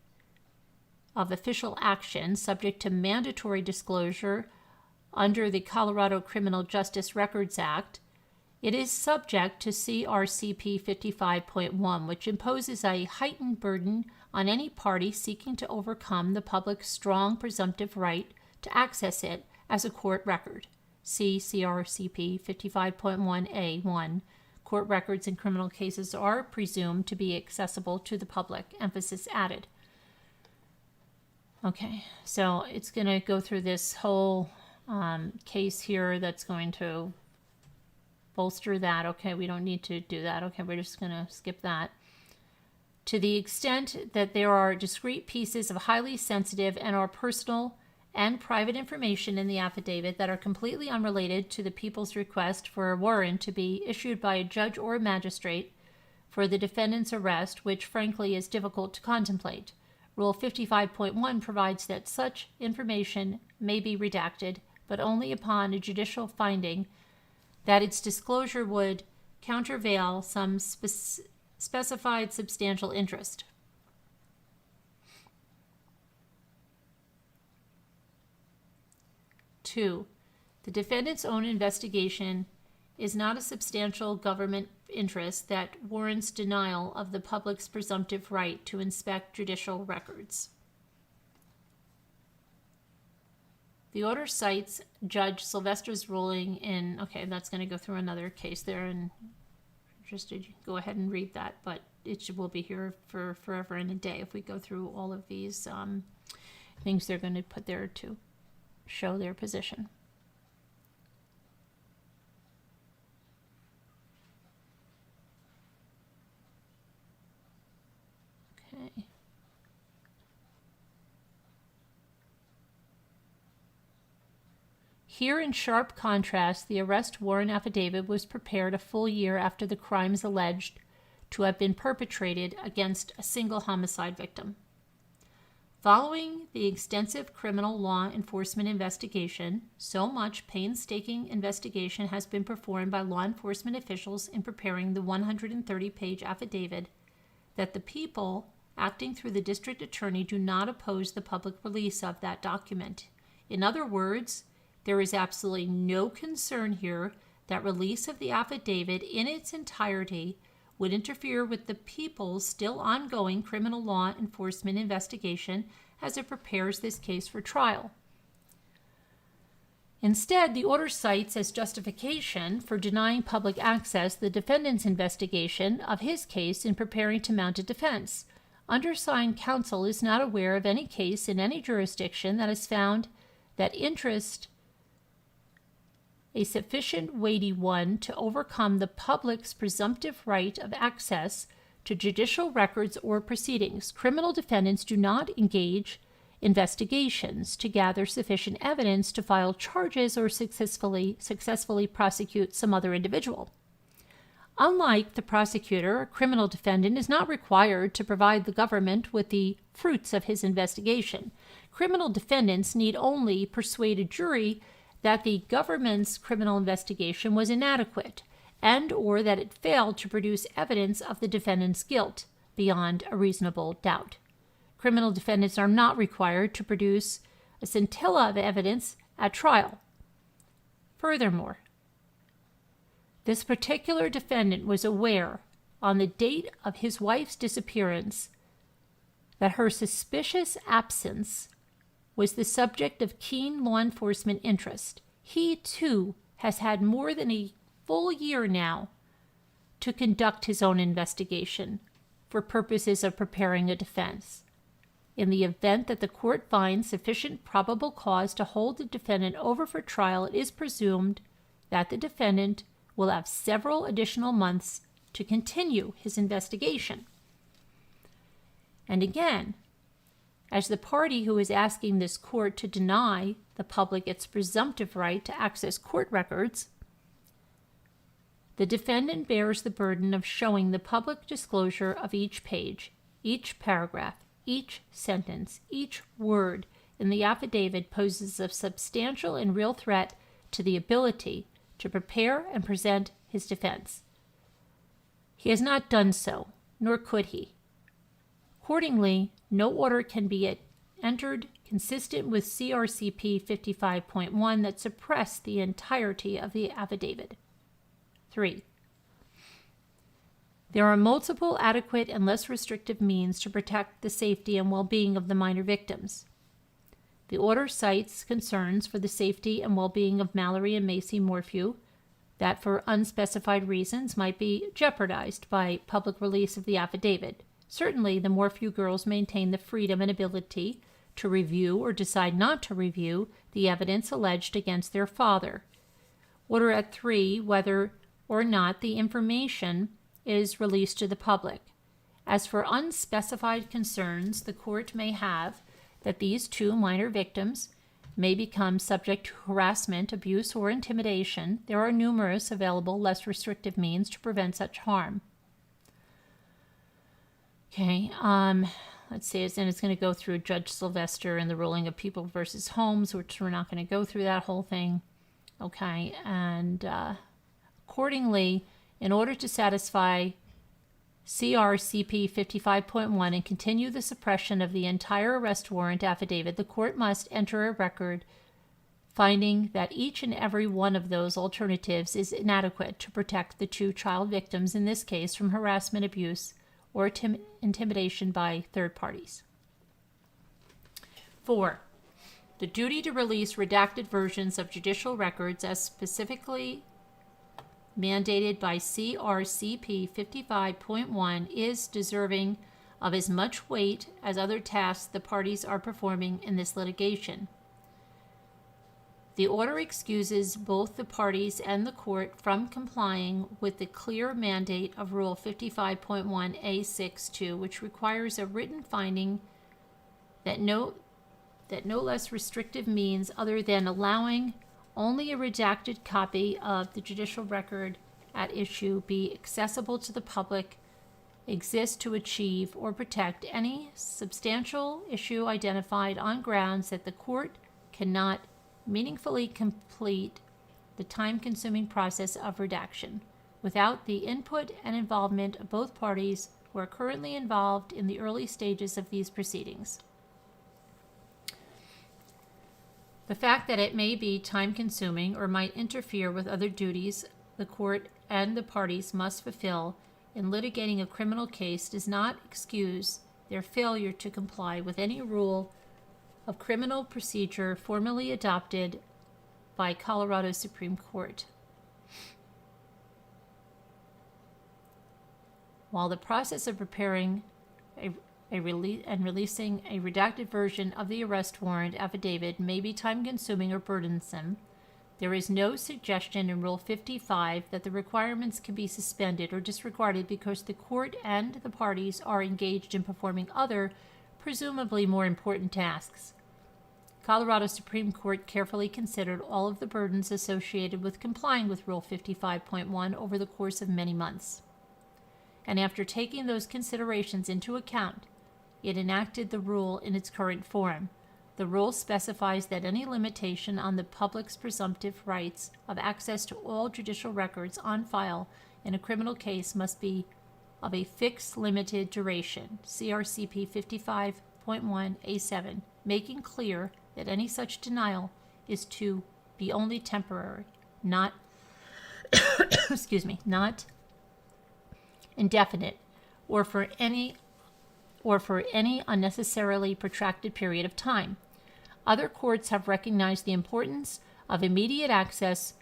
of official action subject to mandatory disclosure under the Colorado Criminal Justice Records Act, it is subject to CRCP 55.1, which imposes a heightened burden on any party seeking to overcome the public's strong presumptive right to access it as a court record. See CRCP 55.1A1. Court records in criminal cases are presumed to be accessible to the public. Emphasis added. Okay, so it's going to go through this whole case here that's going to bolster that. Okay, we don't need to do that. Okay, we're just going to skip that. To the extent that there are discrete pieces of highly sensitive and or personal and private information in the affidavit that are completely unrelated to the people's request for a warrant to be issued by a judge or a magistrate for the defendant's arrest, which frankly is difficult to contemplate. Rule 55.1 provides that such information may be redacted, but only upon a judicial finding that its disclosure would countervail some specified substantial interest. Two, the defendant's own investigation is not a substantial government interest that warrants denial of the public's presumptive right to inspect judicial records. The order cites Judge Sylvester's ruling in, okay, that's going to go through another case there, and just go ahead and read that, but it will be here for forever and a day if we go through all of these things they're going to put there to show their position. Okay. Here, in sharp contrast, the arrest warrant affidavit was prepared a full year after the crimes alleged to have been perpetrated against a single homicide victim. Following the extensive criminal law enforcement investigation, so much painstaking investigation has been performed by law enforcement officials in preparing the 130-page affidavit that the people acting through the district attorney do not oppose the public release of that document. In other words, there is absolutely no concern here that release of the affidavit in its entirety would interfere with the people's still ongoing criminal law enforcement investigation as it prepares this case for trial. Instead, the order cites as justification for denying public access the defendant's investigation of his case in preparing to mount a defense. Undersigned counsel is not aware of any case in any jurisdiction that has found that interest a sufficient weighty one to overcome the public's presumptive right of access to judicial records or proceedings. Criminal defendants do not engage investigations to gather sufficient evidence to file charges or successfully prosecute some other individual. Unlike the prosecutor, a criminal defendant is not required to provide the government with the fruits of his investigation. Criminal defendants need only persuade a jury that the government's criminal investigation was inadequate and or that it failed to produce evidence of the defendant's guilt beyond a reasonable doubt. Criminal defendants are not required to produce a scintilla of evidence at trial. Furthermore, this particular defendant was aware on the date of his wife's disappearance that her suspicious absence was the subject of keen law enforcement interest. He, too, has had more than a full year now to conduct his own investigation for purposes of preparing a defense. In the event that the court finds sufficient probable cause to hold the defendant over for trial, it is presumed that the defendant will have several additional months to continue his investigation. And again, as the party who is asking this court to deny the public its presumptive right to access court records, the defendant bears the burden of showing the public disclosure of each page, each paragraph, each sentence, each word in the affidavit poses a substantial and real threat to the ability to prepare and present his defense. He has not done so, nor could he. Accordingly, no order can be entered consistent with CRCP 55.1 that suppress the entirety of the affidavit. 3. There are multiple adequate and less restrictive means to protect the safety and well-being of the minor victims. The order cites concerns for the safety and well-being of Mallory and Macy Morphew that for unspecified reasons might be jeopardized by public release of the affidavit. Certainly, the Morphew girls maintain the freedom and ability to review or decide not to review the evidence alleged against their father. Order at 3, whether or not the information is released to the public. As for unspecified concerns the court may have that these two minor victims may become subject to harassment, abuse, or intimidation, there are numerous available less restrictive means to prevent such harm. Okay, let's see, and it's going to go through Judge Sylvester and the ruling of People versus Holmes, which we're not going to go through that whole thing. Okay, and accordingly, in order to satisfy CRCP 55.1 and continue the suppression of the entire arrest warrant affidavit, the court must enter a record finding that each and every one of those alternatives is inadequate to protect the two child victims, in this case, from harassment, abuse, or intimidation by third parties. 4. The duty to release redacted versions of judicial records as specifically mandated by CRCP 55.1 is deserving of as much weight as other tasks the parties are performing in this litigation. The order excuses both the parties and the court from complying with the clear mandate of Rule 55.1A62, which requires a written finding that no less restrictive means other than allowing only a redacted copy of the judicial record at issue be accessible to the public exist to achieve or protect any substantial issue identified on grounds that the court cannot meaningfully complete the time-consuming process of redaction without the input and involvement of both parties who are currently involved in the early stages of these proceedings. The fact that it may be time-consuming or might interfere with other duties the court and the parties must fulfill in litigating a criminal case does not excuse their failure to comply with any rule of criminal procedure formally adopted by Colorado Supreme Court. While the process of preparing and releasing a redacted version of the arrest warrant affidavit may be time-consuming or burdensome, there is no suggestion in Rule 55 that the requirements can be suspended or disregarded because the court and the parties are engaged in performing other, presumably more important tasks. Colorado Supreme Court carefully considered all of the burdens associated with complying with Rule 55.1 over the course of many months. And after taking those considerations into account, it enacted the rule in its current form. The rule specifies that any limitation on the public's presumptive rights of access to all judicial records on file in a criminal case must be of a fixed limited duration, CRCP 55.1A7, making clear that any such denial is to be only temporary, not not indefinite, or for any unnecessarily protracted period of time. Other courts have recognized the importance of immediate access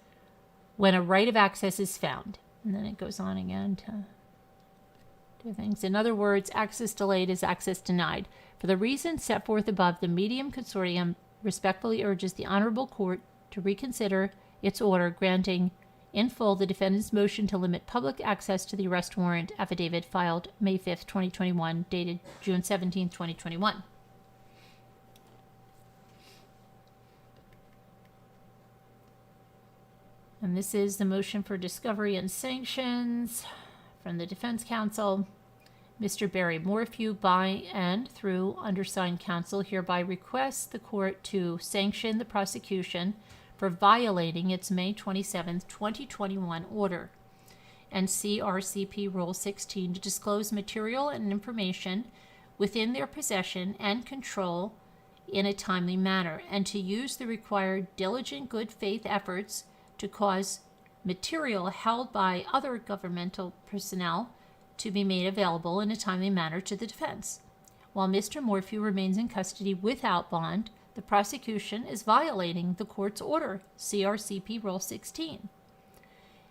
when a right of access is found. And then it goes on again to do things. In other words, access delayed is access denied. For the reasons set forth above, the Medium Consortium respectfully urges the Honorable Court to reconsider its order granting in full the defendant's motion to limit public access to the arrest warrant affidavit filed May 5, 2021, dated June 17, 2021. And this is the motion for discovery and sanctions from the defense counsel. Mr. Barry Morphew, by and through undersigned counsel, hereby requests the court to sanction the prosecution for violating its May 27, 2021 order, and CRCP Rule 16 to disclose material and information within their possession and control in a timely manner, and to use the required diligent good faith efforts to cause material held by other governmental personnel to be made available in a timely manner to the defense. While Mr. Morphew remains in custody without bond, the prosecution is violating the court's order, CRCP Rule 16,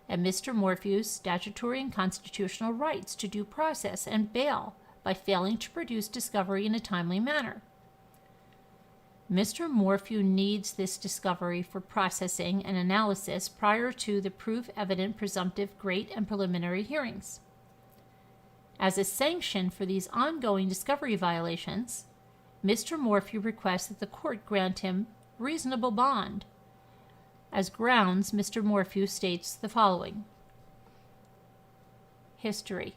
and Mr. Morphew's statutory and constitutional rights to due process and bail by failing to produce discovery in a timely manner. Mr. Morphew needs this discovery for processing and analysis prior to the proof evident presumptive great and preliminary hearings. As a sanction for these ongoing discovery violations, Mr. Morphew requests that the court grant him reasonable bond. As grounds, Mr. Morphew states the following. History.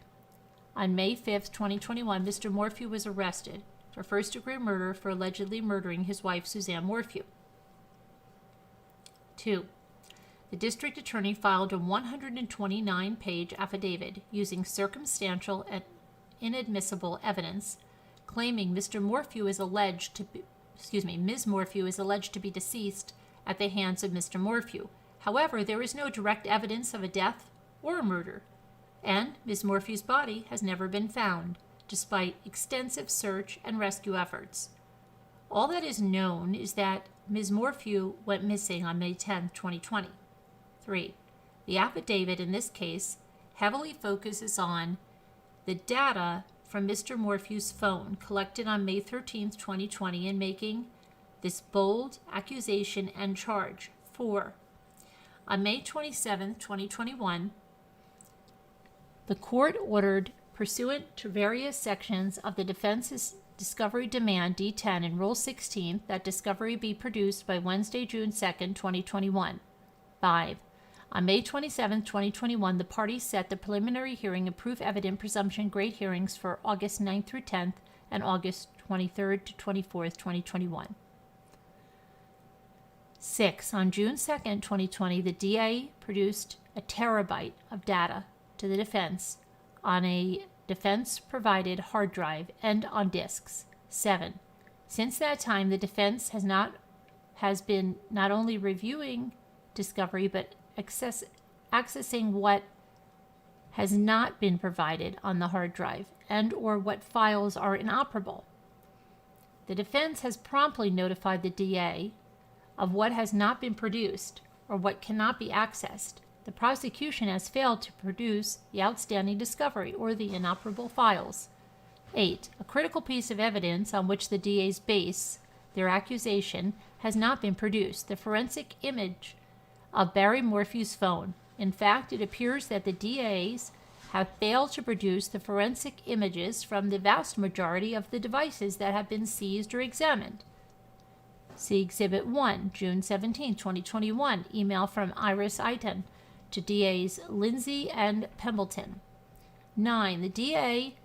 On May 5, 2021, Mr. Morphew was arrested for first-degree murder for allegedly murdering his wife, Suzanne Morphew. 2. The district attorney filed a 129-page affidavit using circumstantial and inadmissible evidence, claiming Ms. Morphew is alleged to be deceased at the hands of Mr. Morphew. However, there is no direct evidence of a death or a murder, and Ms. Morphew's body has never been found, despite extensive search and rescue efforts. All that is known is that Ms. Morphew went missing on May 10, 2020. 3. The affidavit in this case heavily focuses on the data from Mr. Morphew's phone collected on May 13, 2020, in making this bold accusation and charge. 4. On May 27, 2021, the court ordered, pursuant to various sections of the defense's discovery demand D10 and Rule 16, that discovery be produced by Wednesday, June 2, 2021. 5. On May 27, 2021, the parties set the preliminary hearing and proof evident presumption great hearings for August 9 through 10th and August 23rd to 24th, 2021. 6. On June 2nd, 2020, the DA produced a terabyte of data to the defense on a defense-provided hard drive and on disks. 7. Since that time, the defense has been not only reviewing discovery but accessing what has not been provided on the hard drive and or what files are inoperable. The defense has promptly notified the DA of what has not been produced or what cannot be accessed. The prosecution has failed to produce the outstanding discovery or the inoperable files. 8. A critical piece of evidence on which the DAs base their accusation has not been produced: the forensic image of Barry Morphew's phone. In fact, it appears that the DAs have failed to produce the forensic images from the vast majority of the devices that have been seized or examined. See Exhibit 1, June 17, 2021, email from Iris Eitan to DAs Lindsay and Pembleton. 9. The DA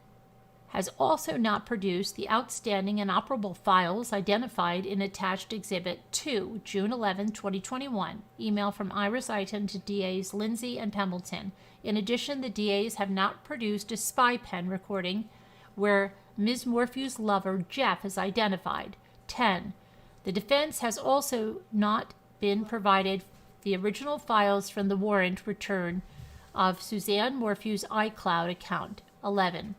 has also not produced the outstanding and operable files identified in attached Exhibit 2, June 11, 2021, email from Iris Eitan to DAs Lindsay and Pembleton. In addition, the DAs have not produced a spy pen recording where Ms. Morphew's lover, Jeff, is identified. 10. The defense has also not been provided the original files from the warrant return of Suzanne Morphew's iCloud account. 11.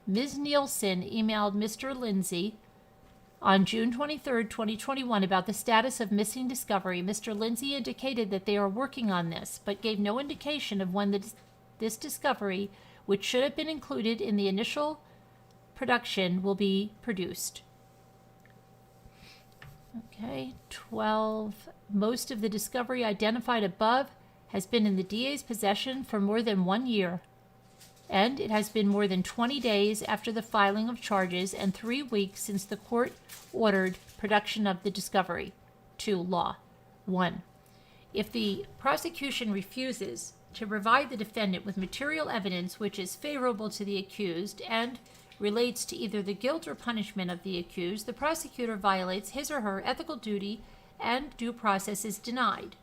Ms. Nielsen emailed Mr. Lindsay on June 23, 2021 about the status of missing discovery. Mr. Lindsay indicated that they are working on this, but gave no indication of when this discovery, which should have been included in the initial production, will be produced. Okay, 12. Most of the discovery identified above has been in the DA's possession for more than 1 year, and it has been more than 20 days after the filing of charges and 3 weeks since the court ordered production of the discovery. 2. Law. 1. If the prosecution refuses to provide the defendant with material evidence which is favorable to the accused and relates to either the guilt or punishment of the accused, the prosecutor violates his or her ethical duty and due process is denied.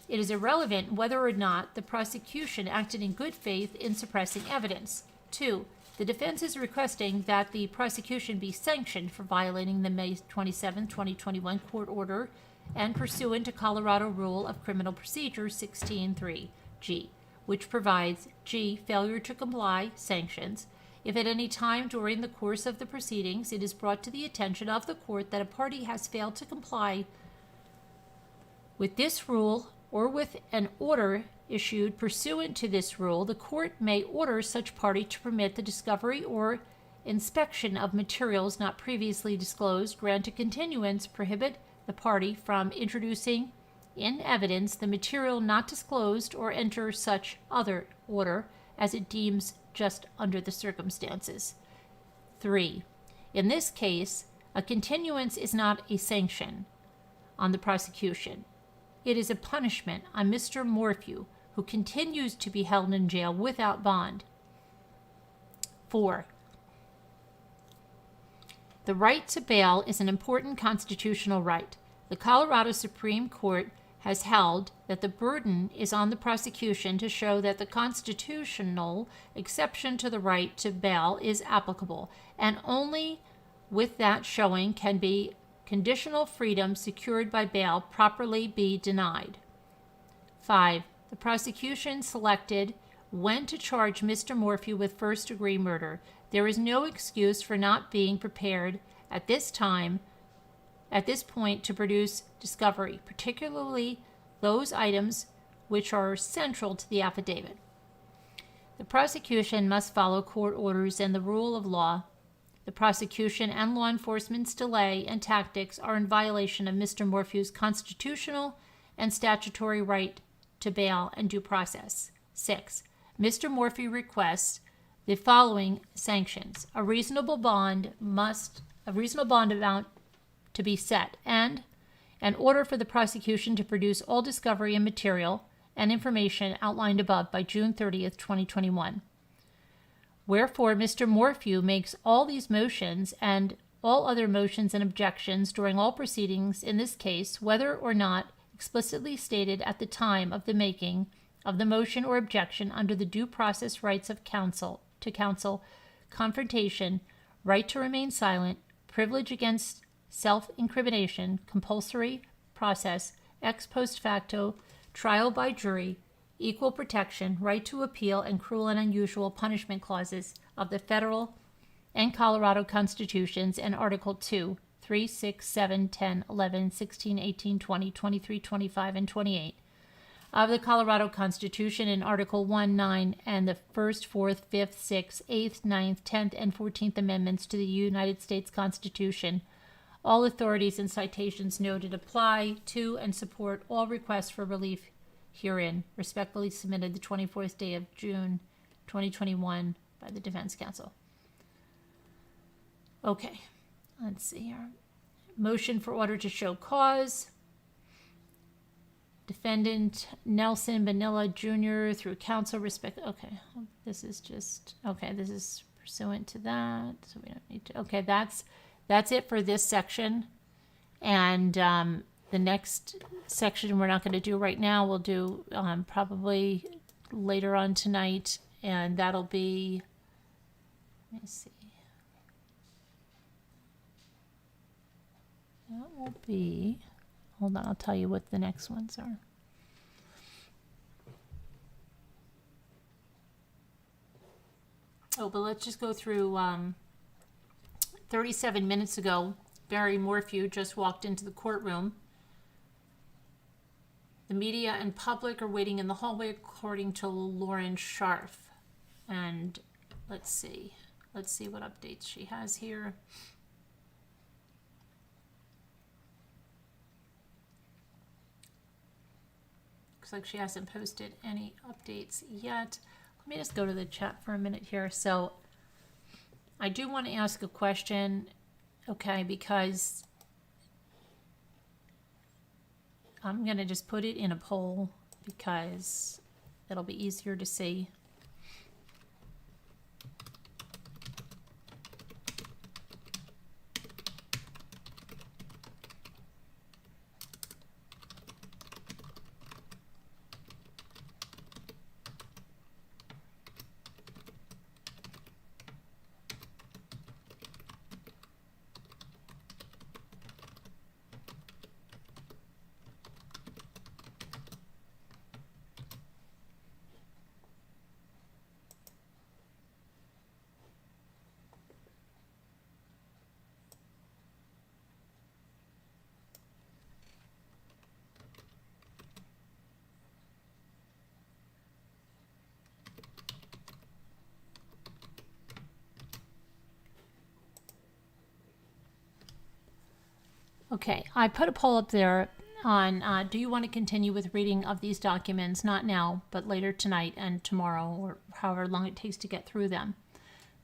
It is irrelevant whether or not the prosecution acted in good faith in suppressing evidence. 2. The defense is requesting that the prosecution be sanctioned for violating the May 27, 2021 court order and pursuant to Colorado Rule of Criminal Procedure 16.3g, which provides g. failure to comply, sanctions. If at any time during the course of the proceedings it is brought to the attention of the court that a party has failed to comply with this rule or with an order issued pursuant to this rule, the court may order such party to permit the discovery or inspection of materials not previously disclosed, grant a continuance, prohibit the party from introducing in evidence the material not disclosed, or enter such other order as it deems just under the circumstances. 3. In this case, a continuance is not a sanction on the prosecution. It is a punishment on Mr. Morphew, who continues to be held in jail without bond. 4. The right to bail is an important constitutional right. The Colorado Supreme Court has held that the burden is on the prosecution to show that the constitutional exception to the right to bail is applicable, and only with that showing can be conditional freedom secured by bail properly be denied. 5. The prosecution selected when to charge Mr. Morphew with first-degree murder. There is no excuse for not being prepared at this point to produce discovery, particularly those items which are central to the affidavit. The prosecution must follow court orders and the rule of law. The prosecution and law enforcement's delay and tactics are in violation of Mr. Morphew's constitutional and statutory right to bail and due process. 6. Mr. Morphew requests the following sanctions: a reasonable bond amount to be set, and an order for the prosecution to produce all discovery and material and information outlined above by June 30th, 2021. Wherefore, Mr. Morphew makes all these motions and all other motions and objections during all proceedings in this case, whether or not explicitly stated at the time of the making of the motion or objection, under the due process rights of counsel, confrontation, right to remain silent, privilege against self-incrimination, compulsory process, ex post facto, trial by jury, equal protection, right to appeal, and cruel and unusual punishment clauses of the federal and Colorado constitutions, and Article 2, 3, 6, 7, 10, 11, 16, 18, 20, 23, 25, and 28 of the Colorado Constitution, and Article 1, 9, and the 1st, 4th, 5th, 6th, 8th, 9th, 10th, and 14th Amendments to the United States Constitution. All authorities and citations noted apply to and support all requests for relief herein. Respectfully submitted the 24th day of June, 2021 by the Defense Counsel. Okay, let's see here. Motion for order to show cause. Defendant Nelson Bonilla Jr. through counsel okay, this is pursuant to that, so we don't need to. Okay, that's it for this section. And the next section we're not going to do right now. We'll do probably later on tonight, and that'll be, let me see. That will be, hold on, I'll tell you what the next ones are. Oh, but let's just go through 37 minutes ago, Barry Morphew just walked into the courtroom. The media and public are waiting in the hallway, according to Lauren Scharf. And let's see what updates she has here. Looks like she hasn't posted any updates yet. Let me just go to the chat for a minute here. So I do want to ask a question, okay, because I'm going to just put it in a poll because it'll be easier to see. Okay, I put a poll up there on do you want to continue with reading of these documents, not now, but later tonight and tomorrow, or however long it takes to get through them.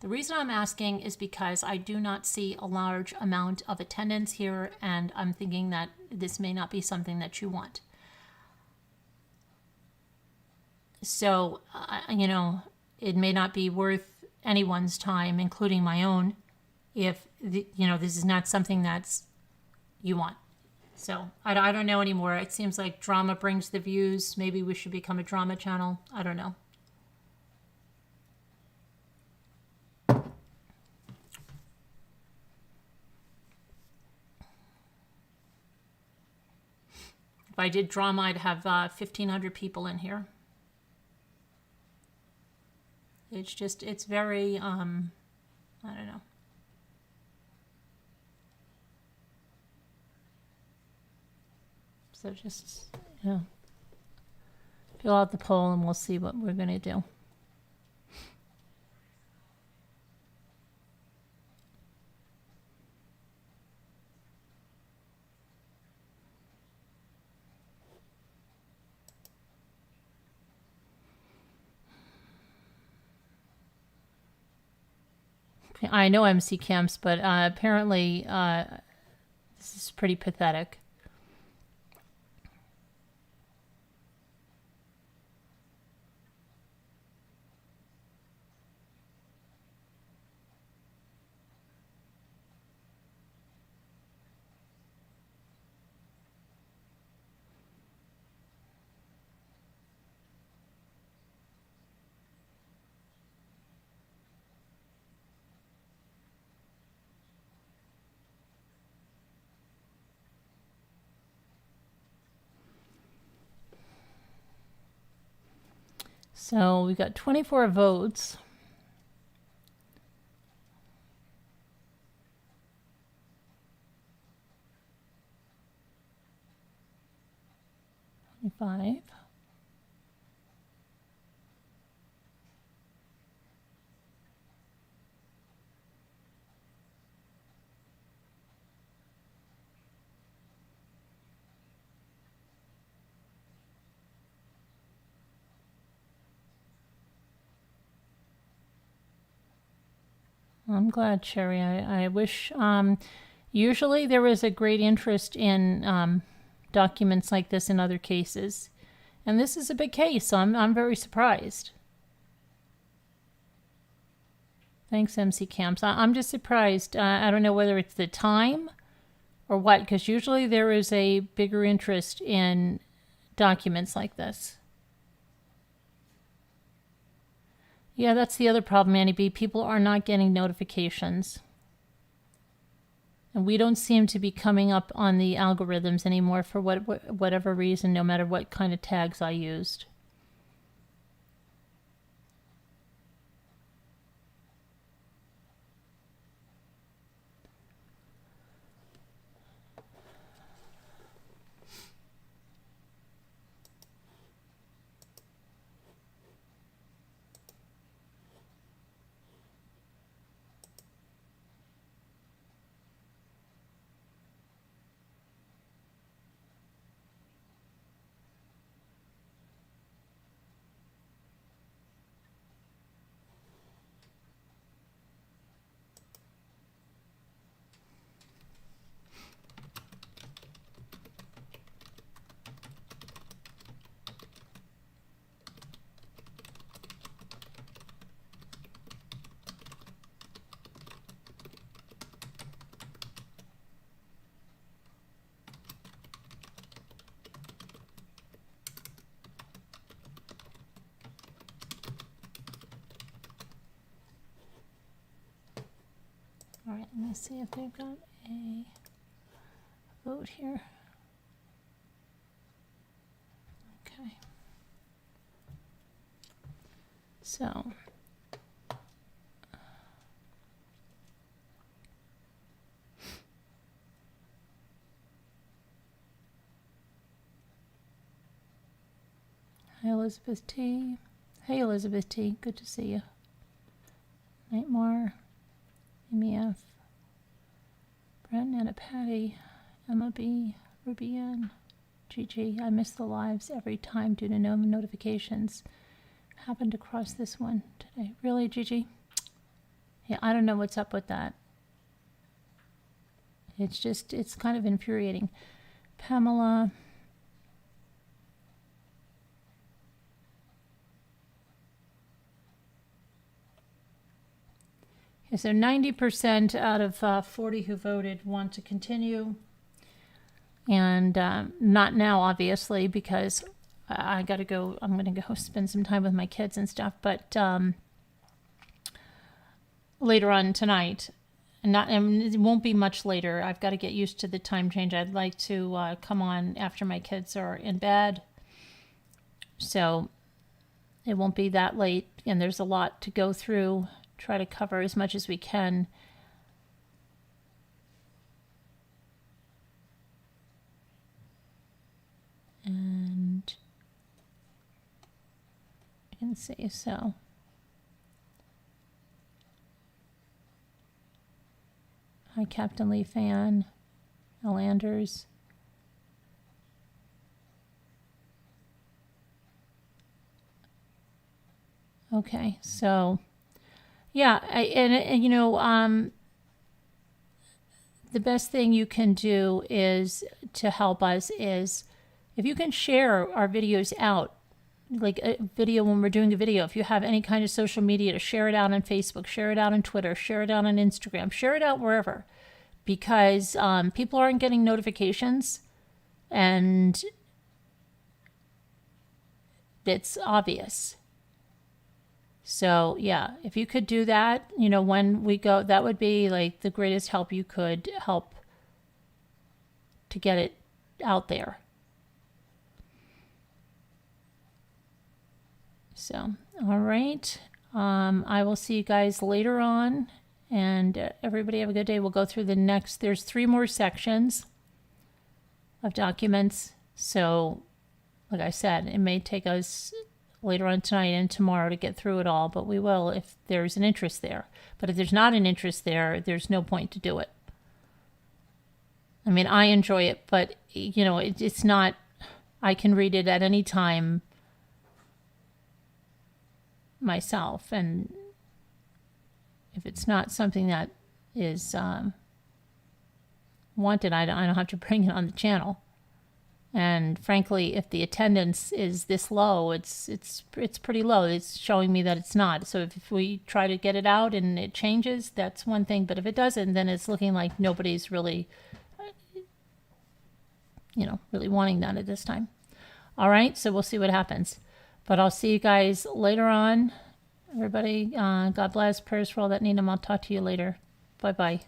The reason I'm asking is because I do not see a large amount of attendance here, and I'm thinking that this may not be something that you want. So, it may not be worth anyone's time, including my own, if, this is not something that's you want. So, I don't know anymore. It seems like drama brings the views. Maybe we should become a drama channel. I don't know. If I did drama, I'd have 1,500 people in here. It's very, I don't know. So just, fill out the poll and we'll see what we're going to do. I know MC camps, but apparently this is pretty pathetic. So we got 24 votes. Five. I'm glad, Sherry. I wish, usually there was a great interest in documents like this in other cases. And this is a big case, so I'm very surprised. Thanks, MC Camps. I'm just surprised. I don't know whether it's the time or what, because usually there is a bigger interest in documents like this. Yeah, that's the other problem, Annie B. People are not getting notifications. And we don't seem to be coming up on the algorithms anymore for whatever reason, no matter what kind of tags I used. All right, let's see if they've got a vote here. Okay. So, hi, Elizabeth T. Hey, Elizabeth T. Good to see you. Nightmare. MEF, Brent, Anna, Patty, Emma B, Ruby N, GG. I miss the lives every time due to no notifications. Happened to cross this one today. Really, GG? Yeah, I don't know what's up with that. It's kind of infuriating. Pamela. Okay, so 90% out of 40 who voted want to continue. And not now, obviously, because I got to go. I'm going to go spend some time with my kids and stuff. But later on tonight, and it won't be much later. I've got to get used to the time change. I'd like to come on after my kids are in bed. So it won't be that late. And there's a lot to go through. Try to cover as much as we can. And you can see, so hi Captain Lee fan, Elanders. Okay, so yeah, and you know, the best thing you can do is to help us is if you can share our videos out, like a video when we're doing a video. If you have any kind of social media, to share it out on Facebook, share it out on Twitter, share it out on Instagram, share it out wherever, because people aren't getting notifications, and it's obvious. So yeah, if you could do that, you know, when we go, that would be like the greatest help you could help to get it out there. So, all right. I will see you guys later on, and everybody have a good day. We'll go through the next, there's 3 more sections of documents. So like I said, it may take us later on tonight and tomorrow to get through it all, but we will if there's an interest there. But if there's not an interest there, there's no point to do it. I mean, I enjoy it, but you know, it's not, I can read it at any time myself, and if it's not something that is wanted, I don't have to bring it on the channel. And frankly, if the attendance is this low, it's pretty low. It's showing me that it's not. So if we try to get it out and it changes, that's one thing. But if it doesn't, then it's looking like nobody's really, you know, really wanting that at this time. All right, so we'll see what happens. But I'll see you guys later on. Everybody, God bless. Prayers for all that need them. I'll talk to you later. Bye-bye.